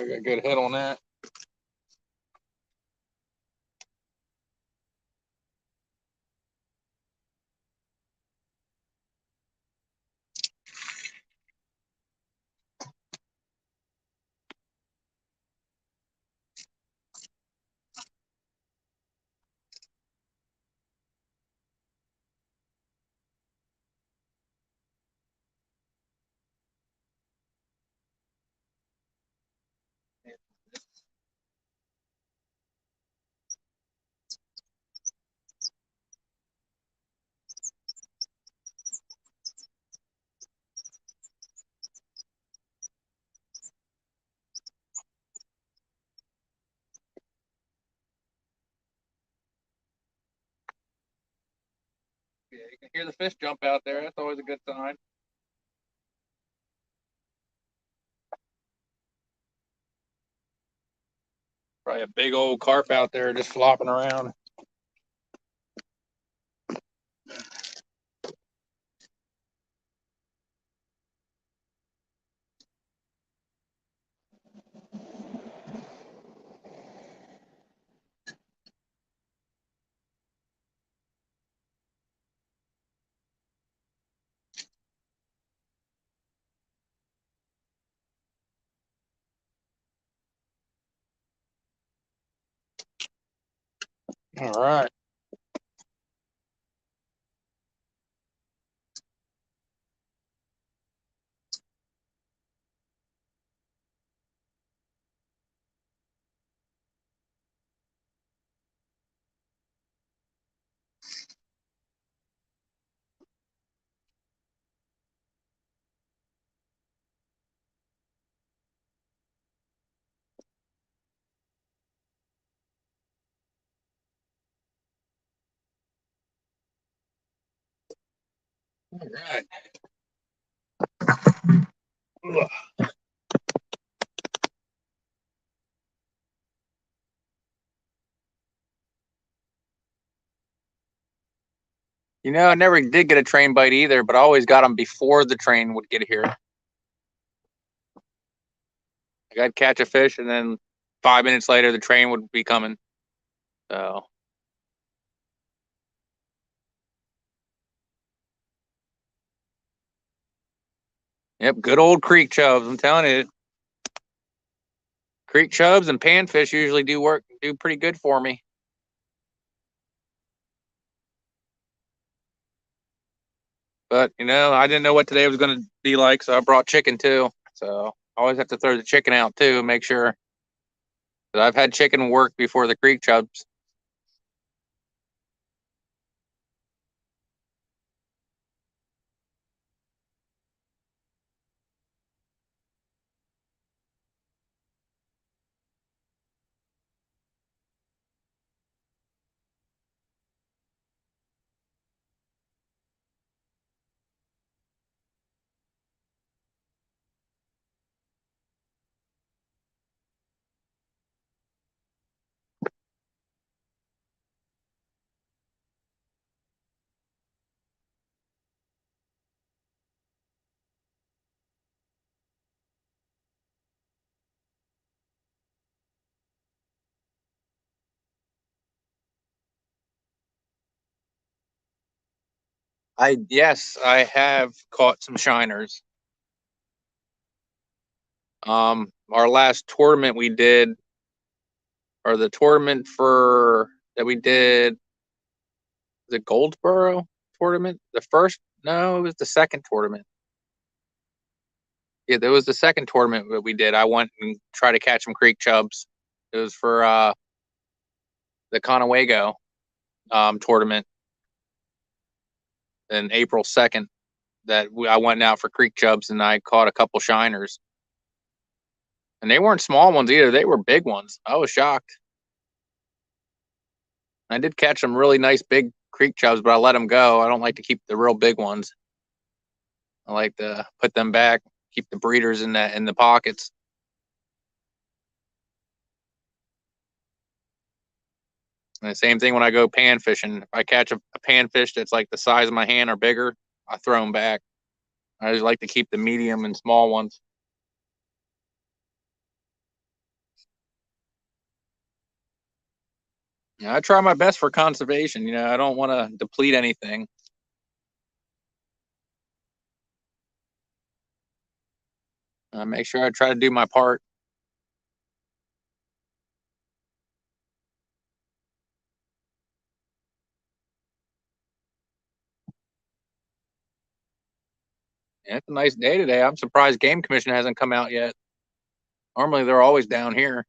Got a good hit on that. can hear the fish jump out there. That's always a good sign. Probably a big old carp out there just flopping around. All right. All right. I never did get a train bite either, but I always got them before the train would get here. Like I'd catch a fish, and then 5 minutes later, the train would be coming. So, yep, good old creek chubs. I'm telling you, creek chubs and panfish usually do pretty good for me. But I didn't know what today was going to be like, so I brought chicken too. So I always have to throw the chicken out too, and make sure that I've had chicken work before the creek chubs. Yes, I have caught some shiners. Our last tournament we did, or the tournament for that we did, the Goldsboro tournament. The first, no, it was the second tournament. Yeah, there was the second tournament that we did. I went and tried to catch some creek chubs. It was for the Conewago tournament in April 2nd. I went out for creek chubs and I caught a couple shiners. And they weren't small ones either. They were big ones. I was shocked. I did catch some really nice big creek chubs, but I let them go. I don't like to keep the real big ones. I like to put them back, keep the breeders in the pockets. And the same thing when I go pan fishing. If I catch a panfish that's like the size of my hand or bigger, I throw them back. I just like to keep the medium and small ones. I try my best for conservation. I don't want to deplete anything. I make sure I try to do my part. Yeah, it's a nice day today. I'm surprised Game Commission hasn't come out yet. Normally they're always down here.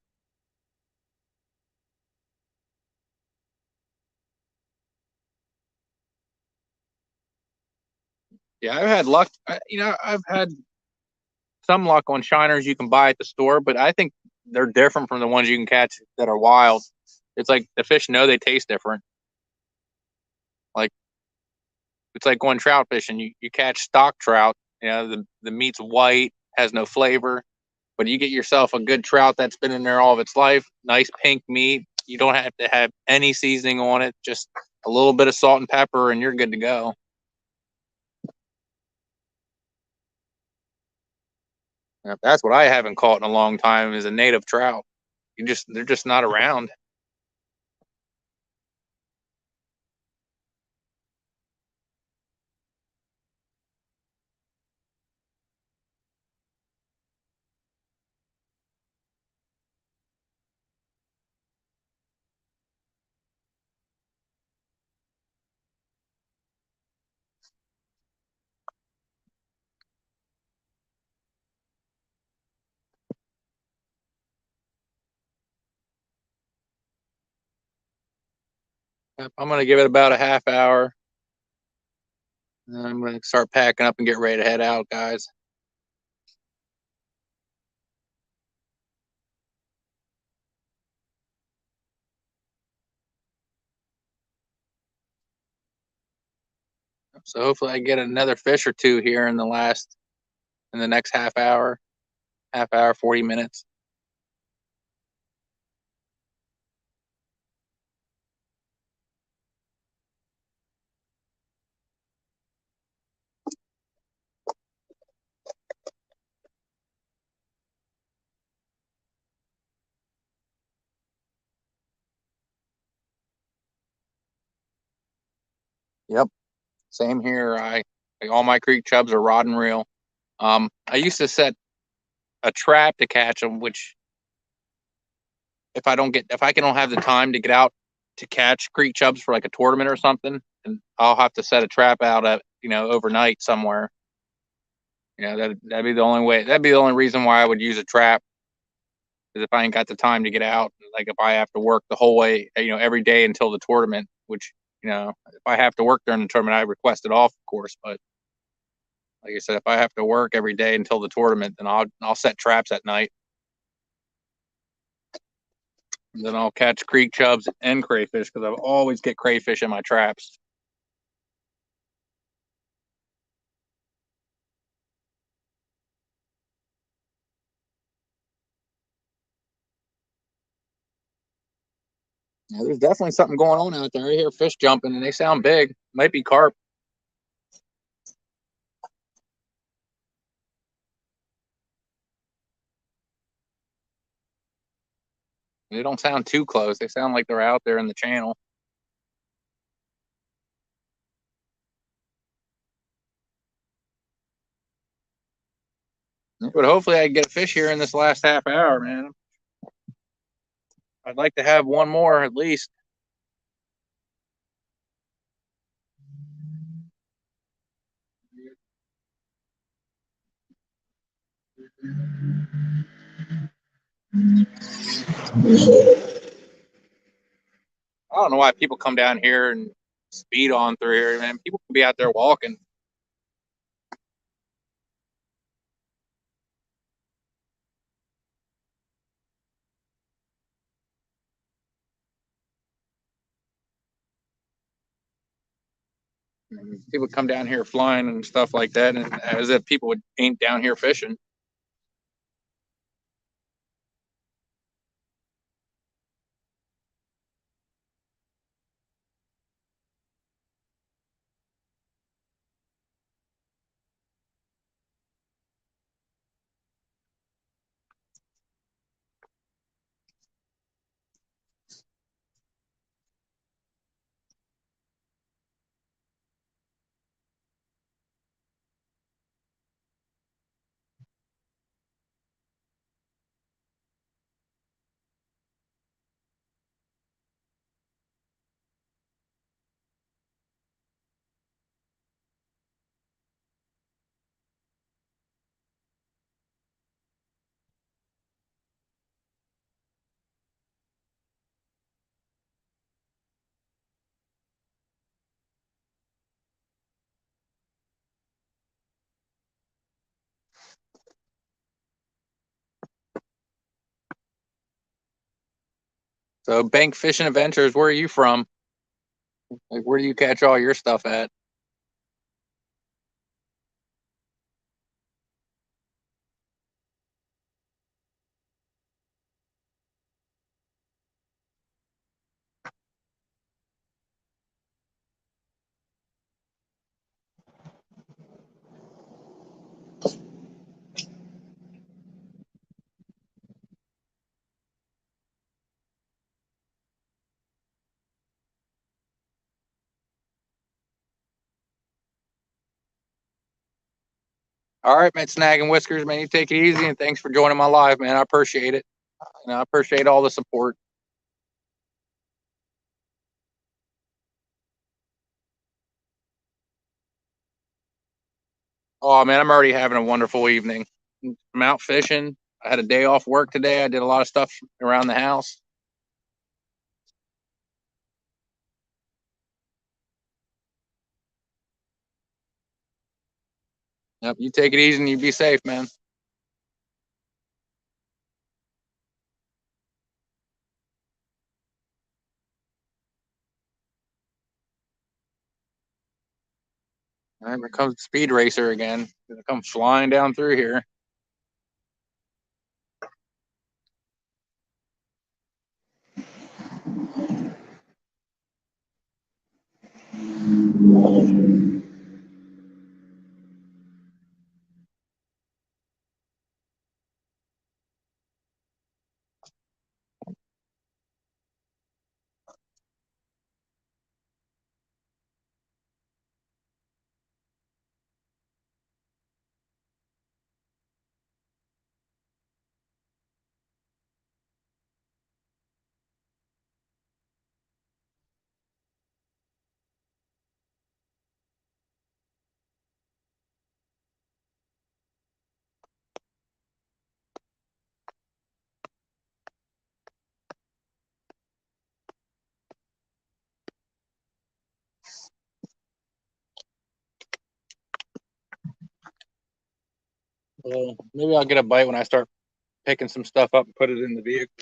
Yeah, I've had luck. I've had some luck on shiners you can buy at the store, but I think they're different from the ones you can catch that are wild. It's like the fish know they taste different. Like it's like going trout fishing. You catch stock trout. You know, the meat's white, has no flavor. But you get yourself a good trout that's been in there all of its life, nice pink meat. You don't have to have any seasoning on it, just a little bit of salt and pepper, and you're good to go. That's what I haven't caught in a long time is a native trout. They're just not around. I'm gonna give it about a half hour. And I'm gonna start packing up and get ready to head out, guys. So hopefully I get another fish or two here in the next half hour, 40 minutes. Yep. Same here. All my creek chubs are rod and reel. I used to set a trap to catch them, which if I can don't have the time to get out to catch creek chubs for like a tournament or something, and I'll have to set a trap out at overnight somewhere. That'd be the only way. That'd be the only reason why I would use a trap is if I ain't got the time to get out. Like if I have to work the whole way, every day until the tournament, which if I have to work during the tournament, I request it off, of course. But like I said, if I have to work every day until the tournament, then I'll set traps at night. And then I'll catch creek chubs and crayfish because I always get crayfish in my traps. Yeah, there's definitely something going on out there. I hear fish jumping and they sound big. Might be carp. They don't sound too close. They sound like they're out there in the channel. But hopefully I can get a fish here in this last half hour, man. I'd like to have one more at least. I don't know why people come down here and speed on through here, man. People can be out there walking. People come down here flying and stuff like that, and as if people ain't down here fishing. So, Bank Fishing Adventures, where are you from? Like, where do you catch all your stuff at? All right, man. Snagging Whiskers, man. You take it easy, and thanks for joining my live, man. I appreciate it. And I appreciate all the support. Oh man, I'm already having a wonderful evening. I'm out fishing. I had a day off work today. I did a lot of stuff around the house. Yep, you take it easy and you be safe, man. All right, here comes the speed racer again. Gonna come flying down through here. Well, maybe I'll get a bite when I start picking some stuff up and put it in the vehicle.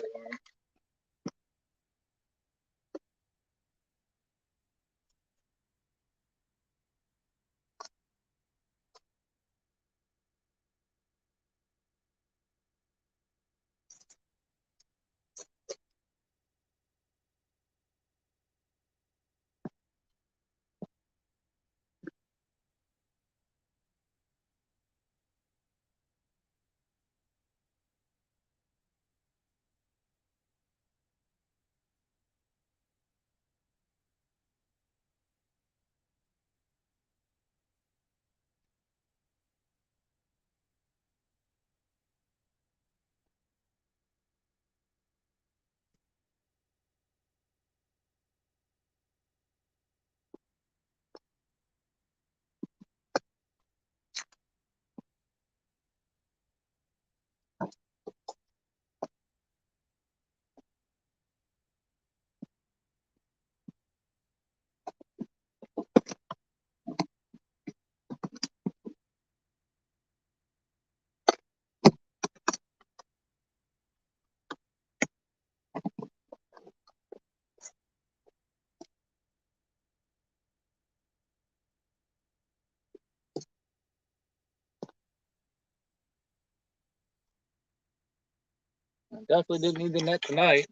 I definitely didn't need the net tonight.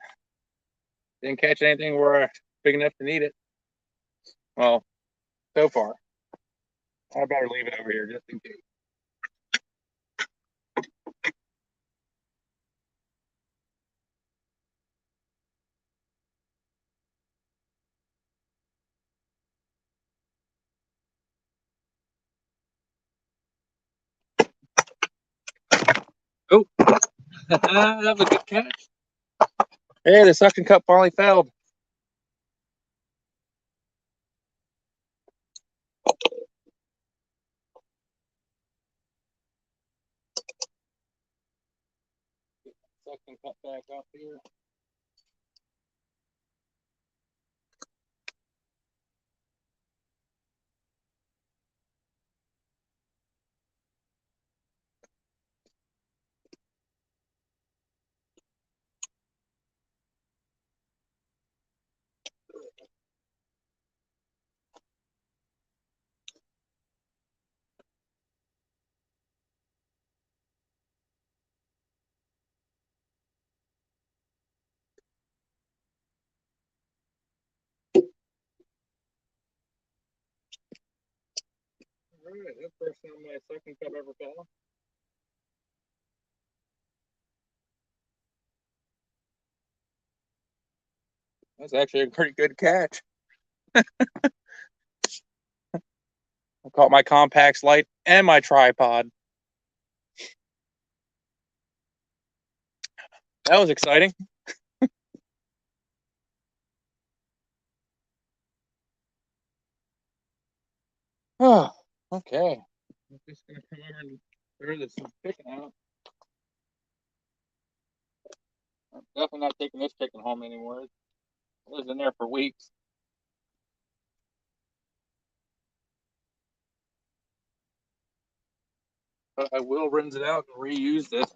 Didn't catch anything where big enough to need it. Well, so far. I better leave it over here just in case. Oh, that was a good catch. Hey, the suction cup finally failed. Suction cup back up here. All right, that's the first time my suction cup ever fell. That's actually a pretty good catch. I caught my Compax light and my tripod. That was exciting. Oh, okay. I'm just gonna come over and clear this chicken out. I'm definitely not taking this chicken home anymore. It lives in there for weeks. But I will rinse it out and reuse this.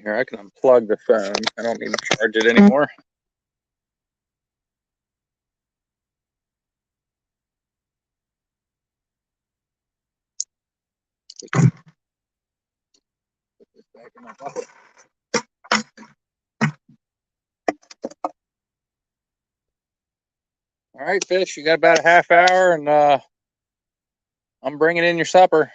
Here, I can unplug the phone. I don't need to charge it anymore. Put this back in my bucket. All right, fish, you got about a half hour, and I'm bringing in your supper.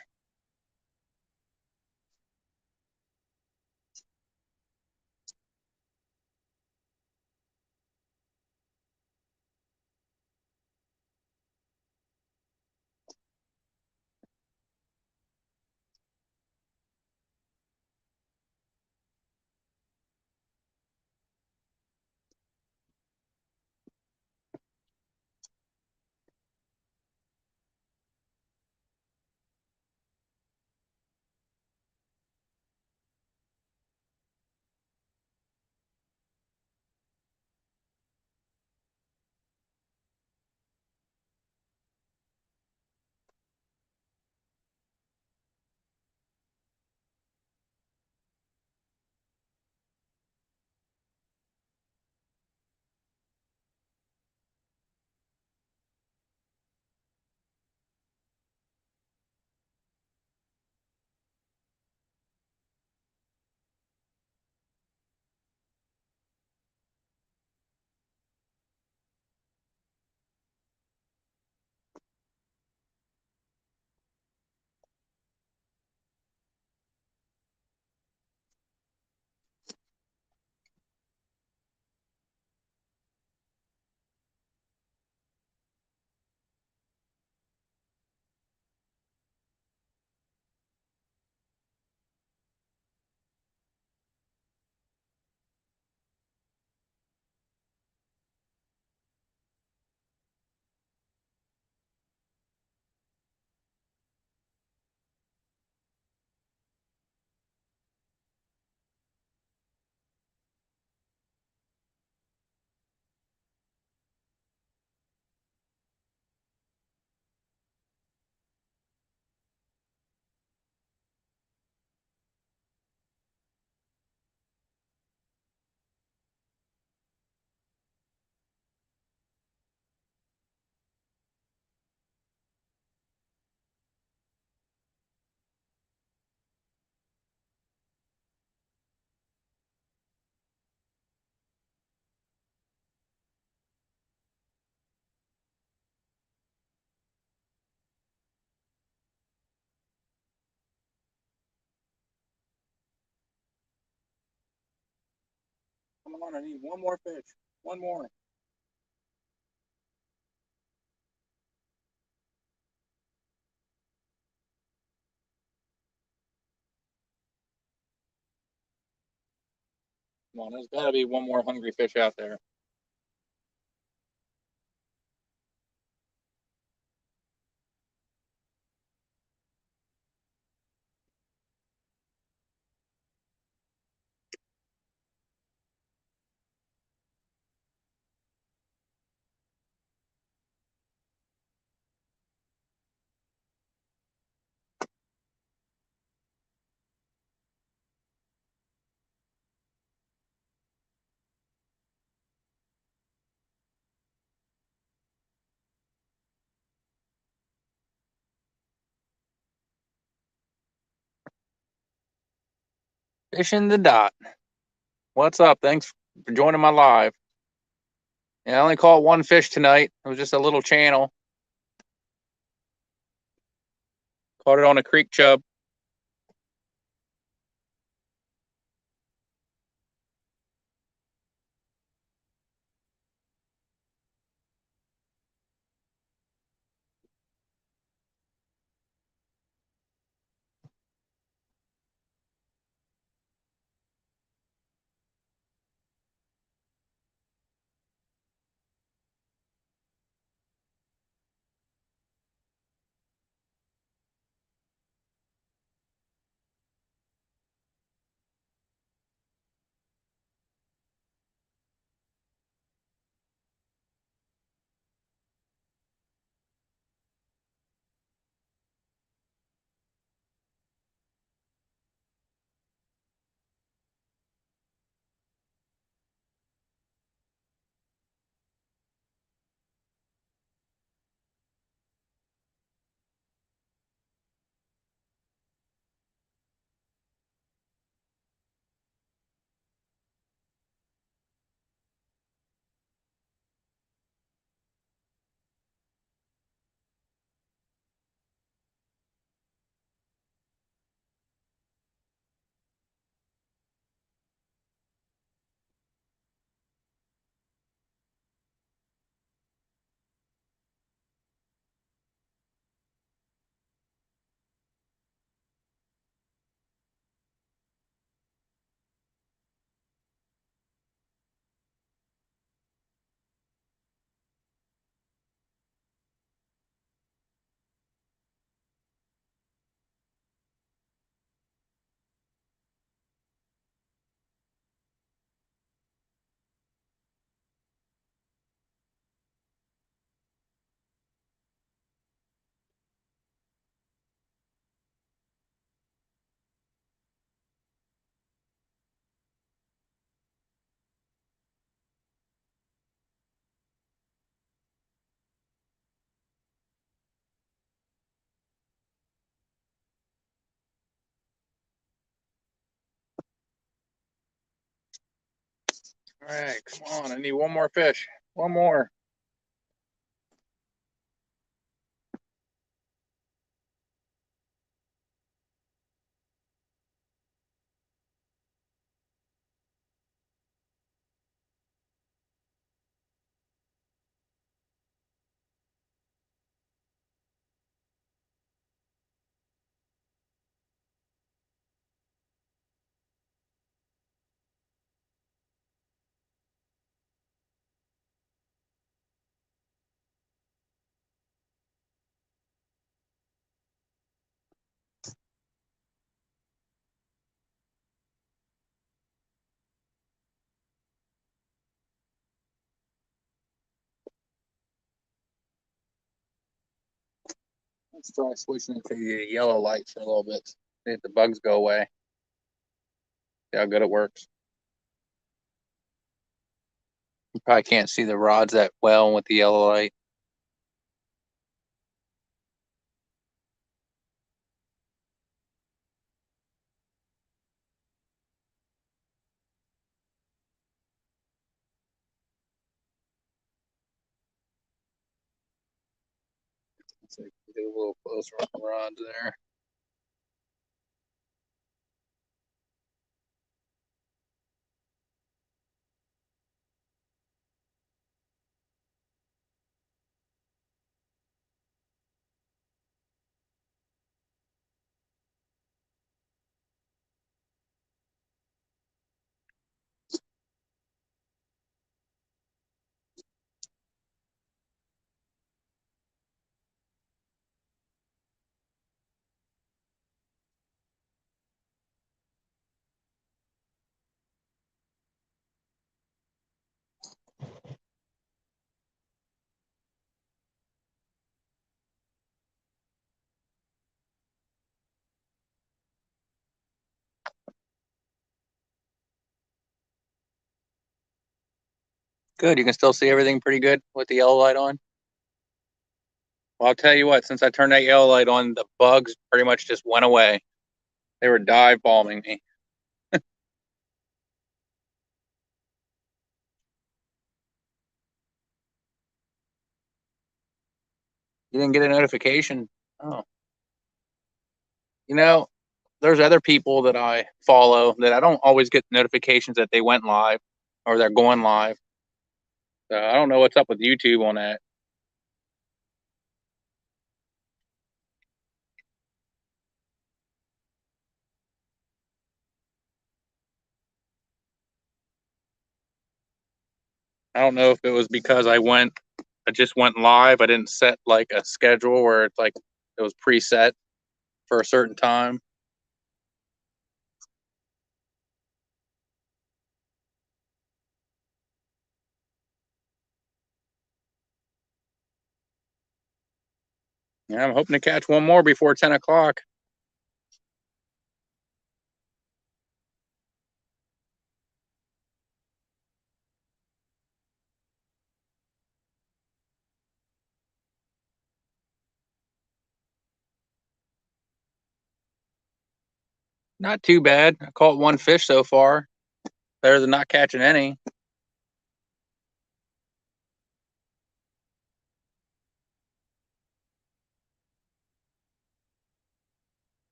Come on, I need one more fish. One more. Come on, there's got to be one more hungry fish out there. Fishing the dot. What's up? Thanks for joining my live. Yeah, I only caught one fish tonight. It was just a little channel. Caught it on a creek chub. All right, come on. I need one more fish. One more. Let's try switching it to the yellow light for a little bit. See if the bugs go away. See how good it works. You probably can't see the rods that well with the yellow light. Let's see if we can do a little closer on the rods there. Good. You can still see everything pretty good with the yellow light on. Well, I'll tell you what, since I turned that yellow light on, the bugs pretty much just went away. They were dive bombing me. You didn't get a notification. Oh, you know, there's other people that I follow that I don't always get notifications that they went live or they're going live. So I don't know what's up with YouTube on that. I don't know if it was because I just went live. I didn't set like a schedule where it's like it was preset for a certain time. Yeah, I'm hoping to catch one more before 10 o'clock. Not too bad. I caught one fish so far. Better than not catching any.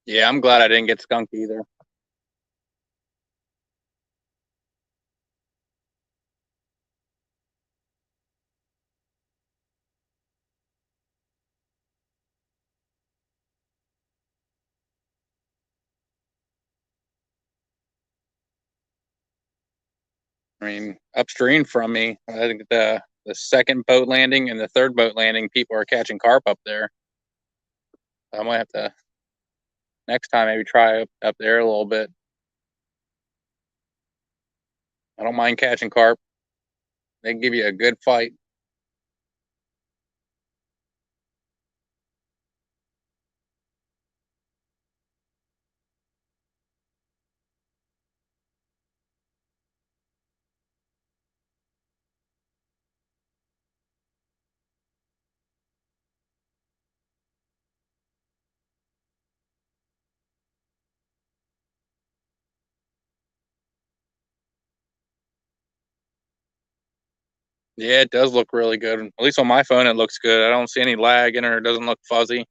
Yeah, I'm glad I didn't get skunked either. I mean, upstream from me, I think the second boat landing and the third boat landing, people are catching carp up there. I might have to next time maybe try up there a little bit. I don't mind catching carp. They can give you a good fight. Yeah, it does look really good. At least on my phone, it looks good. I don't see any lag in it. It doesn't look fuzzy.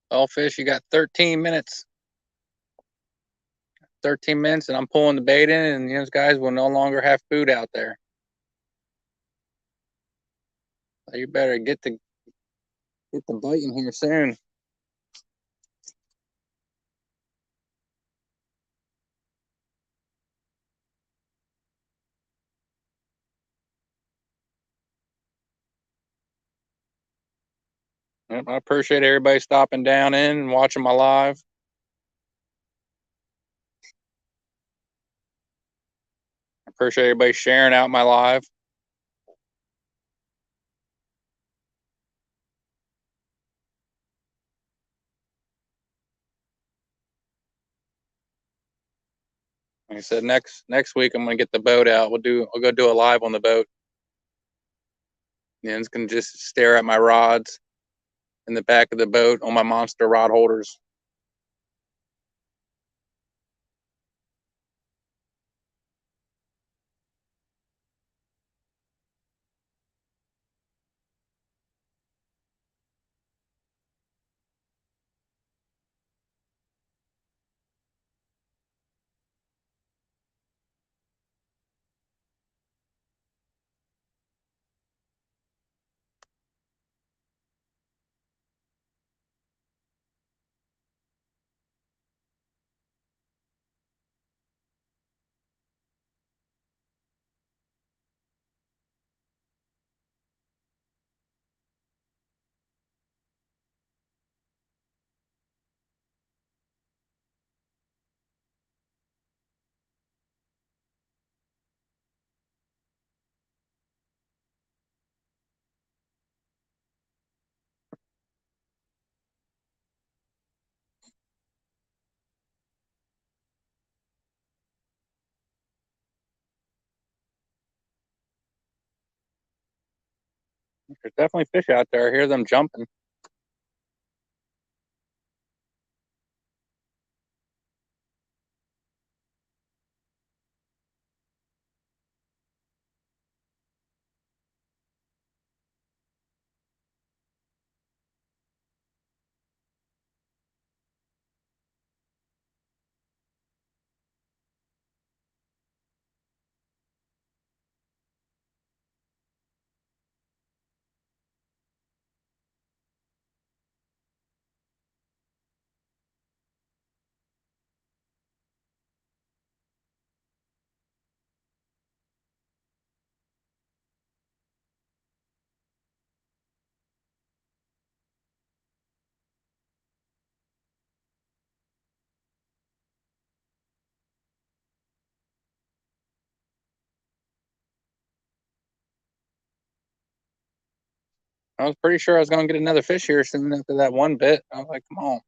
Well, fish, you got 13 minutes. 13 minutes, and I'm pulling the bait in, and those guys will no longer have food out there. So you better get the biting here soon. Yep, I appreciate everybody stopping down in and watching my live. I appreciate everybody sharing out my live. Like I said, next week I'm gonna get the boat out. I'll go do a live on the boat. And it's gonna just stare at my rods in the back of the boat on my monster rod holders. There's definitely fish out there. I hear them jumping. I was pretty sure I was going to get another fish here soon after that one bit. I was like, come on.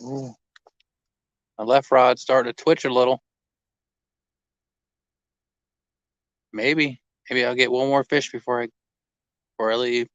Ooh, my left rod's starting to twitch a little. Maybe I'll get one more fish before I leave.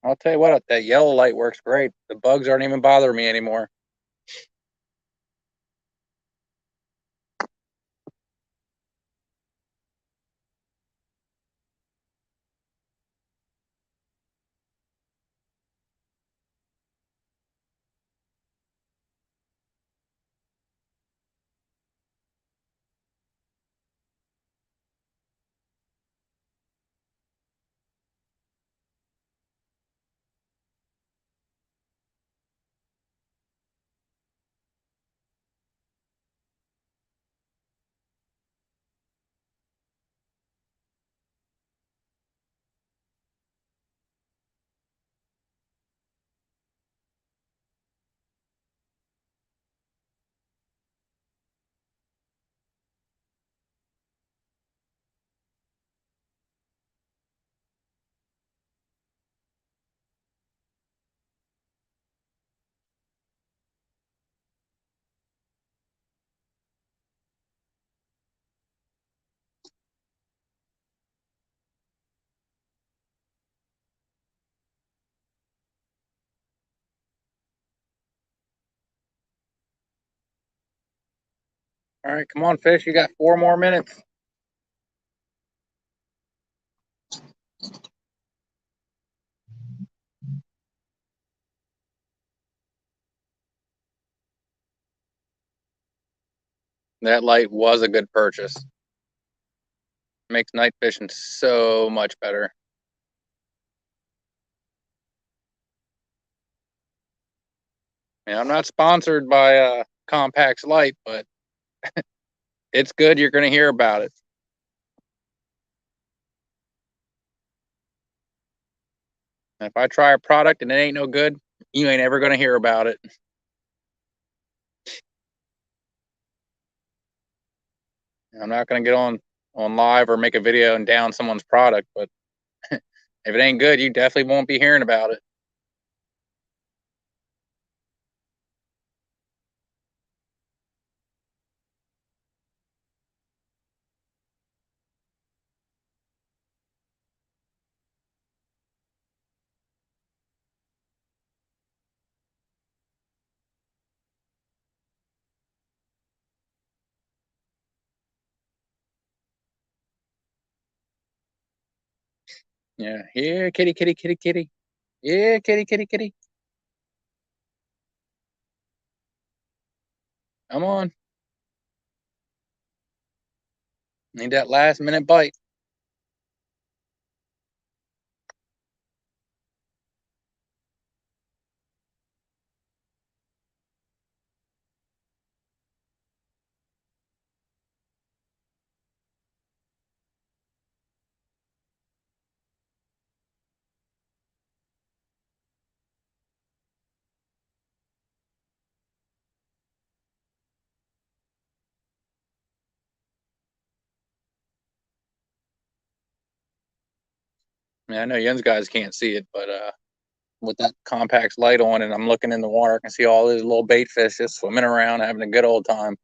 I'll tell you what, that yellow light works great. The bugs aren't even bothering me anymore. All right, come on, fish. You got 4 more minutes. That light was a good purchase. Makes night fishing so much better. I'm not sponsored by Compax Light, but it's good. You're going to hear about it. If I try a product and it ain't no good, you ain't ever going to hear about it. I'm not going to get on live or make a video and down someone's product, but if it ain't good, you definitely won't be hearing about it. Yeah, here, kitty, kitty, kitty, kitty. Yeah, kitty, kitty, kitty. Come on. Need that last minute bite. I know Jens guys can't see it, but with that Compax light on and I'm looking in the water, I can see all these little bait fish just swimming around, having a good old time.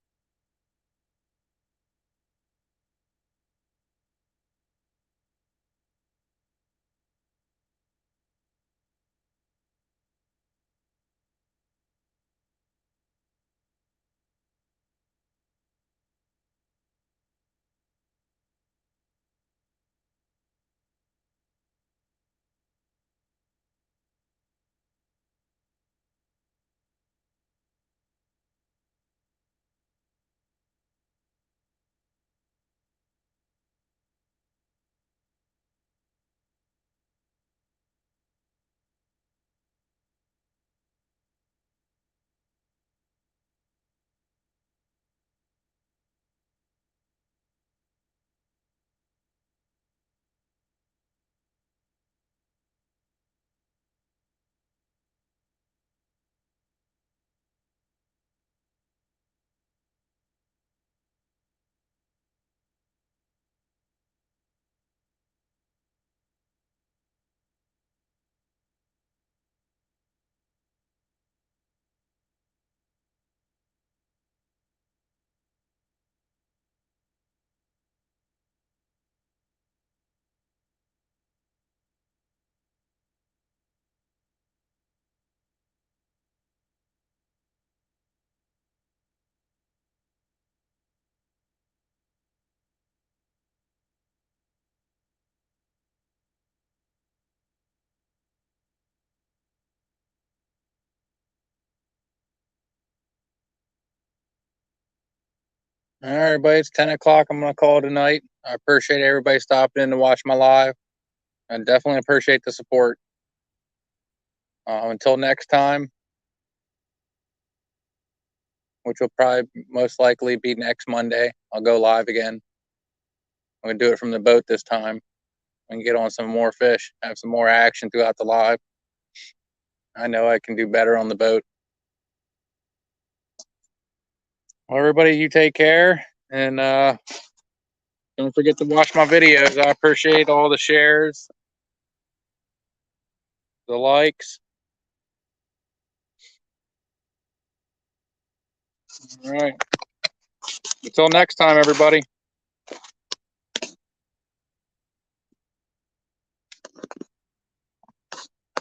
All right, everybody, it's 10 o'clock. I'm going to call it a night. I appreciate everybody stopping in to watch my live. I definitely appreciate the support. Until next time, which will probably most likely be next Monday, I'll go live again. I'm going to do it from the boat this time and get on some more fish, have some more action throughout the live. I know I can do better on the boat. Well, everybody, you take care, and don't forget to watch my videos. I appreciate all the shares, the likes. All right. Until next time, everybody.